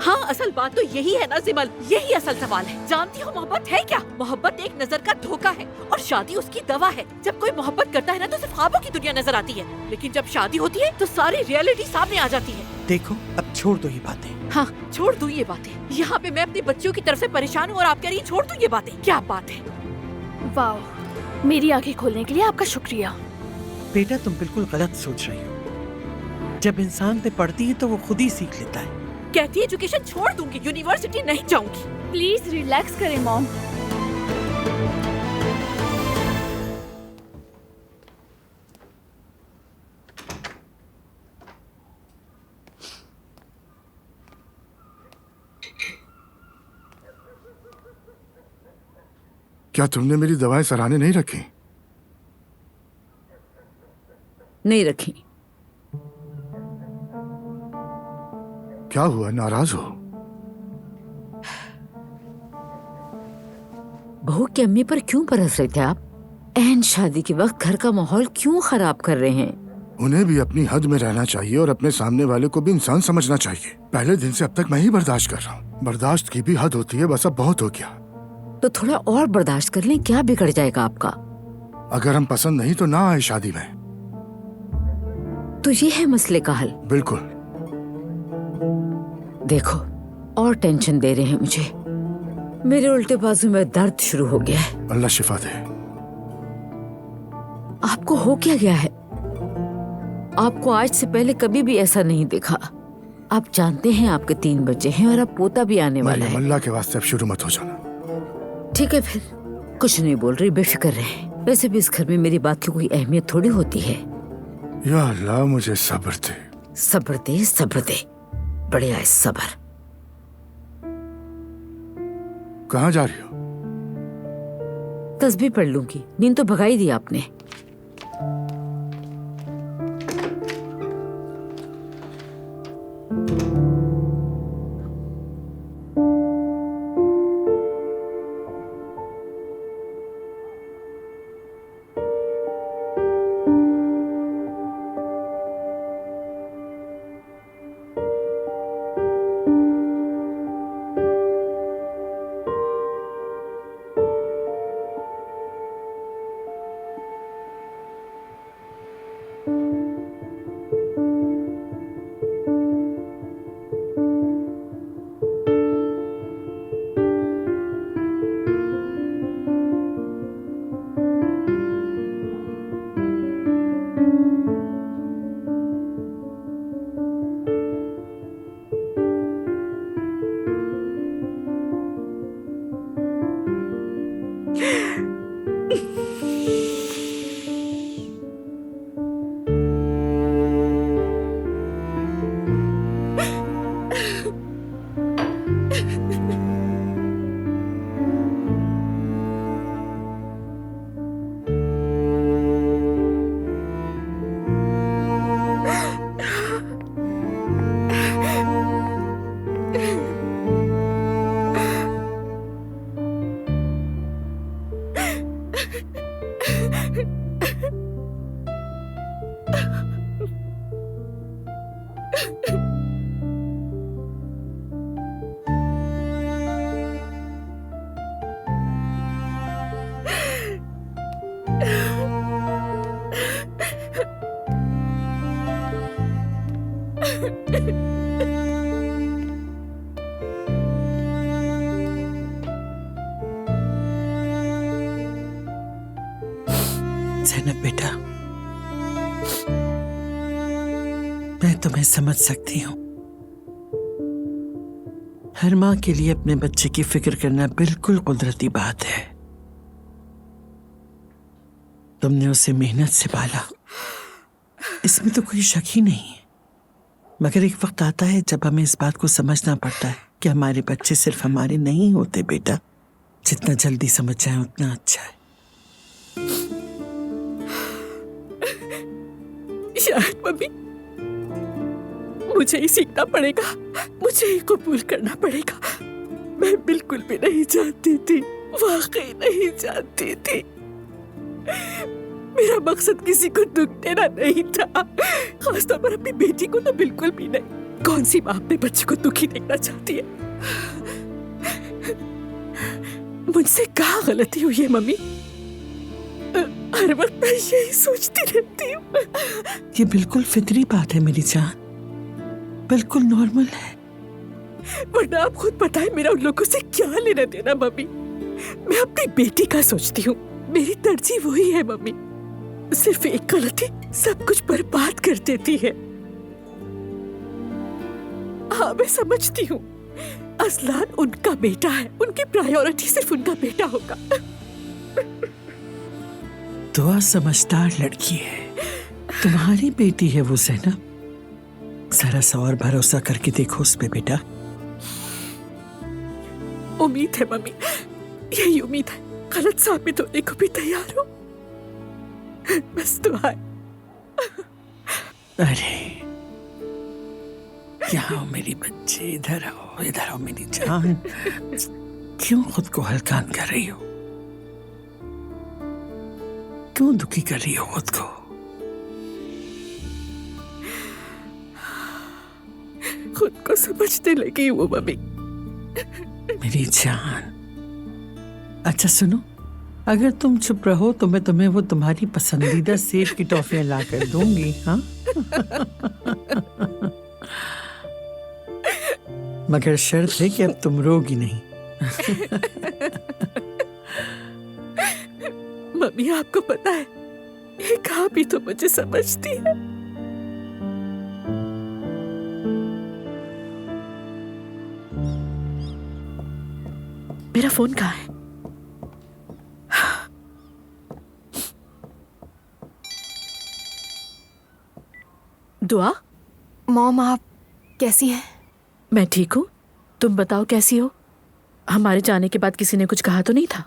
हाँ, असल बात तो यही है ना जिमल, यही असल सवाल है। जानती हो मोहब्बत है क्या? मोहब्बत एक नजर का धोखा है और शादी उसकी दवा है। जब कोई मोहब्बत करता है ना तो सिर्फ ख्वाबों की दुनिया नजर आती है, लेकिन जब शादी होती है तो सारी रियलिटी सामने आ जाती है। देखो अब छोड़ दो ये बातें। हाँ, छोड़ दूं ये बातें। यहाँ पे मैं अपनी बच्चियों की तरफ से परेशान हूँ और आप कह रही हैं छोड़ दूं ये बातें। क्या बात है? वाह, मेरी आंखें खोलने के लिए आपका शुक्रिया। बेटा तुम बिल्कुल गलत सोच रही हो। जब इंसान पे पड़ती है तो वो खुद ही सीख लेता है। कहती है एजुकेशन छोड़ दूंगी, यूनिवर्सिटी नहीं जाऊंगी। प्लीज रिलैक्स करें मॉम। क्या तुमने मेरी दवाएं सराहने नहीं रखी? नहीं रखी। क्या हुआ, नाराज हो? बहू की अम्मी पर क्यों बरस रहे थे आप? एहन शादी के वक्त घर का माहौल क्यों खराब कर रहे हैं? उन्हें भी अपनी हद में रहना चाहिए और अपने सामने वाले को भी इंसान समझना चाहिए। पहले दिन से अब तक मैं ही बर्दाश्त कर रहा हूँ। बर्दाश्त की भी हद होती है, बस अब बहुत हो गया। तो थोड़ा और बर्दाश्त कर लें, क्या बिगड़ जाएगा आपका? अगर हम पसंद नहीं तो ना आए शादी में। तो ये है मसले का हल। बिल्कुल। देखो, और टेंशन दे रहे हैं मुझे। मेरे उल्टे बाजू में दर्द शुरू हो गया है। अल्लाह शिफा दे। आपको हो क्या गया है? आपको आज से पहले कभी भी ऐसा नहीं देखा। आप जानते हैं आपके 3 बच्चे हैं और अब पोता भी आने वाला है। अल्लाह के वास्ते अब शुरू मत हो जाना। ठीक है फिर, कुछ नहीं बोल रही, बेफिक्र रहे। वैसे भी इस घर में मेरी बात की कोई अहमियत थोड़ी होती है। या अल्लाह मुझे सब्र दे। सब्र दे, सब्र दे। बढ़िया है सब्र। कहाँ जा रही हो? तस्बीह पढ़ लूंगी, नींद तो भगाई दी आपने। ज़ैनब बेटा, मैं तुम्हें समझ सकती हूँ। हर माँ के लिए अपने बच्चे की फिक्र करना बिल्कुल कुदरती बात है। तुमने उसे मेहनत से पाला, इसमें तो कोई शक ही नहीं है। मगर एक वक्त आता है जब हमें इस बात को समझना पड़ता है कि हमारे बच्चे सिर्फ हमारे नहीं होते बेटा। जितना जल्दी समझ जाए उतना अच्छा है। शायद मम्मी मुझे ही सीखना पड़ेगा, मुझे ही कबूल करना पड़ेगा। मैं बिल्कुल भी नहीं जानती थी, वाकई नहीं जानती थी। मेरा मकसद किसी को दुख देना नहीं था, खासतौर पर अपनी बेटी को तो बिल्कुल भी नहीं। कौन सी माँ अपने बच्चे को दुखी देखना चाहती है? मुझसे क्या गलती हुई है मम्मी? हर वक्त मैं यही सोचती रहती हूँ। ये बिल्कुल फितरी बात है मेरी जान, बिल्कुल नॉर्मल है। वरना आप खुद बताएं मेरा उन लोगों से क्या लेना देना मम्मी। मैं अपनी बेटी का सोचती हूँ, मेरी तरजीह वही है मम्मी। सिर्फ एक गलती सब कुछ बर्बाद कर देती है। हाँ मैं समझती हूँ, असलान उनका बेटा है, उनकी प्रायोरिटी सिर्फ उनका बेटा होगा। दुआ समझदार लड़की है, तुम्हारी बेटी है वो ज़ैनब। जरा सा और भरोसा करके देखो उस पे बेटा। उम्मीद है मम्मी, यही उम्मीद है। गलत साबित होने को भी तैयार हो, बस दुआ है। अरे क्या हो मेरी बच्चे, इधर आओ, इधर आओ मेरी जान। क्यों खुद को हल्कान कर रही हो? क्यों दुखी कर रही हो खुद को? खुद को समझने लगी वो मम्मी। मेरी जान, अच्छा सुनो, अगर तुम चुप रहो तो मैं तुम्हें वो तुम्हारी पसंदीदा सेब की टॉफियां ला कर दूंगी। हाँ मगर शर्त है कि अब तुम रोगी नहीं। मम्मी आपको पता है एक आप ही तो मुझे समझती है। मेरा फोन कहाँ है? दुआ, मॉम आप कैसी हैं? मैं ठीक हूँ, तुम बताओ कैसी हो? हमारे जाने के बाद किसी ने कुछ कहा तो नहीं था?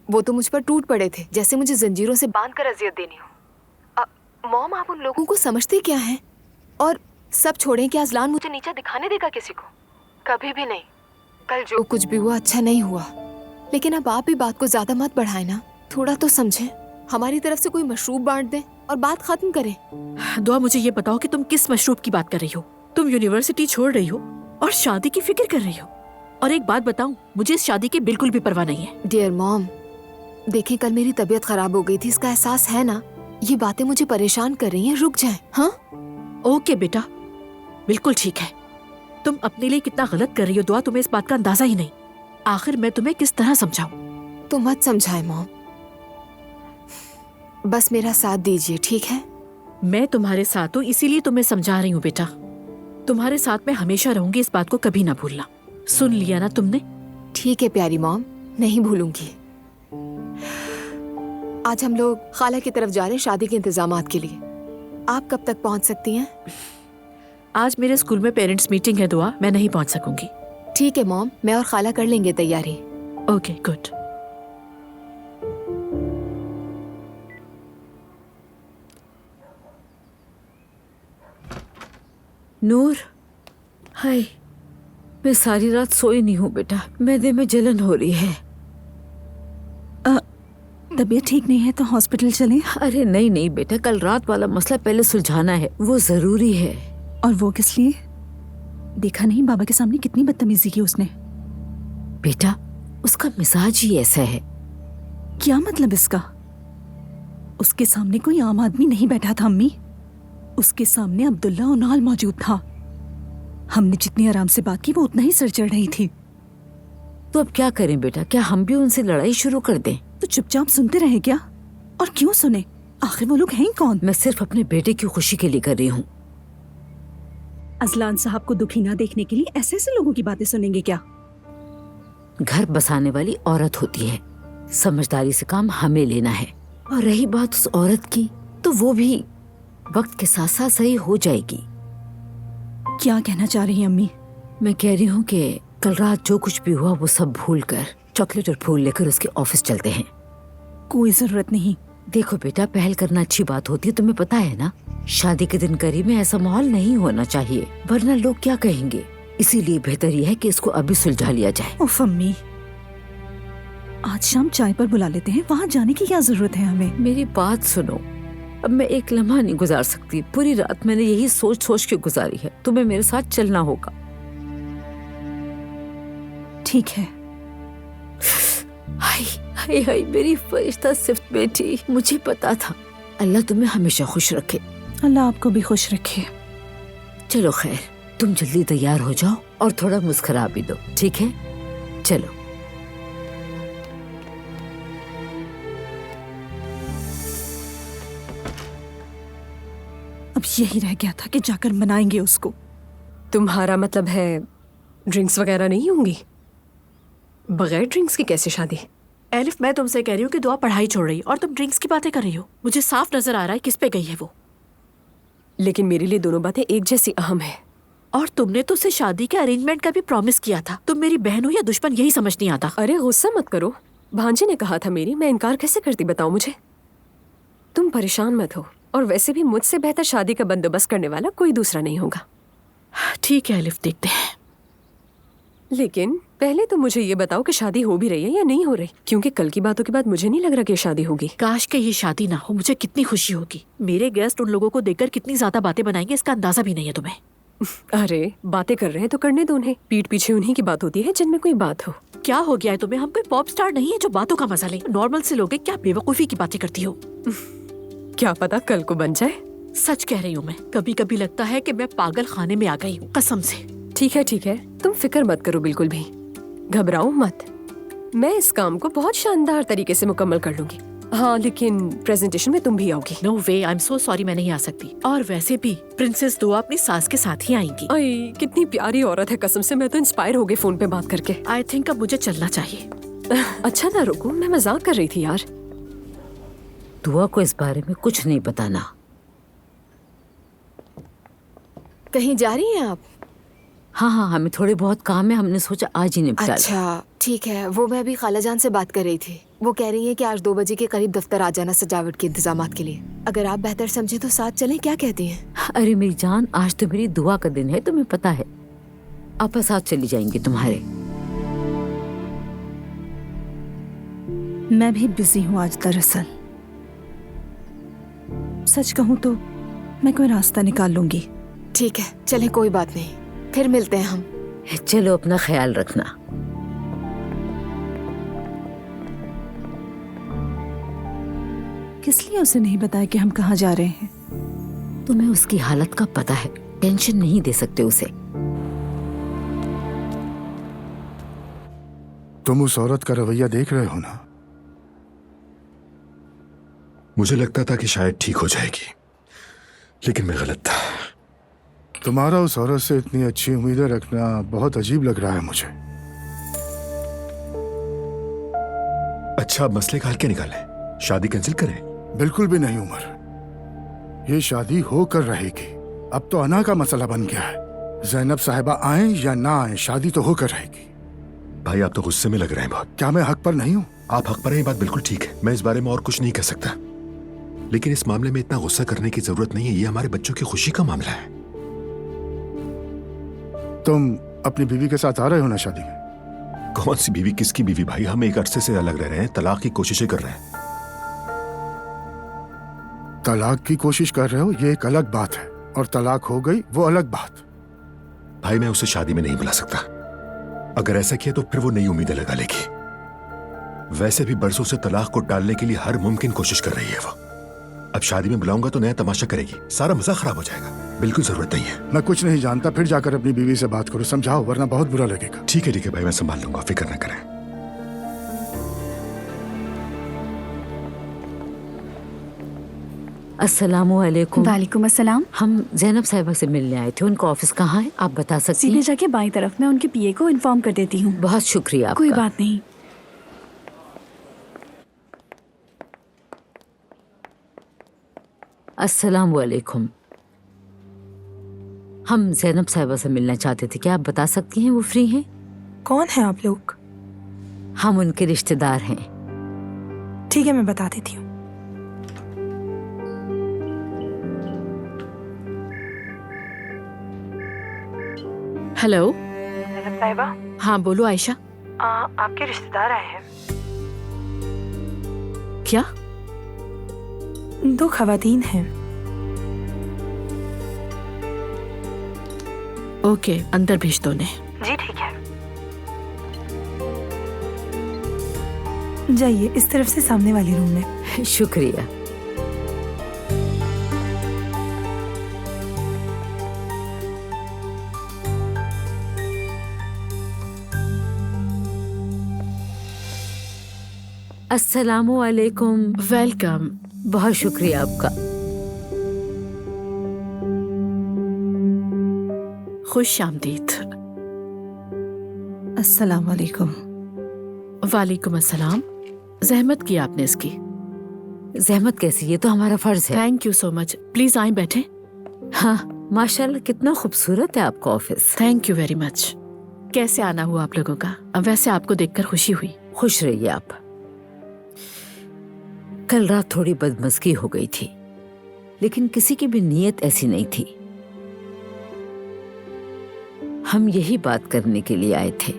वो तो मुझ पर टूट पड़े थे, जैसे मुझे जंजीरों से बांध कर अजियत देनी हो। मॉम आप उन लोगों को समझते क्या हैं? और सब छोड़ें, क्या अजलान मुझे नीचा दिखाने देगा किसी को? कभी भी नहीं। कल जो कुछ भी हुआ अच्छा नहीं हुआ, लेकिन अब आप भी बात को ज्यादा मत बढ़ाएं ना, थोड़ा तो समझें। हमारी तरफ से कोई मशरूब बांट दें और बात खत्म करें। दुआ, मुझे ये बताओ कि तुम किस मशरूब की बात कर रही हो? तुम यूनिवर्सिटी छोड़ रही हो और शादी की फिक्र कर रही हो। और एक बात बताऊं, मुझे इस शादी की बिल्कुल भी परवाह नहीं है। डियर मॉम, देखें कल मेरी तबीयत खराब हो गई थी, इसका एहसास है ना? ये बातें मुझे परेशान कर रही हैं, रुक जाएं। हाँ ओके बेटा, बिल्कुल ठीक है। तुम अपने लिए कितना गलत कर रही हो दुआ, तुम्हें इस बात का अंदाजा ही नहीं। आखिर मैं तुम्हें किस तरह समझाऊं? तो मत समझाए मॉम, बस मेरा साथ दीजिए, ठीक है? मैं तुम्हारे साथ हूँ, इसीलिए तुम्हें समझा रही हूँ बेटा। तुम्हारे साथ मैं हमेशा रहूंगी, इस बात को कभी ना भूलना। सुन लिया ना तुमने? ठीक है प्यारी मॉम, नहीं भूलूंगी। आज हम लोग खाला की तरफ जा रहे हैं शादी के इंतजामात के लिए। आप कब तक पहुंच सकती हैं? आज मेरे स्कूल में पेरेंट्स मीटिंग है दुआ, मैं नहीं पहुंच सकूंगी। ठीक है मॉम, मैं और खाला कर लेंगे तैयारी। Okay good. नूर, हाय, मैं सारी रात सोई नहीं हूँ बेटा, मैदे में जलन हो रही है। तबीयत ठीक नहीं है तो हॉस्पिटल चलें? अरे नहीं नहीं बेटा, कल रात वाला मसला पहले सुलझाना है, वो जरूरी है। और वो किस लिए? देखा नहीं बाबा के सामने कितनी बदतमीजी की उसने। बेटा, उसका मिजाज ही ऐसा है। क्या मतलब इसका? उसके सामने कोई आम आदमी नहीं बैठा था अम्मी, उसके सामने अब्दुल्ला उनाल मौजूद था। हमने जितनी आराम से बात की वो उतना ही सर चढ़ रही थी। तो अब क्या करें बेटा, क्या हम भी उनसे लड़ाई शुरू कर दें? तो चुपचाप सुनते रहे क्या? और क्यों सुने? आखिर वो लोग हैं कौन? मैं सिर्फ अपने बेटे की खुशी के लिए कर रही हूँ। अजलान साहब को दुखी ना देखने के लिए ऐसे ऐसे लोगों की बातें सुनेंगे क्या? घर बसाने वाली औरत होती है, समझदारी से काम हमें लेना है। और रही बात उस औरत की, तो वो भी वक्त के साथ साथ सही हो जाएगी। क्या कहना चाह रही हैं अम्मी? मैं कह रही हूँ कि कल रात जो कुछ भी हुआ वो सब भूलकर चॉकलेट और फूल लेकर उसके ऑफिस चलते हैं। कोई जरूरत नहीं। देखो बेटा, पहल करना अच्छी बात होती है, तुम्हें पता है ना। शादी के दिन करीब में ऐसा माहौल नहीं होना चाहिए, वरना लोग क्या कहेंगे। इसीलिए बेहतर यह है कि इसको अभी सुलझा लिया जाए। उफ अम्मी, आज शाम चाय पर बुला लेते हैं, वहाँ जाने की क्या जरूरत है हमें? मेरी बात सुनो, अब मैं एक लम्हा नहीं गुजार सकती। पूरी रात मैंने यही सोच सोच के गुजारी है। तुम्हें मेरे साथ चलना होगा। ठीक है। हाय हाय हाय, मेरी फरिश्ता सिफ्त बेटी, मुझे पता था। अल्लाह तुम्हें हमेशा खुश रखे। अल्लाह आपको भी खुश रखे। चलो खैर, तुम जल्दी तैयार हो जाओ और थोड़ा मुस्कुरा भी दो, ठीक है? चलो। अब यही रह गया था कि जाकर मनाएंगे उसको। तुम्हारा मतलब है ड्रिंक्स वगैरह नहीं होंगी? बगैर ड्रिंक्स की कैसे शादी? एलिफ, मैं तुमसे कह रही हूँ कि दुआ पढ़ाई छोड़ रही और तुम ड्रिंक्स की बातें कर रही हो। मुझे साफ नजर आ रहा है किस पे गई है वो। लेकिन मेरे लिए दोनों बातें एक जैसी अहम है। और तुमने तो उसे शादी के अरेंजमेंट का भी प्रॉमिस किया था। तुम मेरी बहन हो या दुश्मन, यही समझ नहीं आता। अरे गुस्सा मत करो, भांजी ने कहा था मेरी, मैं इनकार कैसे करती बताओ मुझे। तुम परेशान मत हो, और वैसे भी मुझसे बेहतर शादी का बंदोबस्त करने वाला कोई दूसरा नहीं होगा। ठीक है एलिफ, देखते हैं। लेकिन पहले तो मुझे ये बताओ कि शादी हो भी रही है या नहीं हो रही, क्योंकि कल की बातों के बाद मुझे नहीं लग रहा कि शादी होगी। काश के ये शादी ना हो, मुझे कितनी खुशी होगी। मेरे गेस्ट उन लोगों को देखकर कितनी ज्यादा बातें बनाएंगे, इसका अंदाजा भी नहीं है तुम्हें। अरे बातें कर रहे हैं तो करने दो उन्हें, पीठ पीछे उन्हीं की बात होती है जिनमें कोई बात हो। क्या हो गया है तुम्हें? हम कोई पॉप स्टार नहीं है जो बातों का मजा ले। नॉर्मल से लोग हैं, क्या बेवकूफी की बातें करती हो। क्या पता कल को बन जाए। सच कह रही हूँ मैं, कभी कभी लगता है कि मैं पागल खाने में आ गई हूँ, कसम से। ठीक है, तुम फिक्र मत करो बिल्कुल भी, घबराओ मत। मैं इस काम को बहुत शानदार तरीके से मुकम्मल कर लूंगी। हाँ, लेकिन प्रेजेंटेशन में तुम भी आओगी। No way, I am so sorry, मैं नहीं आ सकती। और वैसे भी प्रिंसेस दुआ अपनी सास के साथ ही आएंगी। अय, कितनी प्यारी औरत है, कसम से मैं तो इंस्पायर हो गई फोन पे बात करके। आई थिंक अब मुझे चलना चाहिए। अच्छा ना रुको, मैं मजाक कर रही थी यार। दुआ को इस बारे में कुछ नहीं बताना। कहीं जा रही हैं आप? हाँ हाँ, हमें थोड़े बहुत काम है, हमने सोचा आज ही निपटा लें। अच्छा ठीक है, वो मैं अभी खालाजान से बात कर रही थी। वो कह रही है कि आज 2 बजे के करीब दफ्तर आ जाना सजावट के इंतजामात के लिए। अगर आप बेहतर समझे तो साथ चलें, क्या कहती हैं? अरे मेरी जान, आज तो मेरी दुआ का दिन है, तुम्हें पता है। आपा साथ चली जाएंगी तुम्हारे। मैं भी बिजी हूँ आज दरअसल। सच कहूँ तो मैं कोई रास्ता निकाल लूंगी। ठीक है, चलें, कोई बात नहीं, फिर मिलते हैं हम। चलो, अपना ख्याल रखना। किस लिए उसे नहीं बताया कि हम कहाँ जा रहे हैं? तुम्हें उसकी हालत का पता है, टेंशन नहीं दे सकते उसे। तुम उस औरत का रवैया देख रहे हो ना? मुझे लगता था कि शायद ठीक हो जाएगी, लेकिन मैं गलत था। तुम्हारा उस औरत से इतनी अच्छी उम्मीदें रखना बहुत अजीब लग रहा है मुझे। अच्छा, अब मसले का हल क्या निकालें? शादी कैंसिल करें? बिल्कुल भी नहीं उमर, ये शादी होकर रहेगी। अब तो अना का मसला बन गया है। जैनब साहिबा आए या ना आए, शादी तो होकर रहेगी। भाई, आप तो गुस्से में लग रहे हैं बहुत। क्या मैं हक पर नहीं हूँ? आप हक पर हैं, ये बात बिल्कुल ठीक है। मैं इस बारे में और कुछ नहीं कह सकता, लेकिन इस मामले में इतना गुस्सा करने की जरूरत नहीं है। ये हमारे बच्चों की खुशी का मामला है। तुम अपनी बीवी के साथ आ रहे हो ना शादी में? कौन सी बीवी, किसकी बीवी भाई? हम एक अरसे से अलग रह रहे हैं, तलाक की कोशिशें कर रहे हैं। तलाक की कोशिश कर रहे हो, ये एक अलग बात है, और तलाक हो गई वो अलग बात। भाई, मैं उसे शादी में नहीं बुला सकता। अगर ऐसा किया तो फिर वो नई उम्मीदें लगा लेगी। वैसे भी बरसों से तलाक को टालने के लिए हर मुमकिन कोशिश कर रही है वो। अब शादी में बुलाऊंगा तो नया तमाशा करेगी, सारा मजा खराब हो जाएगा। बिल्कुल जरूरत नहीं है। मैं कुछ नहीं जानता, फिर जाकर अपनी बीवी से बात करो, समझाओ, वरना बहुत बुरा लगेगा। ठीक है भाई, मैं संभाल लूंगा, फिक्र न करें। अस्सलामुअलैकुम। वालेकुम अस्सलाम। हम जैनब साहिबा से मिलने आए थे, उनका ऑफिस कहाँ है आप बता सकती हैं? सीधे जाके बाईं तरफ, मैं उनके पीए को इन्फॉर्म कर देती हूँ। बहुत शुक्रिया आपका। कोई बात नहीं। अस्सलामुअलैकुम। हम जैनब साहिबा से मिलना चाहते थे, क्या आप बता सकती हैं वो फ्री हैं? कौन है आप लोग? हम उनके रिश्तेदार हैं। ठीक है, मैं बता देती हूँ। हेलो जैनब साहिबा। हाँ बोलो आयशा। आपके रिश्तेदार आए हैं। क्या? 2 खवातीन हैं। ओके, अंदर भेज दो उन्हें। जी ठीक है। जाइए, इस तरफ से सामने वाली रूम में। शुक्रिया। अस्सलामुअलैकुम। वेलकम। बहुत शुक्रिया आपका। खुश आमदीद। अस्सलाम वालेकुम। वालेकुम अस्सलाम। जहमत की आपने इसकी। जहमत कैसी, ये तो हमारा फर्ज है। Thank you so much. Please आए बैठे। हाँ, माशाल्लाह कितना खूबसूरत है आपका office. Thank you very much. कैसे आना हुआ आप लोगों का? वैसे आपको देखकर खुशी हुई। खुश रहिए आप। कल रात थोड़ी बदमज़गी हो गई थी, लेकिन किसी की भी नीयत ऐसी नहीं थी। हम यही बात करने के लिए आए थे।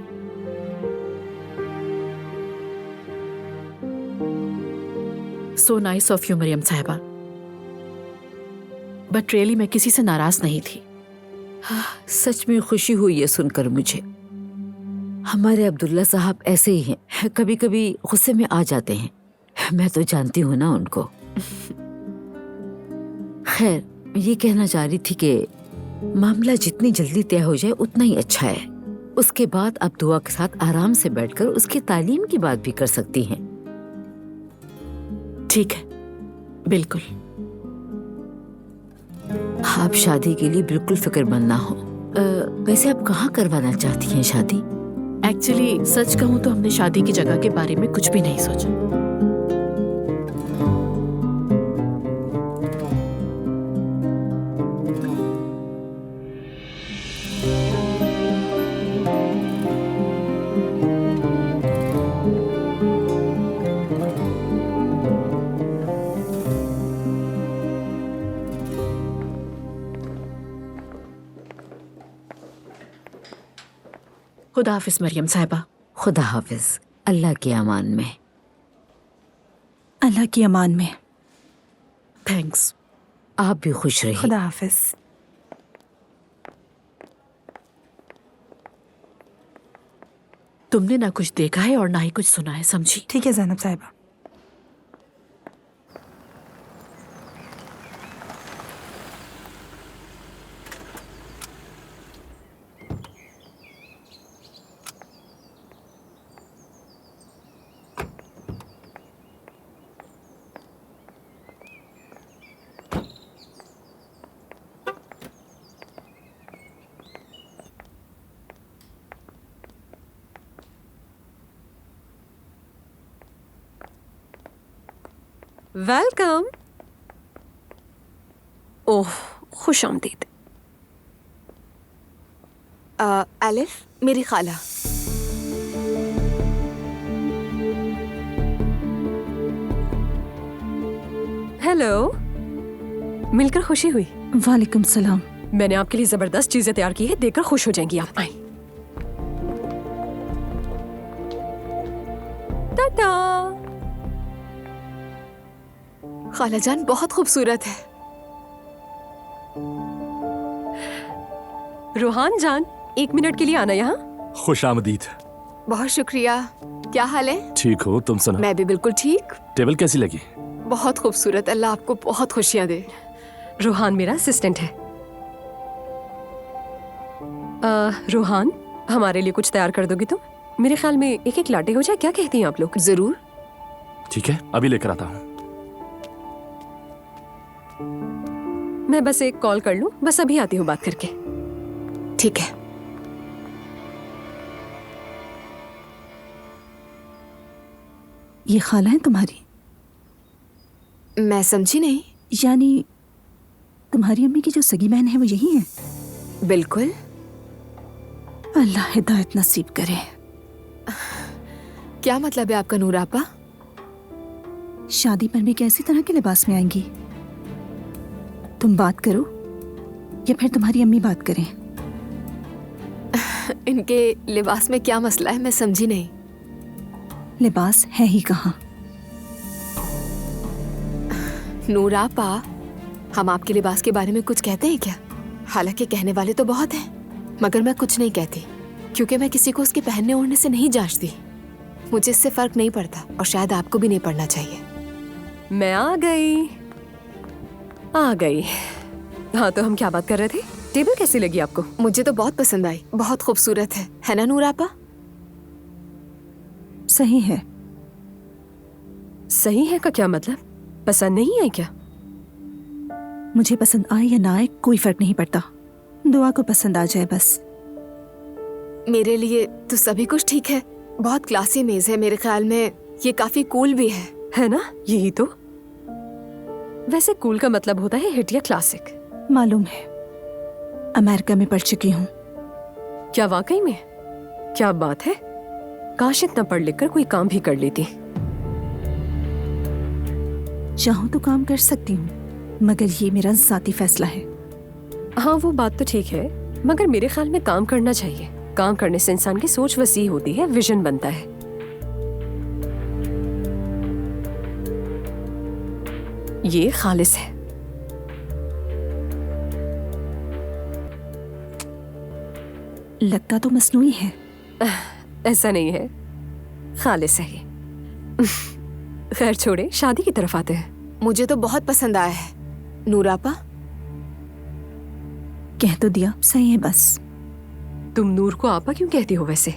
So nice of you Mariam sahiba, but really मैं किसी से नाराज नहीं थी। सच में खुशी हुई है सुनकर मुझे। हमारे अब्दुल्ला साहब ऐसे ही हैं, कभी कभी गुस्से में आ जाते हैं। मैं तो जानती हूँ ना उनको। खैर, ये कहना चाह रही थी कि मामला जितनी जल्दी तय हो जाए उतना ही अच्छा है। उसके बाद आप दुआ के साथ आराम से बैठकर उसकी तालीम की बात भी कर सकती हैं। ठीक है, बिल्कुल। आप शादी के लिए बिल्कुल फिक्रमंद ना हो। वैसे आप कहाँ करवाना चाहती हैं शादी? एक्चुअली सच कहूँ तो हमने शादी की जगह के बारे में कुछ भी नहीं सोचा। खुदा हाफिज मरियम साहिबा। खुदा हाफिज। अल्लाह के अमान में। अल्लाह की अमान में। थैंक्स। आप भी खुश रहिए। खुदा हाफिज। तुमने ना कुछ देखा है और ना ही कुछ सुना है, समझी? ठीक है ज़ैनब साहिबा। वेलकम। ओह, खुश आमदीद। आलिफ, मेरी खाला। हेलो, मिलकर खुशी हुई। वालेकुम सलाम। मैंने आपके लिए जबरदस्त चीजें तैयार की है, देखकर खुश हो जाएंगी आप। आए। टाटा। खालाजान बहुत खूबसूरत है। रोहान जान, 1 मिनट के लिए आना यहाँ। खुश आमदीद। बहुत शुक्रिया। क्या हाल है? ठीक हो, तुम सुना? मैं भी बिल्कुल ठीक। टेबल कैसी लगी? बहुत खूबसूरत। अल्लाह आपको बहुत खुशियाँ दे। रोहान मेरा असिस्टेंट है। रोहान, हमारे लिए कुछ तैयार कर दोगी तुम? मेरे ख्याल में एक लाटे हो जाए, क्या कहती हैं आप लोग? जरूर। ठीक है, अभी लेकर आता हूँ। मैं बस एक कॉल कर लूं, बस अभी आती हूँ बात करके। ठीक है। ये खाला है तुम्हारी? मैं समझी नहीं। यानी तुम्हारी अम्मी की जो सगी बहन है वो यही है? बिल्कुल। अल्लाह हिदायत नसीब करे। क्या मतलब है आपका नूर आपा? शादी पर भी कैसी तरह के लिबास में आएंगी? तुम बात करो या फिर तुम्हारी अम्मी बात करें? इनके लिबास में क्या मसला है, मैं समझी नहीं। लिबास है ही कहाँ? नूर आपा, हम आपके लिबास के बारे में कुछ कहते हैं क्या? हालांकि कहने वाले तो बहुत हैं, मगर मैं कुछ नहीं कहती क्योंकि मैं किसी को उसके पहनने ओढ़ने से नहीं जांचती। मुझे इससे फर्क नहीं पड़ता और शायद आपको भी नहीं पड़ना चाहिए। मैं आ गई। हाँ, तो हम क्या बात कर रहे थे? टेबल कैसी लगी आपको? मुझे तो बहुत पसंद आई, बहुत खूबसूरत है ना नूर आपा? सही है। सही है का क्या मतलब? पसंद नहीं आई क्या? मुझे पसंद आए या ना आए कोई फर्क नहीं पड़ता, दुआ को पसंद आ जाए बस। मेरे लिए तो सभी कुछ ठीक है। बहुत क्लासी मेज है, मेरे ख्याल में ये काफी कूल भी है ना? यही तो। वैसे कूल का मतलब होता है हिट या क्लासिक। मालूम है, अमेरिका में पढ़ चुकी हूँ। क्या वाकई में? क्या बात है, काश इतना पढ़ लिख कर कोई काम भी कर लेती। चाहूँ तो काम कर सकती हूँ, मगर ये मेरा जाती फैसला है। हाँ, वो बात तो ठीक है, मगर मेरे ख्याल में काम करना चाहिए। काम करने से इंसान की सोच वसी होती है, विजन बनता है। ये खालिस है। लगता तो मसनूई है। ऐसा नहीं है, खालिस है ये। खैर छोड़े, शादी की तरफ आते हैं। मुझे तो बहुत पसंद आया है। नूर आपा, कह तो दिया, सही है बस। तुम नूर को आपा क्यों कहती हो वैसे?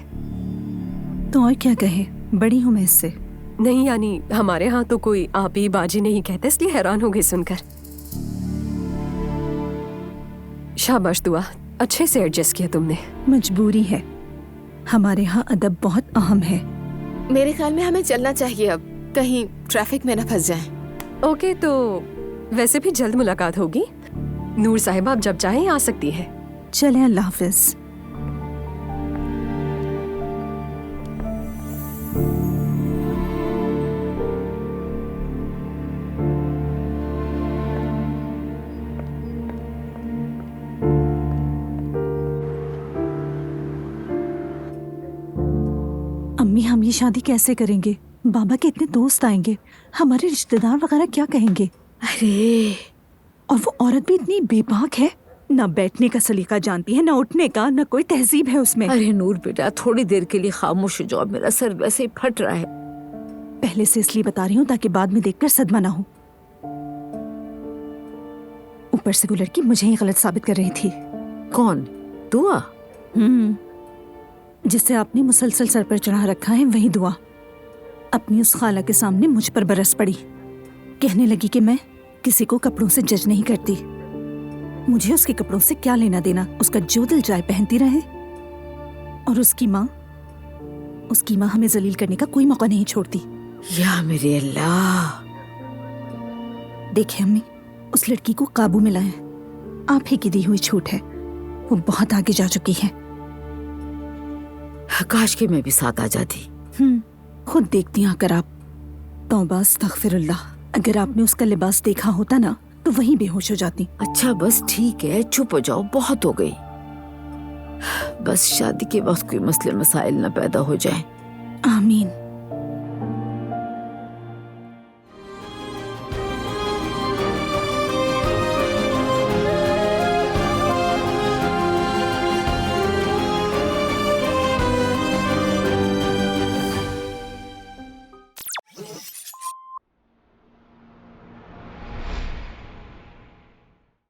तो और क्या कहे, बड़ी हूँ मैं इससे। नहीं यानी हमारे यहाँ तो कोई आप ही बाजी नहीं कहते, इसलिए हैरान हो गई सुनकर। शाबाश दुआ, अच्छे से एडजस्ट किया तुमने। मजबूरी है, हमारे यहाँ अदब बहुत अहम है। मेरे ख्याल में हमें चलना चाहिए अब, कहीं ट्रैफिक में न फंस जाएं। ओके, तो वैसे भी जल्द मुलाकात होगी। नूर साहिबा आप जब चाहें आ सकती है। चलें, अल्लाह हाफिज। अम्मी, हम ये शादी कैसे करेंगे? बाबा के इतने दोस्त आएंगे, हमारे रिश्तेदार वगैरह क्या कहेंगे? अरे, और वो औरत भी इतनी बेबाक है, ना बैठने का सलीका जानती है, ना उठने का, ना कोई तहजीब है उसमें। अरे नूर बेटा, थोड़ी देर के लिए खामोश हो जाओ, मेरा सर वैसे ही फट रहा है। पहले से इसलिए बता रही हूँ ताकि बाद में देखकर सदमा ना हो। ऊपर से वो लड़की मुझे ही गलत साबित कर रही थी। कौन? दुआ? जिसे आपने मुसलसल सर पर चढ़ा रखा है, वही दुआ अपनी उस खाला के सामने मुझ पर बरस पड़ी। कहने लगी कि मैं किसी को कपड़ों से जज नहीं करती, मुझे उसके कपड़ों से क्या लेना देना, उसका जो दिल जाए पहनती रहे। और उसकी माँ हमें जलील करने का कोई मौका नहीं छोड़ती। या मेरे अल्लाह। देखिए अम्मी, उस लड़की को काबू में लाएं। आप ही की दी हुई छूट है, वो बहुत आगे जा चुकी है। काश कि मैं भी साथ आ जाती। खुद देखती आकर आप। तौबा अस्तगफिरुल्लाह, अगर आपने उसका लिबास देखा होता ना तो वहीं बेहोश हो जाती। अच्छा बस ठीक है, चुप हो जाओ, बहुत हो गई। बस शादी के वक्त कोई मसले मसाइल न पैदा हो जाए। आमीन।